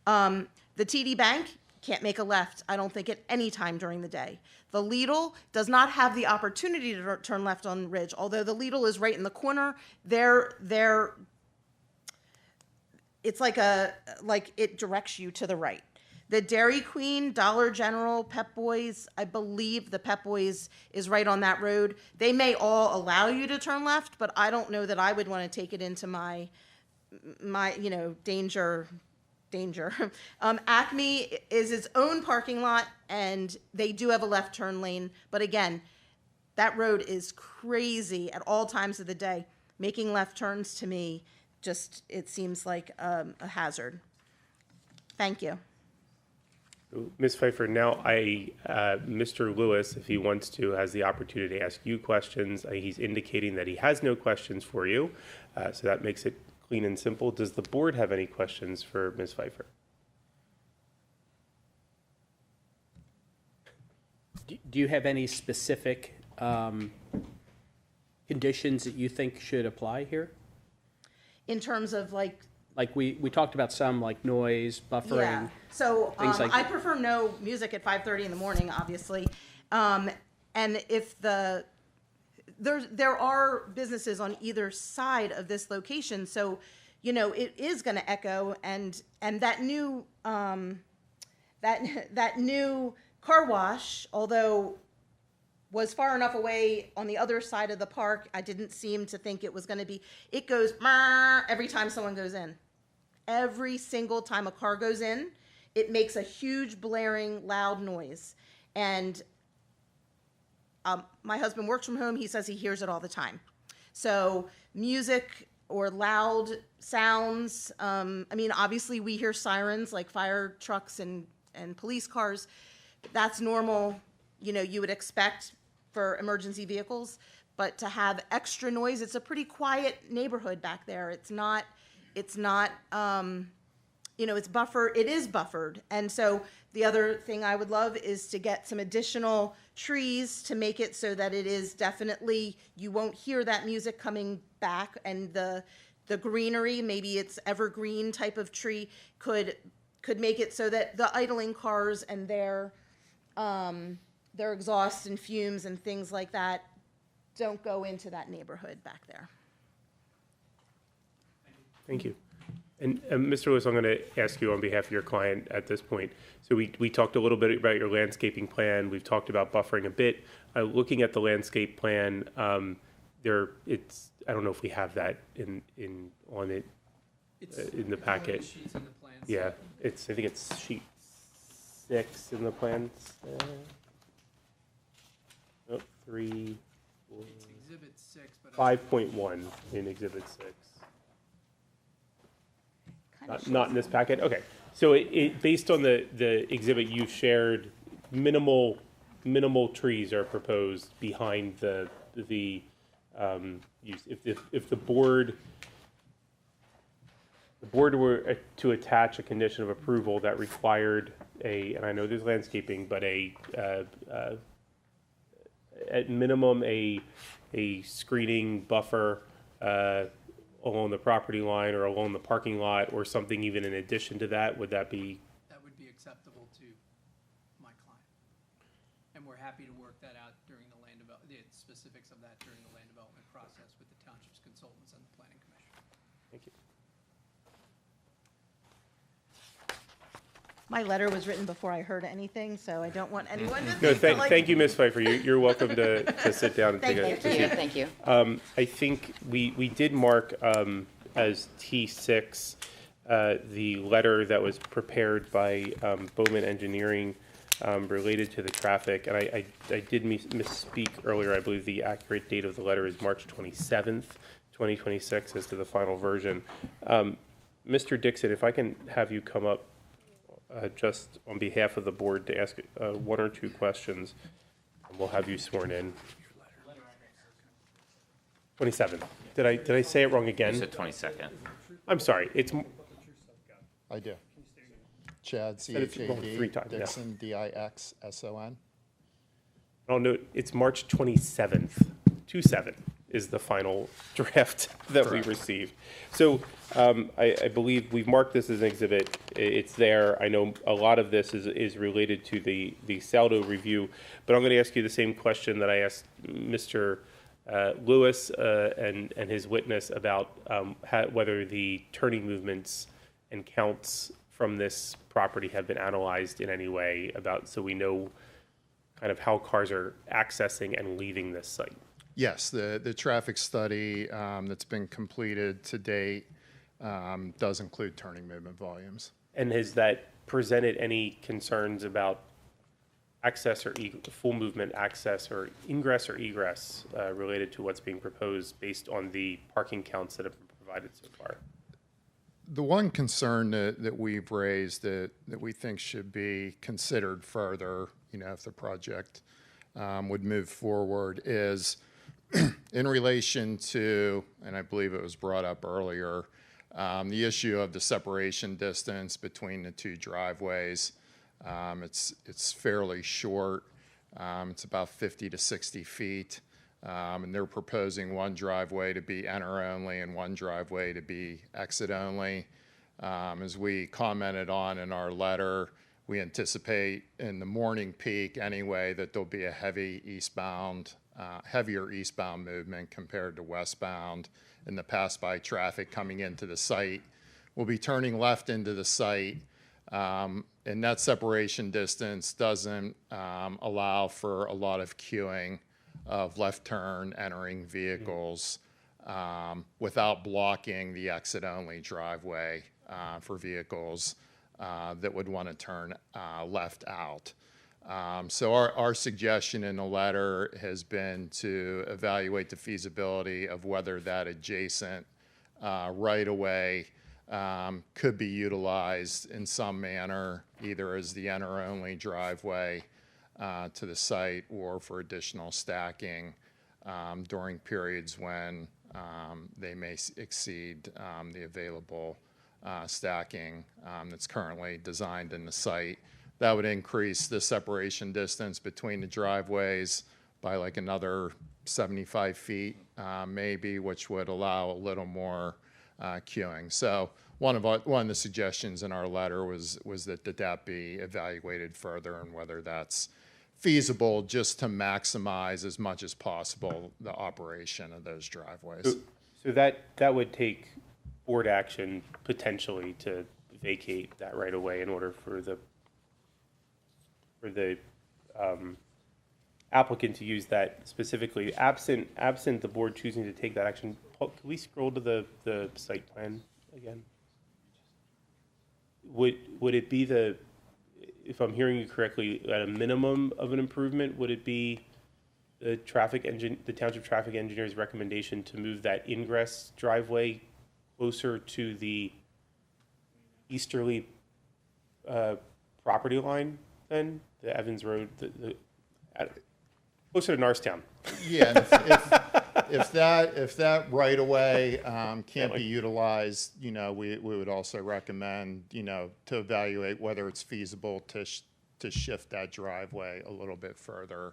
The TD Bank can't make a left, I don't think, at any time during the day. The Lidl does not have the opportunity to turn left on Ridge, although the Lidl is right in the corner. It's like it directs you to the right. The Dairy Queen, Dollar General, Pep Boys, I believe the Pep Boys is right on that road. They may all allow you to turn left, but I don't know that I would want to take it into my danger. Acme is its own parking lot, and they do have a left turn lane. But again, that road is crazy at all times of the day. Making left turns to me, it seems like a hazard. Thank you. Ms. Pfeiffer, now Mr. Lewis, if he wants to, has the opportunity to ask you questions. He's indicating that he has no questions for you, so that makes it clean and simple. Does the board have any questions for Ms. Pfeiffer? Do you have any specific conditions that you think should apply here? In terms of like we talked about some, like noise, buffering. Yeah. So things like I prefer no music at 5:30 in the morning, obviously. And if there are businesses on either side of this location, so it is going to echo, and that new that new car wash, although was far enough away on the other side of the park, I didn't seem to think it was going to be. It goes every time someone goes in. Every single time a car goes in, it makes a huge blaring, loud noise. And my husband works from home. He says he hears it all the time. So music or loud sounds, obviously we hear sirens like fire trucks and police cars. That's normal, you would expect for emergency vehicles. But to have extra noise, it's a pretty quiet neighborhood back there. It's buffered. It is buffered. And so the other thing I would love is to get some additional trees to make it so that it is definitely, you won't hear that music coming back, and the greenery, maybe it's evergreen type of tree, could make it so that the idling cars and their exhaust and fumes and things like that don't go into that neighborhood back there. Thank you. And Mr. Lewis, I'm going to ask you on behalf of your client at this point. So we talked a little bit about your landscaping plan. We've talked about buffering a bit. Looking at the landscape plan, I don't know if we have that in the packet. Sheets in the plans. Yeah, I think it's sheet 6 in the plans. 3, 4. It's Exhibit 6, but 5.1 in Exhibit 6. Not in this packet? Okay. So it based on the exhibit you shared, minimal trees are proposed behind the use. If the board were to attach a condition of approval that required and I know there's landscaping, but at minimum a screening buffer along the property line or along the parking lot, or something even in addition to that, would that be? That would be acceptable to my client. And we're happy to work that out during the specifics of that during the land development process with the township's consultants and the planning commission. Thank you. My letter was written before I heard anything, so I don't want anyone to No, think like. thank you, Ms. Pfeiffer. You're welcome to sit down and take a seat. Thank you. I think we did mark as T6 the letter that was prepared by Bowman Engineering related to the traffic, and I did misspeak earlier. I believe the accurate date of the letter is March 27th, 2026, as to the final version. Mr. Dixon, if I can have you come up just on behalf of the board to ask one or two questions, and we'll have you sworn in. 27th. Did I say it wrong again? You said 22nd. I'm sorry. It's I do. Chad, Said it's wrong 3 times, yeah. Dixon, Dixon. Oh, no, it's March 27th. 27 is the final draft that we received. So I believe we've marked this as an exhibit. It's there. I know a lot of this is related to the Saldo review, but I'm going to ask you the same question that I asked Mr. Lewis and his witness about whether the turning movements and counts from this property have been analyzed in any way, so we know kind of how cars are accessing and leaving this site. Yes, the traffic study that's been completed to date does include turning movement volumes. And has that presented any concerns about access or full movement access or ingress or egress related to what's being proposed based on the parking counts that have been provided so far? The one concern that we've raised that we think should be considered further, if the project would move forward, is in relation to, and I believe it was brought up earlier, the issue of the separation distance between the two driveways. It's fairly short. It's about 50 to 60 feet. And they're proposing one driveway to be enter only and one driveway to be exit only. As we commented on in our letter, we anticipate in the morning peak anyway that there'll be a heavier eastbound movement compared to westbound. And the pass-by traffic coming into the site will be turning left into the site. And that separation distance doesn't allow for a lot of queuing of left turn entering vehicles without blocking the exit only driveway for vehicles that would want to turn left out. So our suggestion in the letter has been to evaluate the feasibility of whether that adjacent right-of-way could be utilized in some manner, either as the enter-only driveway to the site or for additional stacking during periods when they may exceed the available stacking that's currently designed in the site. That would increase the separation distance between the driveways by like another 75 feet maybe, which would allow a little more queuing. So one of the suggestions in our letter was that be evaluated further and whether that's feasible just to maximize as much as possible the operation of those driveways. So that would take board action potentially to vacate that right away in order for the applicant to use that specifically. Absent the board choosing to take that action, Paul, can we scroll to the site plan again? Would it be if I'm hearing you correctly, at a minimum of an improvement, would it be the township traffic engineer's recommendation to move that ingress driveway closer to the easterly property line then? The Evans Road, closer to Norristown. Yeah, if that right of way can't be utilized, we would also recommend, to evaluate whether it's feasible to shift that driveway a little bit further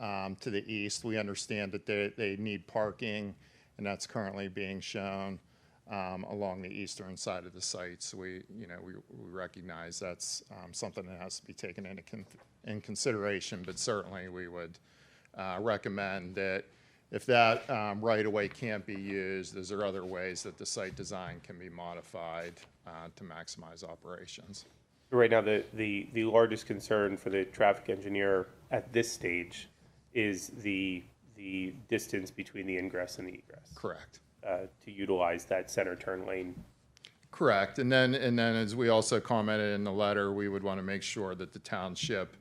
to the east. We understand that they need parking, and that's currently being shown along the eastern side of the site. So we recognize that's something that has to be taken into consideration, but certainly we would recommend that if that right-of-way can't be used, is there other ways that the site design can be modified to maximize operations? Right now, the largest concern for the traffic engineer at this stage is the distance between the ingress and the egress. Correct. To utilize that center turn lane. Correct. And then as we also commented in the letter, we would want to make sure that the township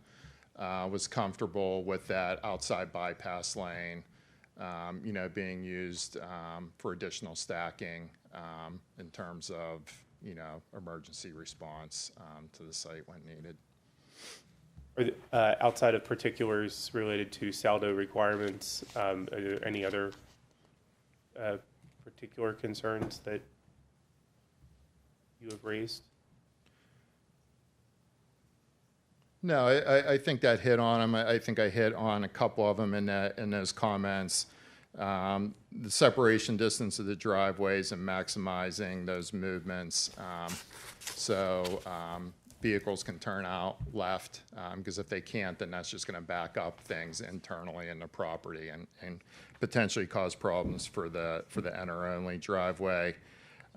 was comfortable with that outside bypass lane, being used for additional stacking in terms of, emergency response to the site when needed. Outside of particulars related to saldo requirements, are there any other particular concerns that you have raised? No, I think that hit on them. I think I hit on a couple of them in those comments. The separation distance of the driveways and maximizing those movements. So vehicles can turn out left, because if they can't, then that's just going to back up things internally in the property and potentially cause problems for the enter-only driveway.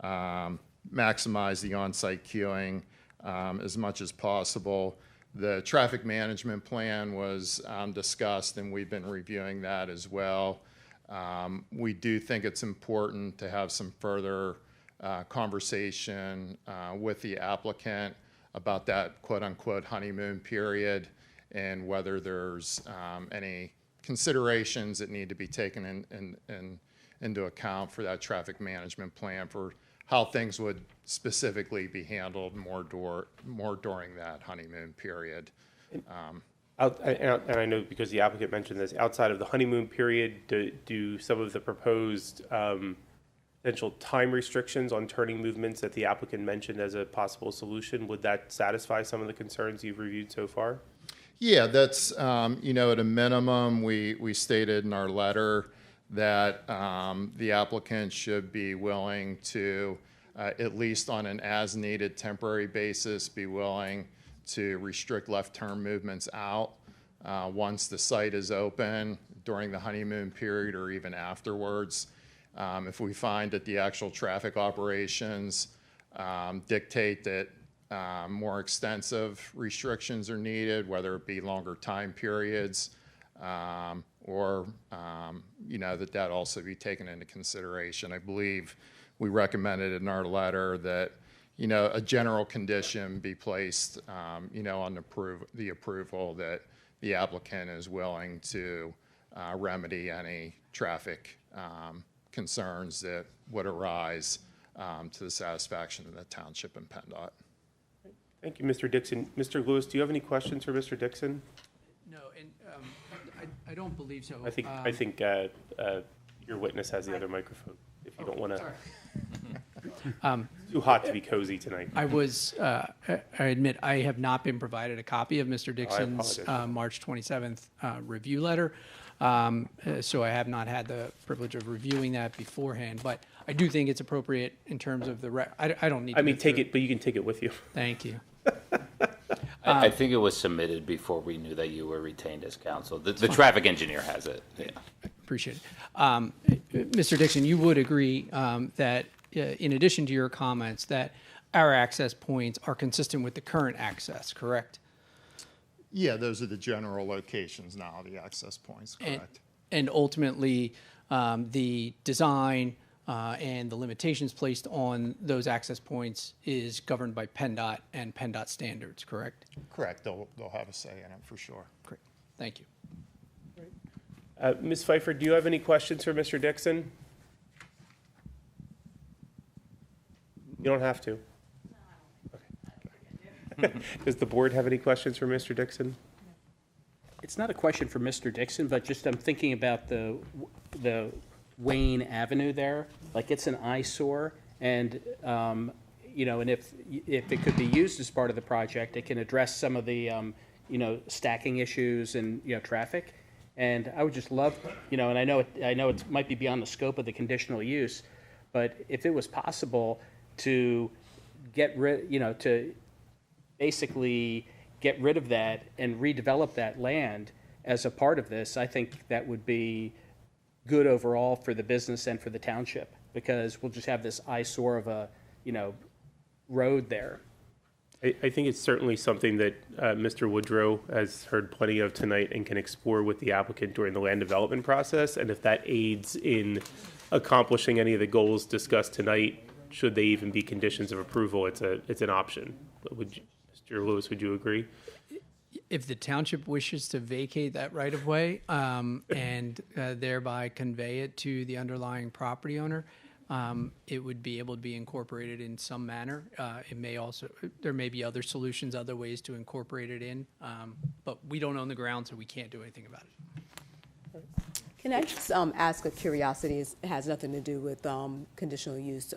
Maximize the on-site queuing as much as possible. The traffic management plan was discussed, and we've been reviewing that as well. We do think it's important to have some further conversation with the applicant about that quote-unquote honeymoon period and whether there's any considerations that need to be taken into account for that traffic management plan for how things would specifically be handled more during that honeymoon period. And I know because the applicant mentioned this, outside of the honeymoon period, do some of the proposed potential time restrictions on turning movements that the applicant mentioned as a possible solution, would that satisfy some of the concerns you've reviewed so far? Yeah, that's, at a minimum, we stated in our letter that the applicant should be willing to, at least on an as-needed temporary basis, be willing to restrict left turn movements out once the site is open during the honeymoon period or even afterwards. If we find that the actual traffic operations dictate that more extensive restrictions are needed, whether it be longer time periods, or that also be taken into consideration. I believe we recommended in our letter that a general condition be placed on the approval that the applicant is willing to remedy any traffic concerns that would arise to the satisfaction of the township and PennDOT. Thank you, Mr. Dixon. Mr. Lewis, do you have any questions for Mr. Dixon? No, and I don't believe so. I think your witness has the other microphone. If you don't want to. Too hot to be cozy tonight. I admit I have not been provided a copy of Mr. Dixon's March 27th review letter. So I have not had the privilege of reviewing that beforehand, but I do think it's appropriate in terms of I don't need to. I mean, take it, but you can take it with you. Thank you. I think it was submitted before we knew that you were retained as counsel. The traffic engineer has it. Yeah. Appreciate it. Mr. Dixon, you would agree that in addition to your comments that our access points are consistent with the current access, correct? Yeah, those are the general locations now, the access points, correct. And ultimately, the design and the limitations placed on those access points is governed by PennDOT and PennDOT standards, correct? Correct. They'll have a say in it for sure. Great. Thank you. Ms. Pfeiffer, do you have any questions for Mr. Dixon? You don't have to. Okay. Does the board have any questions for Mr. Dixon? It's not a question for Mr. Dixon, but just I'm thinking about the Wayne Avenue there. Like, it's an eyesore, and and if it could be used as part of the project, it can address some of the stacking issues and traffic. And I would just love, and I know it might be beyond the scope of the conditional use, but if it was possible to get rid, to basically get rid of that and redevelop that land as a part of this, I think that would be good overall for the business and for the township, because we'll just have this eyesore of a, road there. I think it's certainly something that Mr. Woodrow has heard plenty of tonight and can explore with the applicant during the land development process. And if that aids in accomplishing any of the goals discussed tonight, should they even be conditions of approval, it's an option. Would you, Mr. Lewis, would you agree? If the township wishes to vacate that right of way and thereby convey it to the underlying property owner, it would be able to be incorporated in some manner. It may also, there may be other solutions, other ways to incorporate it in, but we don't own the ground, so we can't do anything about it. Can I just ask a curiosity? It has nothing to do with conditional use.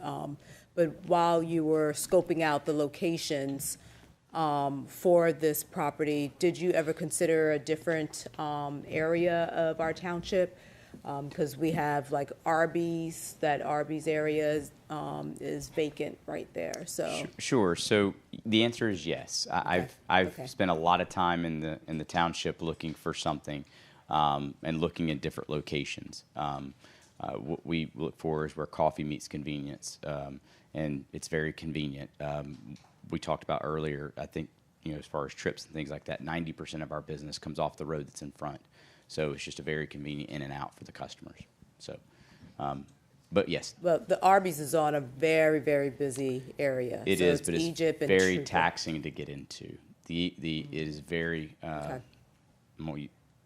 But while you were scoping out the locations for this property, did you ever consider a different area of our township? Because we have like Arby's, that Arby's area is vacant right there. So Sure. So the answer is yes. I've spent a lot of time in the township looking for something and looking at different locations. What we look for is where coffee meets convenience, and it's very convenient. We talked about earlier, I think, as far as trips and things like that, 90% of our business comes off the road that's in front. So it's just a very convenient in and out for the customers. So, but yes. Well, the Arby's is on a very, very busy area. It so is, it's but it's Egypt and very Trooper. taxing to get into. It is very,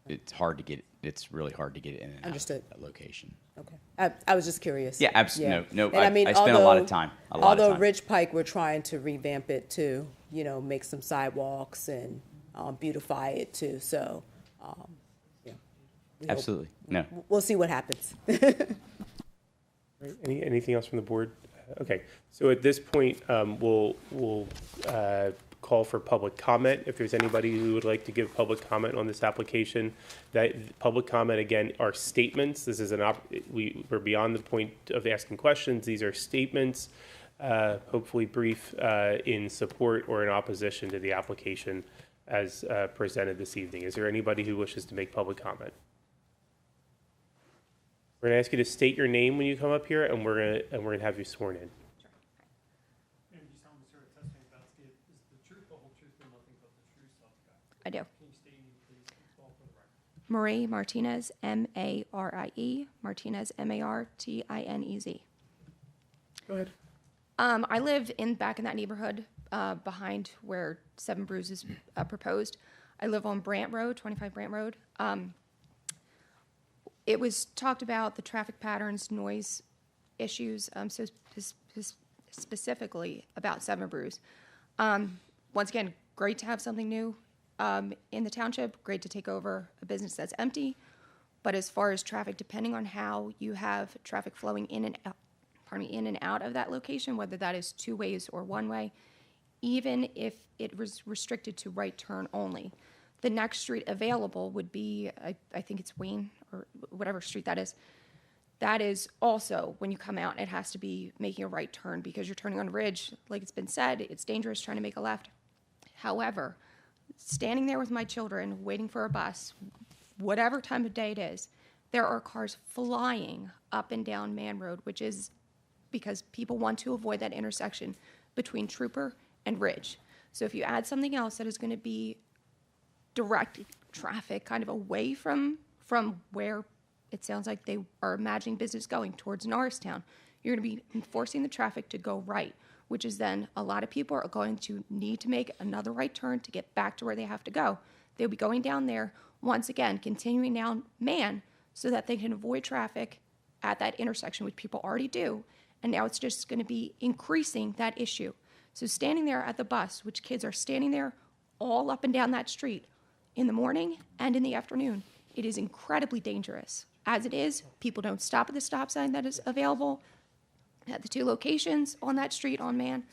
it's hard to get, it's really hard to get in and Understood. out of that location. Okay. I was just curious. Yeah, absolutely. No, And I mean, spent a lot of time. Although Ridge Pike, we're trying to revamp it too, make some sidewalks and beautify it too. So, Absolutely. No. We'll see what happens. Anything else from the board? Okay. So at this point, we'll call for public comment. If there's anybody who would like to give public comment on this application, that public comment, again, are statements. This is we're beyond the point of asking questions. These are statements, hopefully brief, in support or in opposition to the application as presented this evening. Is there anybody who wishes to make public comment? We're going to ask you to state your name when you come up here, and we're going to have you sworn in. I do. Marie Martinez, M-A-R-I-E, Martinez, M-A-R-T-I-N-E-Z. Go ahead. I live back in that neighborhood behind where Seven Brews is proposed. I live on Brant Road, 25 Brant Road. It was talked about the traffic patterns, noise issues, so specifically about Seven Brews. Once again, great to have something new in the township, great to take over a business that's empty. But as far as traffic, depending on how you have traffic flowing in and out of that location, whether that is two ways or one way, even if it was restricted to right turn only, the next street available would be, I think it's Wayne or whatever street that is. That is also, when you come out, it has to be making a right turn because you're turning on a ridge. Like it's been said, it's dangerous trying to make a left. However, standing there with my children, waiting for a bus, whatever time of day it is, there are cars flying up and down Man Road, which is because people want to avoid that intersection between Trooper and Ridge. So if you add something else that is going to be direct traffic kind of away from where it sounds like they are imagining business going towards Norristown, you're going to be enforcing the traffic to go right, which is then a lot of people are going to need to make another right turn to get back to where they have to go. They'll be going down there, once again, continuing down Man so that they can avoid traffic at that intersection, which people already do, and now it's just going to be increasing that issue. So standing there at the bus, which kids are standing there all up and down that street in the morning and in the afternoon, it is incredibly dangerous. As it is, people don't stop at the stop sign that is available at the two locations on that street on Man.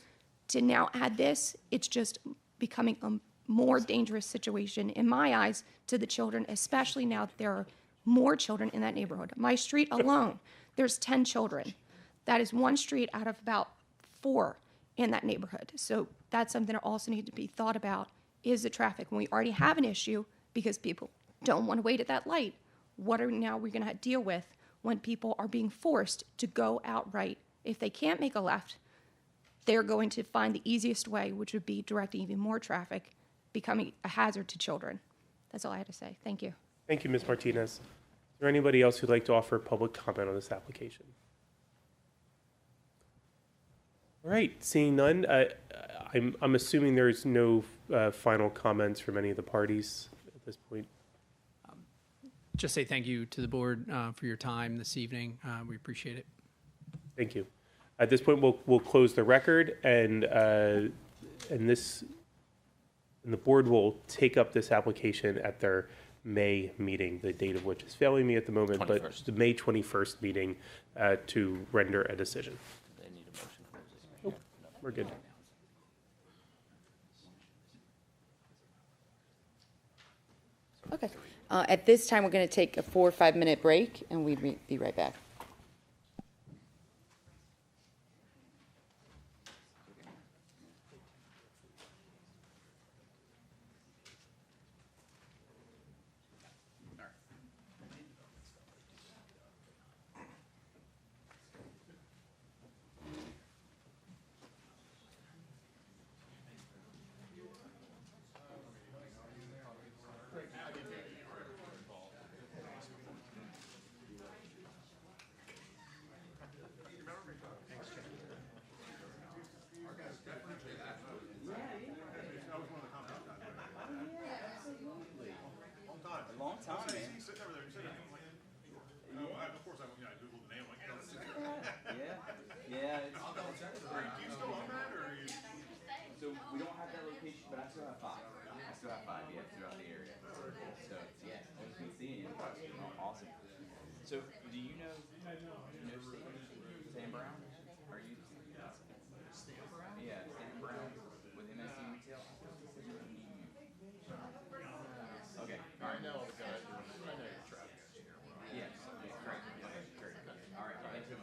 To now add this, it's just becoming a more dangerous situation in my eyes to the children, especially now that there are more children in that neighborhood. My street alone, there's 10 children. That is one street out of about 4 in that neighborhood. So that's something that also needs to be thought about, is the traffic. When we already have an issue because people don't want to wait at that light, what are now we're going to deal with when people are being forced to go outright? If they can't make a left, they're going to find the easiest way, which would be directing even more traffic, becoming a hazard to children. That's all I had to say. Thank you. Thank you, Ms. Martinez. Is there anybody else who'd like to offer public comment on this application? All right, seeing none, I'm assuming there's no final comments from any of the parties at this point. Just say thank you to the board for your time this evening. We appreciate it. Thank you. At this point, we'll close the record, and the board will take up this application at their May meeting, the date of which is failing me at the moment, 21st. but the May 21st meeting to render a decision. They need a motion for this. Nope, we're good. Okay. At this time, we're going to take a 4 or 5 minute break, and we'll be right back. Long time, man. Of course, I Googled the name. Like, Yeah. Do you still own that, or are you? So we don't have that location, but I still have 5. Yeah, throughout the area. So yeah, it's been seeing you. Awesome. So do you know Sam Brown? Are you Sam Brown? Yeah, Sam Brown with MSC Retail. Okay. All right. I know your traffic engineer. Yes. Great. All right. Thank you.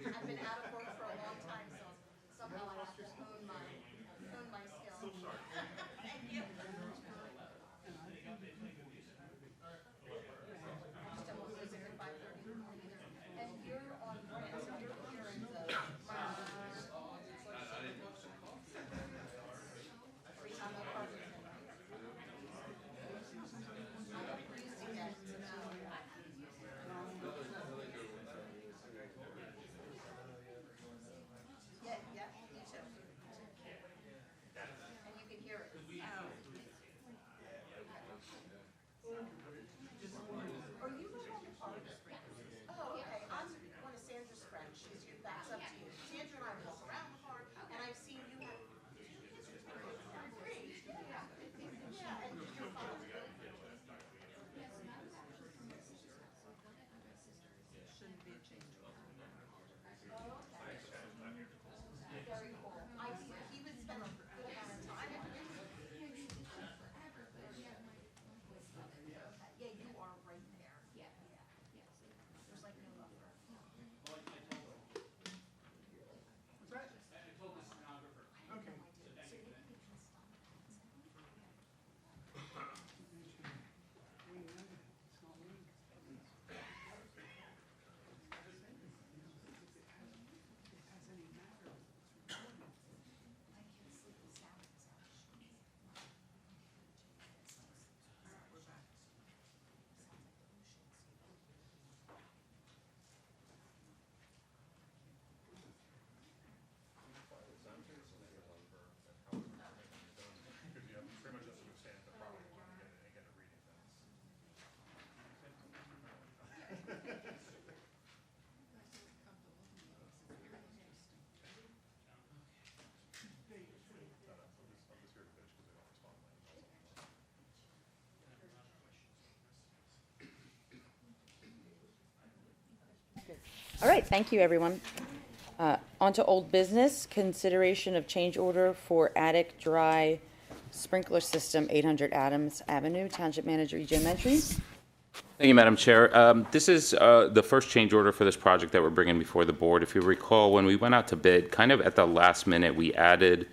I've been out of work for a long time, so somehow I have to hone my skills. Thank you. And you're on brand, so your appearance of every time I'm Parkinson, right? I'm used to that, so now. Yeah, yeah, you too. And you can hear it. Are you live on the park? Oh, okay. I'm one of Sandra's friends. She's your backs up to you. Sandra and I walk around the park, and I've seen you have two kids with me. Great. Yeah. Yeah, and you're fine. Shouldn't be a change. Oh, okay. Very cool. He would spend a good amount of time every day. Yeah, you are right there. Yeah. There's like no buffer. All right, thank you, everyone. On to old business, consideration of change order for attic dry sprinkler system, 800 Adams Avenue. Township Manager E.J. Mentry. Thank you, Madam Chair. This is the first change order for this project that we're bringing before the board. If you recall, when we went out to bid, kind of at the last minute, we added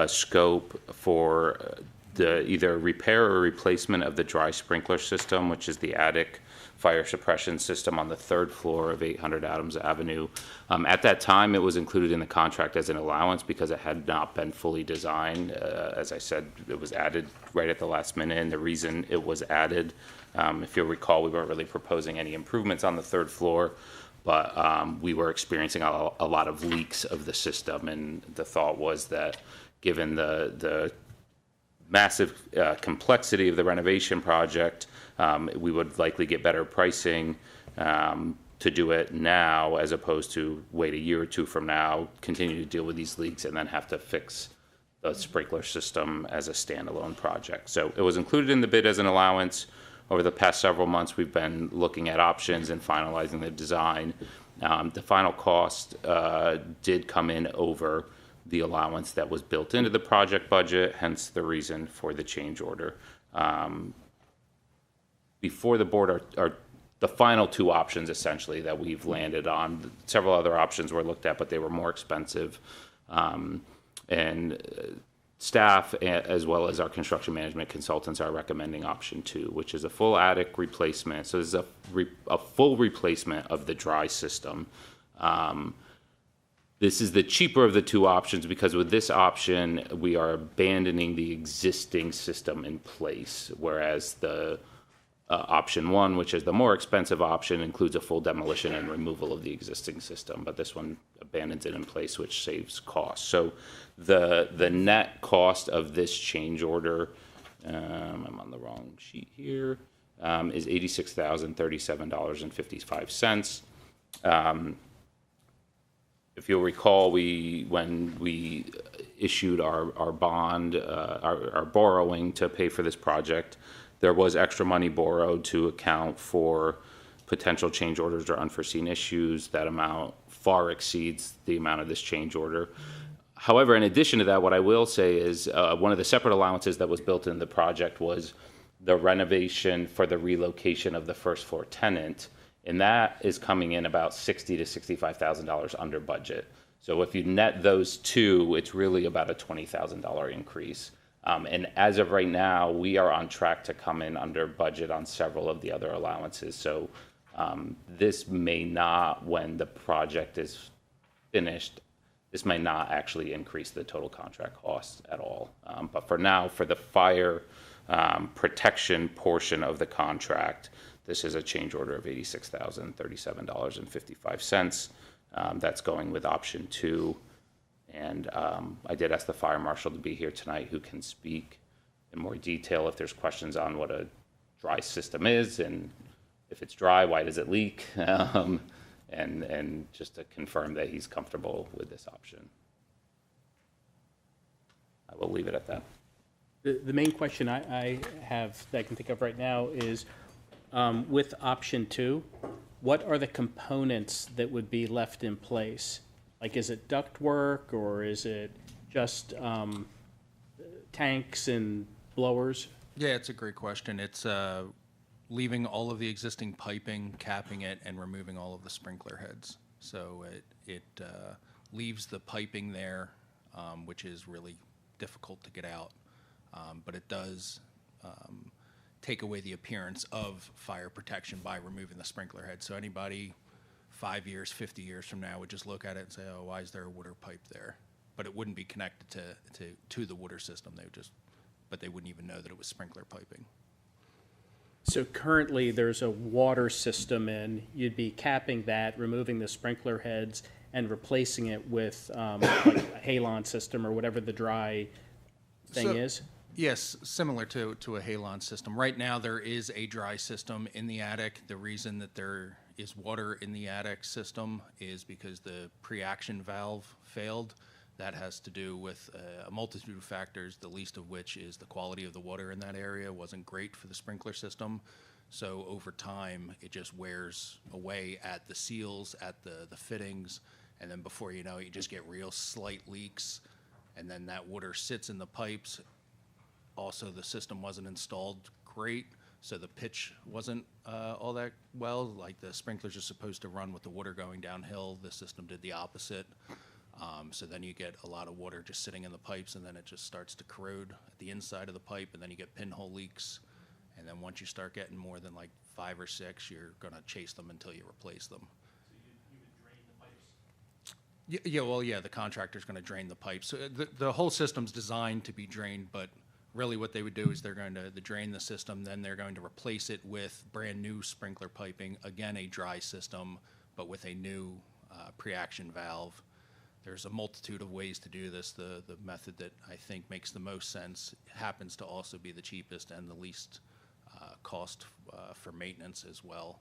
scope for the either repair or replacement of the dry sprinkler system, which is the attic fire suppression system on the third floor of 800 Adams Avenue. At that time, it was included in the contract as an allowance because it had not been fully designed. As I said, it was added right at the last minute, and the reason it was added, if you'll recall, we weren't really proposing any improvements on the third floor, but we were experiencing a lot of leaks of the system, and the thought was that given the massive complexity of the renovation project, we would likely get better pricing to do it now as opposed to wait a year or two from now, continue to deal with these leaks, and then have to fix the sprinkler system as a standalone project. So it was included in the bid as an allowance. Over the past several months, we've been looking at options and finalizing the design. The final cost did come in over the allowance that was built into the project budget, hence the reason for the change order. Before the board are the final two options, essentially, that we've landed on. Several other options were looked at, but they were more expensive. And staff, as well as our construction management consultants, are recommending option 2, which is a full attic replacement. So this is a full replacement of the dry system. This is the cheaper of the two options because with this option, we are abandoning the existing system in place, whereas the option 1, which is the more expensive option, includes a full demolition and removal of the existing system, but this one abandons it in place, which saves costs. So the net cost of this change order, I'm on the wrong sheet here, is $86,037.55. If you'll recall, when we issued our bond, our borrowing to pay for this project, there was extra money borrowed to account for potential change orders or unforeseen issues. That amount far exceeds the amount of this change order. However, in addition to that, what I will say is one of the separate allowances that was built in the project was the renovation for the relocation of the first floor tenant And that is coming in about $60,000 to $65,000 under budget. So if you net those two, it's really about a $20,000 increase. And as of right now, we are on track to come in under budget on several of the other allowances. So this may not, when the project is finished, this may not actually increase the total contract cost at all. But for now, for the fire protection portion of the contract, this is a change order of $86,037.55. That's going with option 2. And I did ask the fire marshal to be here tonight, who can speak in more detail if there's questions on what a dry system is, and if it's dry, why does it leak? And just to confirm that he's comfortable with this option. I will leave it at that. The main question I have that I can think of right now is, with option 2, what are the components that would be left in place? Like, is it duct work, or is it just tanks and blowers? Yeah, it's a great question. It's leaving all of the existing piping, capping it, and removing all of the sprinkler heads. So it leaves the piping there, which is really difficult to get out, but it does take away the appearance of fire protection by removing the sprinkler head. So anybody 5 years, 50 years from now would just look at it and say, oh, why is there a water pipe there? But it wouldn't be connected to the water system. But they wouldn't even know that it was sprinkler piping. So currently, there's a water system in. You'd be capping that, removing the sprinkler heads, and replacing it with like a halon system or whatever the dry thing is? Yes, similar to a halon system. Right now, there is a dry system in the attic. The reason that there is water in the attic system is because the pre-action valve failed. That has to do with a multitude of factors, the least of which is the quality of the water in that area wasn't great for the sprinkler system. So over time, it just wears away at the seals, at the fittings, and then before you know it, you just get real slight leaks, and then that water sits in the pipes. Also, the system wasn't installed great, so the pitch wasn't all that well. Like, the sprinklers are supposed to run with the water going downhill. The system did the opposite. So then you get a lot of water just sitting in the pipes, and then it just starts to corrode at the inside of the pipe, and then you get pinhole leaks. And then once you start getting more than like 5 or 6, you're going to chase them until you replace them. So you would drain the pipes? Yeah, well, yeah, the contractor's going to drain the pipes. So the whole system's designed to be drained, but really what they would do is they're going to drain the system, then they're going to replace it with brand new sprinkler piping, again, a dry system, but with a new pre-action valve. There's a multitude of ways to do this. The method that I think makes the most sense happens to also be the cheapest and the least cost for maintenance as well.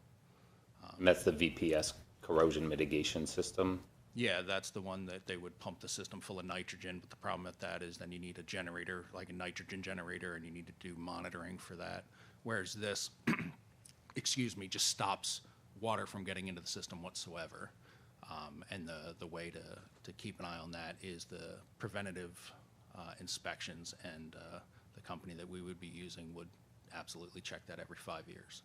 And that's the VPS corrosion mitigation system. Yeah, that's the one that they would pump the system full of nitrogen, but the problem with that is then you need a generator, like a nitrogen generator, and you need to do monitoring for that. Whereas this, excuse me, just stops water from getting into the system whatsoever. And the way to keep an eye on that is the preventative inspections, and the company that we would be using would absolutely check that every 5 years.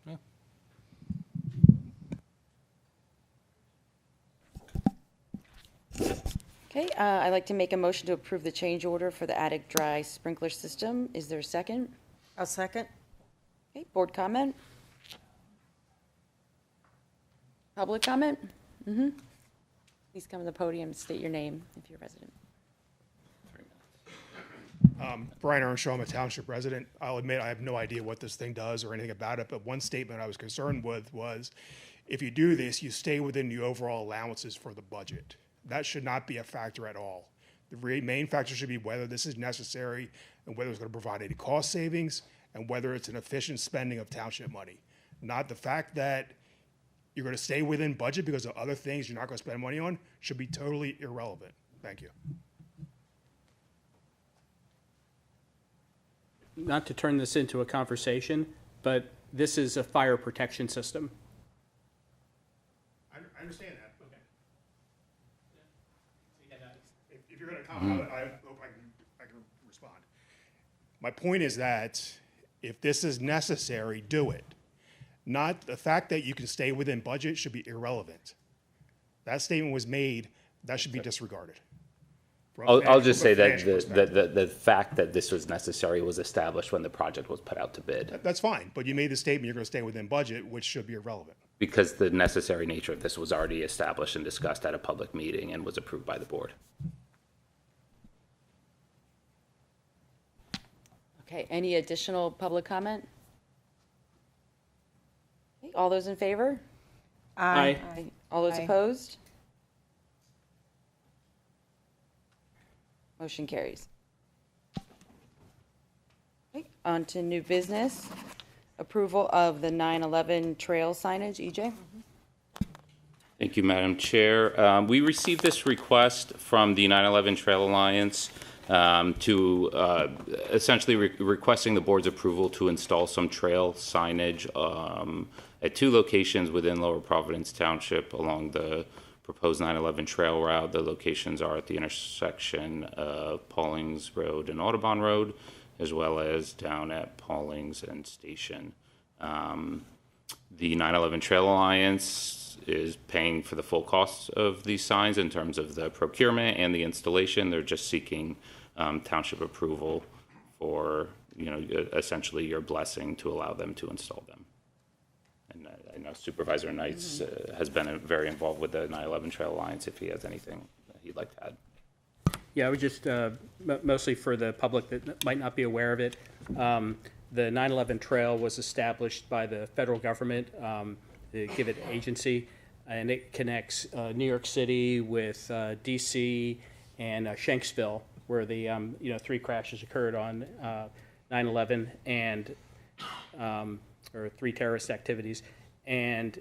Yeah. Okay, I'd like to make a motion to approve the change order for the attic dry sprinkler system. Is there a second? I'll second. Okay, board comment? Public comment? Please come to the podium and state your name if you're a resident. Brian Earnshaw, I'm a township resident. I'll admit I have no idea what this thing does or anything about it, but one statement I was concerned with was, if you do this, you stay within the overall allowances for the budget. That should not be a factor at all. The main factor should be whether this is necessary and whether it's going to provide any cost savings and whether it's an efficient spending of township money. Not the fact that you're going to stay within budget because of other things you're not going to spend money on should be totally irrelevant. Thank you. Not to turn this into a conversation, but this is a fire protection system. I understand that. Okay. If you're going to comment, I hope I can respond. My point is that if this is necessary, do it. Not the fact that you can stay within budget should be irrelevant. That statement was made, that should be disregarded. I'll just say that From a financial the fact that this was necessary was established when the project was put out to bid, That's fine, but you made the statement you're going to stay within budget, which should be irrelevant. because the necessary nature of this was already established and discussed at a public meeting and was approved by the board. Okay, any additional public comment? Okay, all those in favor? Aye. All those Aye. opposed? Motion carries. Okay, on to new business. Approval of the 9/11 trail signage. EJ? Thank you, Madam Chair. We received this request from the 9/11 Trail Alliance to essentially requesting the board's approval to install some trail signage at 2 locations within Lower Providence Township along the proposed 9/11 trail route. The locations are at the intersection of Paulings Road and Audubon Road, as well as down at Paulings and Station. The 9/11 Trail Alliance is paying for the full cost of these signs in terms of the procurement and the installation. They're just seeking township approval for, essentially your blessing to allow them to install them. And I know Supervisor Knights has been very involved with the 9/11 Trail Alliance, if he has anything that he'd like to add. Yeah, I would just, mostly for the public that might not be aware of it, the 9/11 Trail was established by the federal government, the Give It agency, and it connects New York City with DC and Shanksville, where the 3 crashes occurred on 9/11 and or 3 terrorist activities, and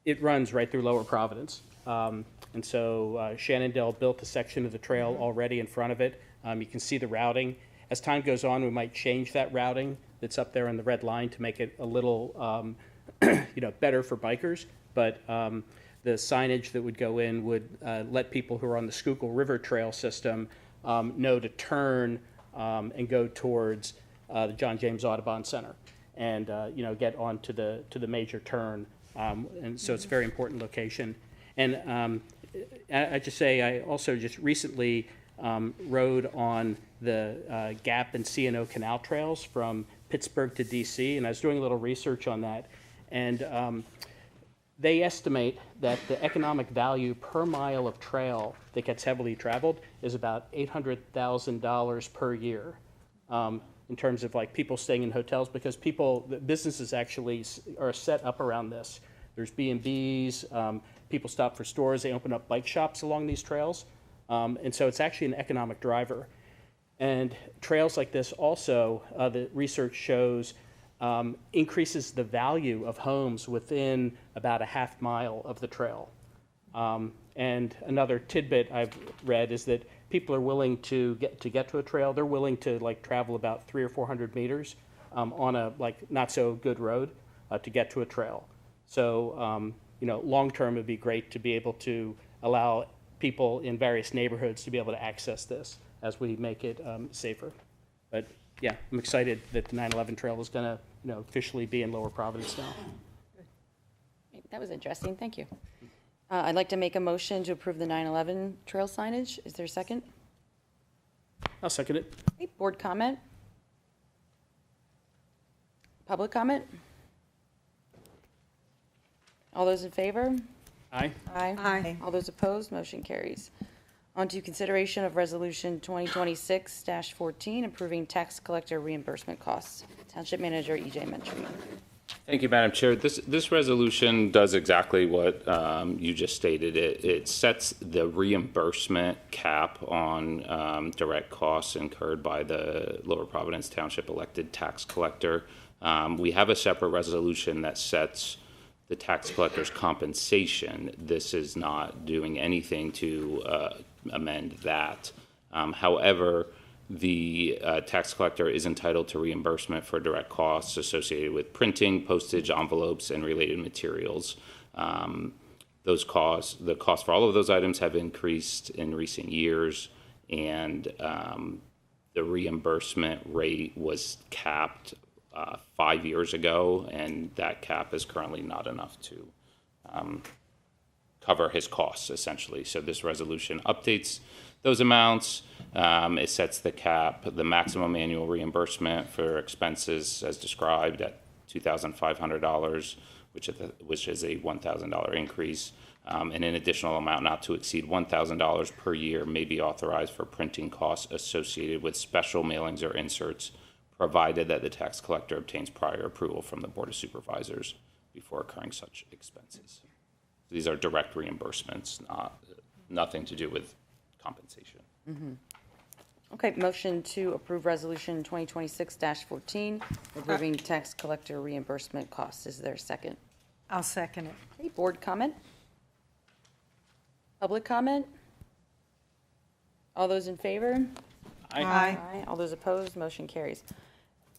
it runs right through Lower Providence. And so Shannondale built a section of the trail already in front of it. You can see the routing. As time goes on, we might change that routing that's up there in the red line to make it a little better for bikers. But the signage that would go in would let people who are on the Schuylkill River Trail system know to turn and go towards the John James Audubon Center and get onto the major turn. And so it's a very important location. And I just say, I also just recently rode on the Gap and C&O Canal trails from Pittsburgh to DC, and I was doing a little research on that. And they estimate that the economic value per mile of trail that gets heavily traveled is about $800,000 per year, in terms of like people staying in hotels, because businesses actually are set up around this. There's B&Bs, people stop for stores, they open up bike shops along these trails. And so it's actually an economic driver. And trails like this also, the research shows, increases the value of homes within about a half mile of the trail. And another tidbit I've read is that people are willing to get to a trail. They're willing to like travel about 300 or 400 meters on a like not so good road to get to a trail. So long term, it'd be great to be able to allow people in various neighborhoods to be able to access this as we make it safer. But yeah, I'm excited that the 9/11 Trail is going to officially be in Lower Providence now. That was interesting. Thank you. I'd like to make a motion to approve the 9/11 trail signage. Is there a second? I'll second it. Okay, board comment? Public comment? All those in favor? Aye. Aye. Aye. All those opposed, motion carries. On to consideration of Resolution 2026-14, approving tax collector reimbursement costs. Township Manager E.J. Mentry. Thank you, Madam Chair. This resolution does exactly what you just stated. It sets the reimbursement cap on direct costs incurred by the Lower Providence Township elected tax collector. We have a separate resolution that sets the tax collector's compensation. This is not doing anything to amend that. However, the tax collector is entitled to reimbursement for direct costs associated with printing, postage, envelopes, and related materials. The costs for all of those items have increased in recent years, and the reimbursement rate was capped 5 years ago, and that cap is currently not enough to cover his costs, essentially. So this resolution updates those amounts. It sets the cap, the maximum annual reimbursement for expenses as described at $2,500, which is a $1,000 increase. And an additional amount not to exceed $1,000 per year may be authorized for printing costs associated with special mailings or inserts, provided that the tax collector obtains prior approval from the Board of Supervisors before incurring such expenses. These are direct reimbursements, nothing to do with compensation. Okay, motion to approve resolution 2026-14, approving tax collector reimbursement costs. Is there a second? I'll second it. Okay, board comment? Public comment? All those in favor? Aye. All those opposed, motion carries.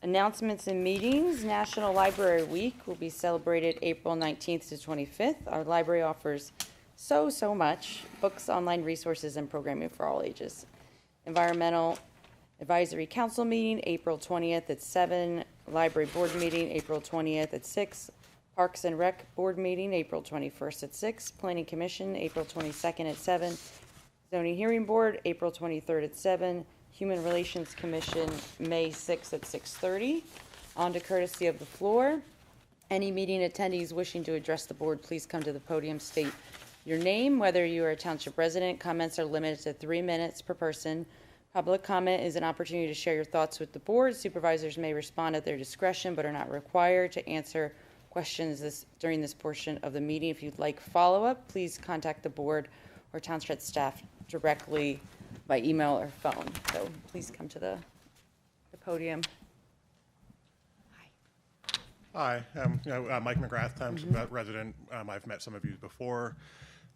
Announcements and meetings. National Library Week will be celebrated April 19th to 25th. Our library offers so much: books, online resources, and programming for all ages. Environmental Advisory Council meeting, April 20th at 7. Library Board meeting, April 20th at 6. Parks and Rec Board meeting, April 21st at 6. Planning Commission, April 22nd at 7. Zoning Hearing Board, April 23rd at 7. Human Relations Commission, May 6th at 6:30. On to courtesy of the floor. Any meeting attendees wishing to address the board, please come to the podium, state your name, whether you are a township resident. Comments are limited to 3 minutes per person. Public comment is an opportunity to share your thoughts with the board. Supervisors may respond at their discretion, but are not required to answer questions during this portion of the meeting. If you'd like follow-up, please contact the board or township staff directly by email or phone. So please come to the podium. Hi, Mike McGrath, Township resident. I've met some of you before.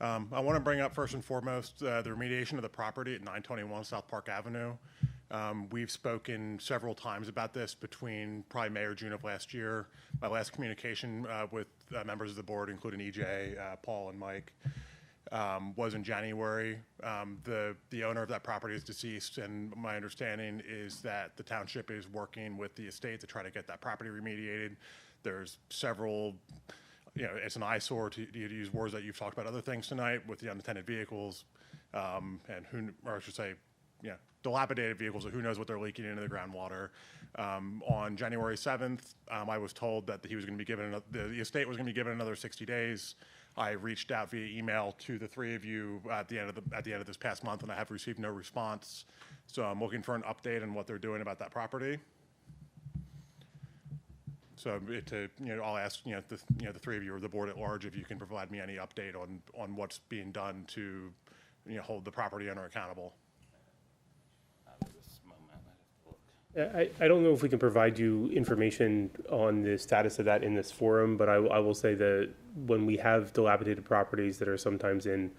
I want to bring up first and foremost the remediation of the property at 921 South Park Avenue. We've spoken several times about this between probably May or June of last year. My last communication with members of the board, including EJ, Paul, and Mike, was in January. The owner of that property is deceased, and my understanding is that the township is working with the estate to try to get that property remediated. There's several, it's an eyesore to use words that you've talked about other things tonight with the unattended vehicles, dilapidated vehicles, who knows what they're leaking into the groundwater. On January 7th, I was told that he was going to be given, the estate was going to be given another 60 days. I reached out via email to the three of you at the end of this past month, and I have received no response. So I'm looking for an update on what they're doing about that property. So I'll ask the three of you or the board at large if you can provide me any update on what's being done to hold the property owner accountable. I don't know if we can provide you information on the status of that in this forum, but I will say that when we have dilapidated properties that are sometimes in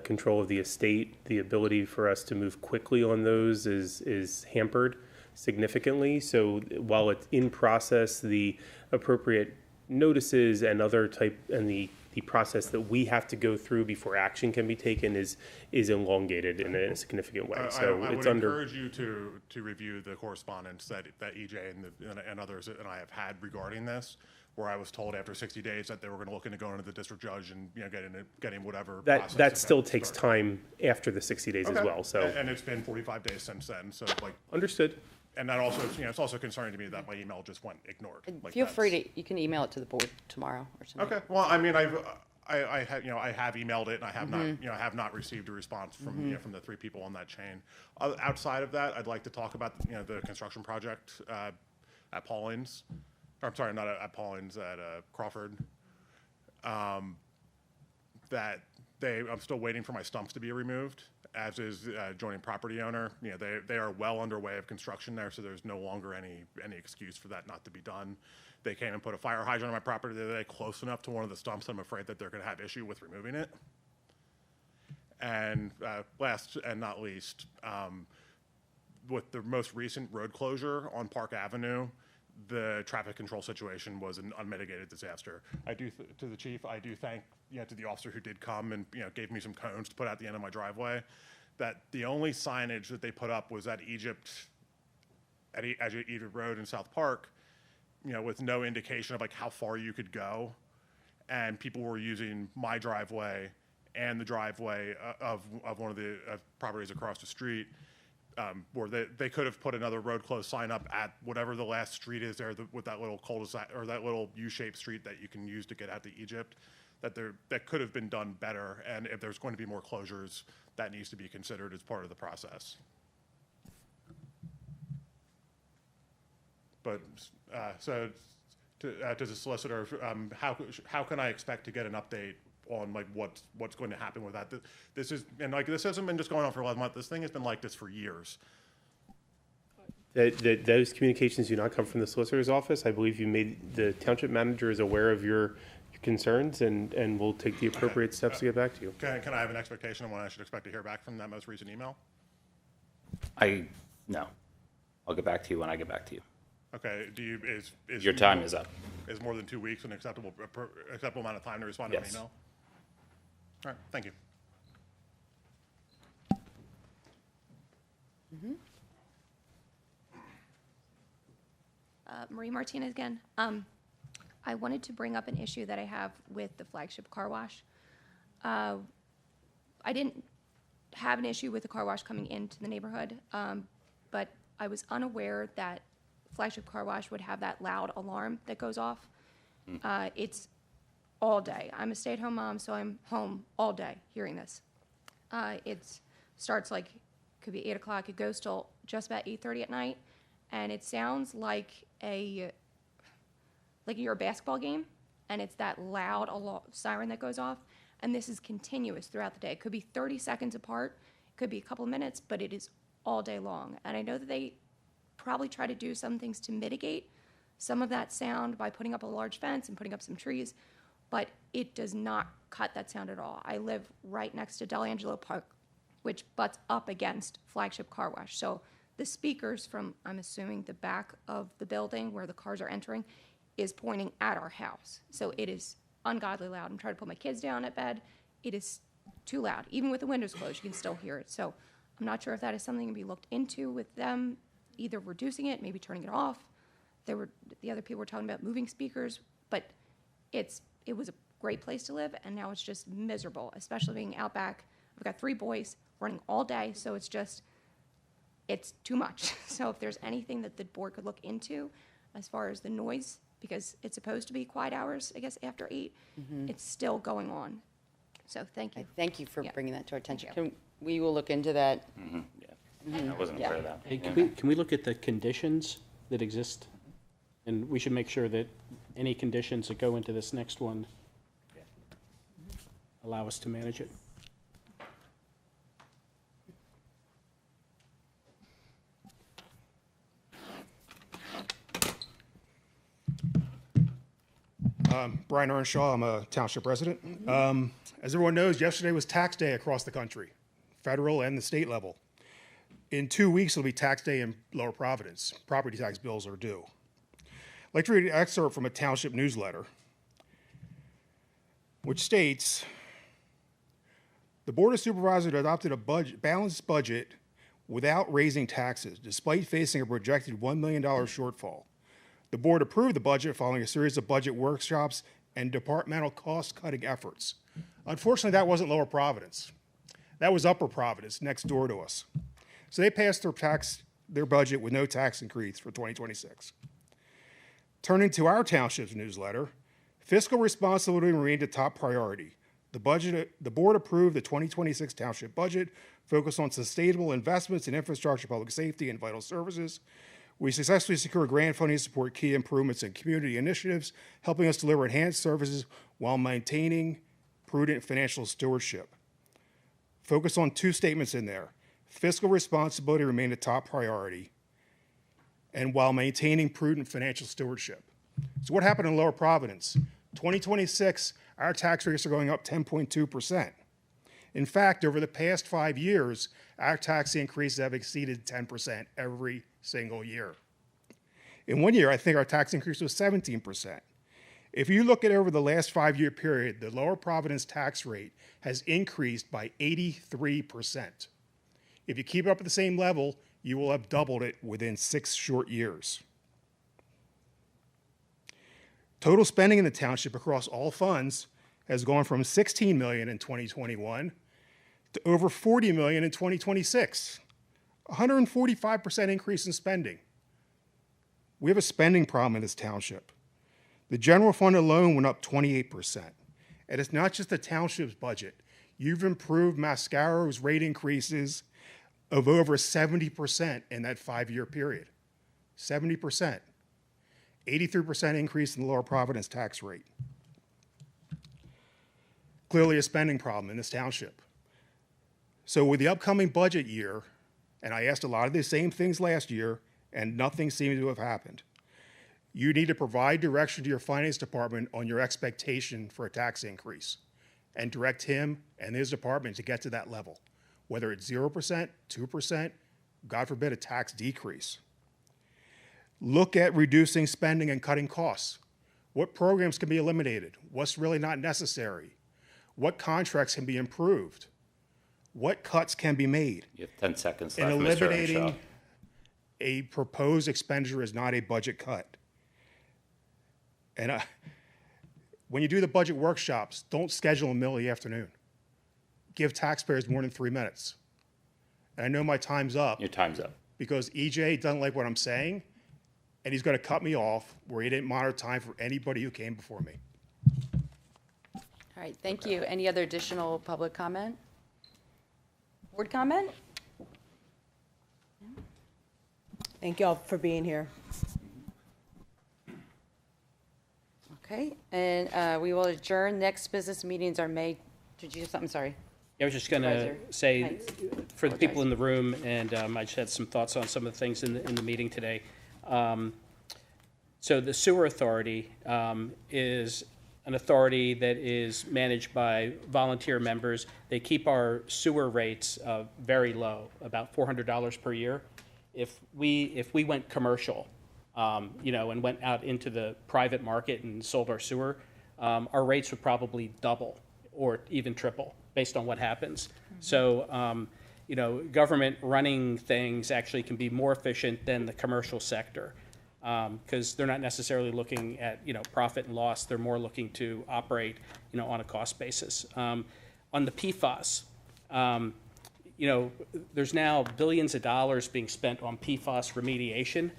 control of the estate, the ability for us to move quickly on those is hampered significantly. So while it's in process, the appropriate notices and the process that we have to go through before action can be taken is elongated in a significant way. So I it's would encourage you to review the correspondence that EJ and others and I have had regarding this, where I was told after 60 days that they were going to look into going to the district judge and getting whatever process that still takes time after the 60 days as well. So and it's been 45 days since then. So understood. And that also, it's also concerning to me that my email just went ignored. Feel free you can email it to the board tomorrow or something. Okay. Well, I mean, I have emailed it, and I have not, I have not received a response from from the three people on that chain. Outside of that, I'd like to talk about the construction project at Paulins. I'm sorry, not at Paulins, at Crawford. I'm still waiting for my stumps to be removed, as is adjoining property owner. They are well underway of construction there, so there's no longer any excuse for that not to be done. They came and put a fire hydrant on my property the other day, close enough to one of the stumps. I'm afraid that they're going to have issue with removing it. And last and not least, with the most recent road closure on Park Avenue, the traffic control situation was an unmitigated disaster. To the chief, I do thank to the officer who did come and gave me some cones to put at the end of my driveway. That the only signage that they put up was at Egypt Road in South Park, with no indication of like how far you could go, and people were using my driveway and the driveway of one of the properties across the street, where they could have put another road closed sign up at whatever the last street is there with that little cul-de-sac or that little U-shaped street that you can use to get out to Egypt. That could have been done better, and if there's going to be more closures, that needs to be considered as part of the process. But so to the solicitor, how can I expect to get an update on like what's going to happen with that? This hasn't been just going on for 11 months. This thing has been like this for years. Those communications do not come from the solicitor's office. I believe the township manager is aware of your concerns and will take the appropriate steps to get back to you. Can I have an expectation of when I should expect to hear back from that most recent email? No. I'll get back to you when I get back to you. Okay. Is your time is up? Is more than 2 weeks an acceptable amount of time to respond Yes. to an email? All right. Thank you. Marie Martinez again. I wanted to bring up an issue that I have with the flagship car wash. I didn't have an issue with the car wash coming into the neighborhood, but I was unaware that flagship car wash would have that loud alarm that goes off. It's all day. I'm a stay-at-home mom, so I'm home all day hearing this. It starts could be 8 o'clock. It goes till just about 8:30 at night, and it sounds like you're a basketball game, and it's that loud siren that goes off, and this is continuous throughout the day. It could be 30 seconds apart, it could be a couple of minutes, but it is all day long. And I know that they probably try to do some things to mitigate some of that sound by putting up a large fence and putting up some trees, but it does not cut that sound at all. I live right next to Del Angelo Park, which butts up against Flagship Car Wash. So the speakers from, I'm assuming, the back of the building where the cars are entering is pointing at our house. So it is ungodly loud. I'm trying to put my kids down at bed. It is too loud. Even with the windows closed, you can still hear it. So I'm not sure if that is something to be looked into with them, either reducing it, maybe turning it off. The other people were talking about moving speakers, but it was a great place to live, and now it's just miserable, especially being out back. I've got 3 boys running all day, so it's too much. So if there's anything that the board could look into as far as the noise, because it's supposed to be quiet hours, I guess, after 8, it's still going on. So thank you. Thank you for bringing that to our attention. We will look into that. I wasn't aware of that. Hey, can we look at the conditions that exist? And we should make sure that any conditions that go into this next one allow us to manage it. Brian Earnshaw, I'm a township resident. As everyone knows, yesterday was tax day across the country, federal and the state level. In 2 weeks, it'll be tax day in Lower Providence. Property tax bills are due. I'd like to read an excerpt from a township newsletter, which states, the Board of Supervisors adopted a balanced budget without raising taxes, despite facing a projected $1 million shortfall. The board approved the budget following a series of budget workshops and departmental cost-cutting efforts. Unfortunately, that wasn't Lower Providence. That was Upper Providence, next door to us. So they passed their budget with no tax increase for 2026. Turning to our township's newsletter, fiscal responsibility remained a top priority. The board approved the 2026 township budget, focused on sustainable investments in infrastructure, public safety, and vital services. We successfully secured grant funding to support key improvements in community initiatives, helping us deliver enhanced services while maintaining prudent financial stewardship. Focus on 2 statements in there. Fiscal responsibility remained a top priority, and while maintaining prudent financial stewardship. So what happened in Lower Providence? 2026, our tax rates are going up 10.2%. In fact, over the past 5 years, our tax increases have exceeded 10% every single year. In 1 year, I think our tax increase was 17%. If you look at over the last 5-year period, the Lower Providence tax rate has increased by 83%. If you keep it up at the same level, you will have doubled it within 6 short years. Total spending in the township across all funds has gone from 16 million in 2021 to over 40 million in 2026. 145% increase in spending. We have a spending problem in this township. The general fund alone went up 28%. And it's not just the township's budget. You've improved Mascaro's rate increases of over 70% in that 5-year period. 70%. 83% increase in the Lower Providence tax rate. Clearly a spending problem in this township. So with the upcoming budget year, and I asked a lot of the same things last year, and nothing seemed to have happened. You need to provide direction to your finance department on your expectation for a tax increase and direct him and his department to get to that level, whether it's 0%, 2%, God forbid a tax decrease. Look at reducing spending and cutting costs. What programs can be eliminated? What's really not necessary? What contracts can be improved? What cuts can be made? You have 10 seconds And left, Mr. eliminating Earnshaw. a proposed expenditure is not a budget cut. And when you do the budget workshops, don't schedule in the middle of the afternoon. Give taxpayers more than 3 minutes. And I know my time's up. Your time's up. Because EJ doesn't like what I'm saying, and he's going to cut me off where he didn't monitor time for anybody who came before me. All right, thank you. Any other additional public comment? Board comment? Thank y'all for being here. Okay, and we will adjourn. Next business meetings are May, did you have something? Sorry. I was just going to Supervisor say, Hines. for the people in the room, and I just had some thoughts on some of the things in the meeting today. So the sewer authority is an authority that is managed by volunteer members. They keep our sewer rates very low, about $400 per year. If we went commercial, and went out into the private market and sold our sewer, our rates would probably double or even triple based on what happens. So, government running things actually can be more efficient than the commercial sector because they're not necessarily looking at, profit and loss. They're more looking to operate, on a cost basis. On the PFAS, there's now billions of dollars being spent on PFAS remediation.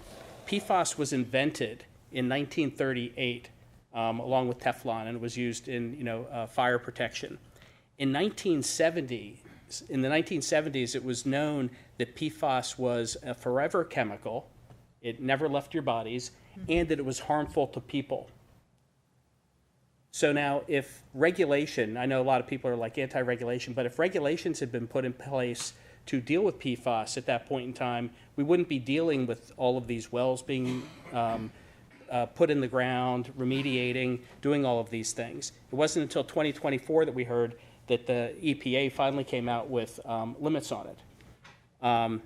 PFAS was invented in 1938 along with Teflon, and it was used in fire protection. In the 1970s, it was known that PFAS was a forever chemical. It never left your bodies, and that it was harmful to people. So now if regulation, I know a lot of people are like anti-regulation, but if regulations had been put in place to deal with PFAS at that point in time, we wouldn't be dealing with all of these wells being put in the ground, remediating, doing all of these things. It wasn't until 2024 that we heard that the EPA finally came out with limits on it.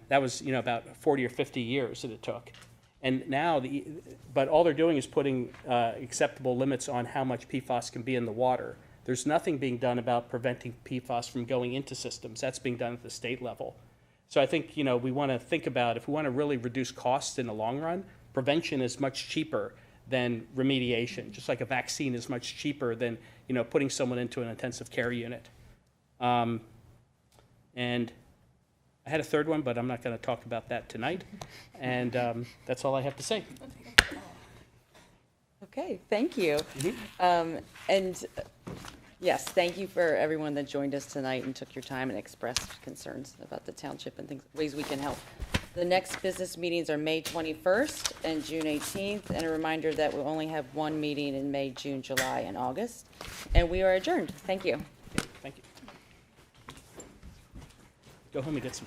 That was, about 40 or 50 years that it took. And now, but all they're doing is putting acceptable limits on how much PFAS can be in the water. There's nothing being done about preventing PFAS from going into systems. That's being done at the state level. So I think, we want to think about, if we want to really reduce costs in the long run, prevention is much cheaper than remediation, just like a vaccine is much cheaper than, putting someone into an intensive care unit. And I had a third one, but I'm not going to talk about that tonight. And that's all I have to say. Okay, thank you. And yes, thank you for everyone that joined us tonight and took your time and expressed concerns about the township and ways we can help. The next business meetings are May 21st and June 18th, and a reminder that we'll only have one meeting in May, June, July, and August. And we are adjourned. Thank you. Thank you. Go home and get some sleep.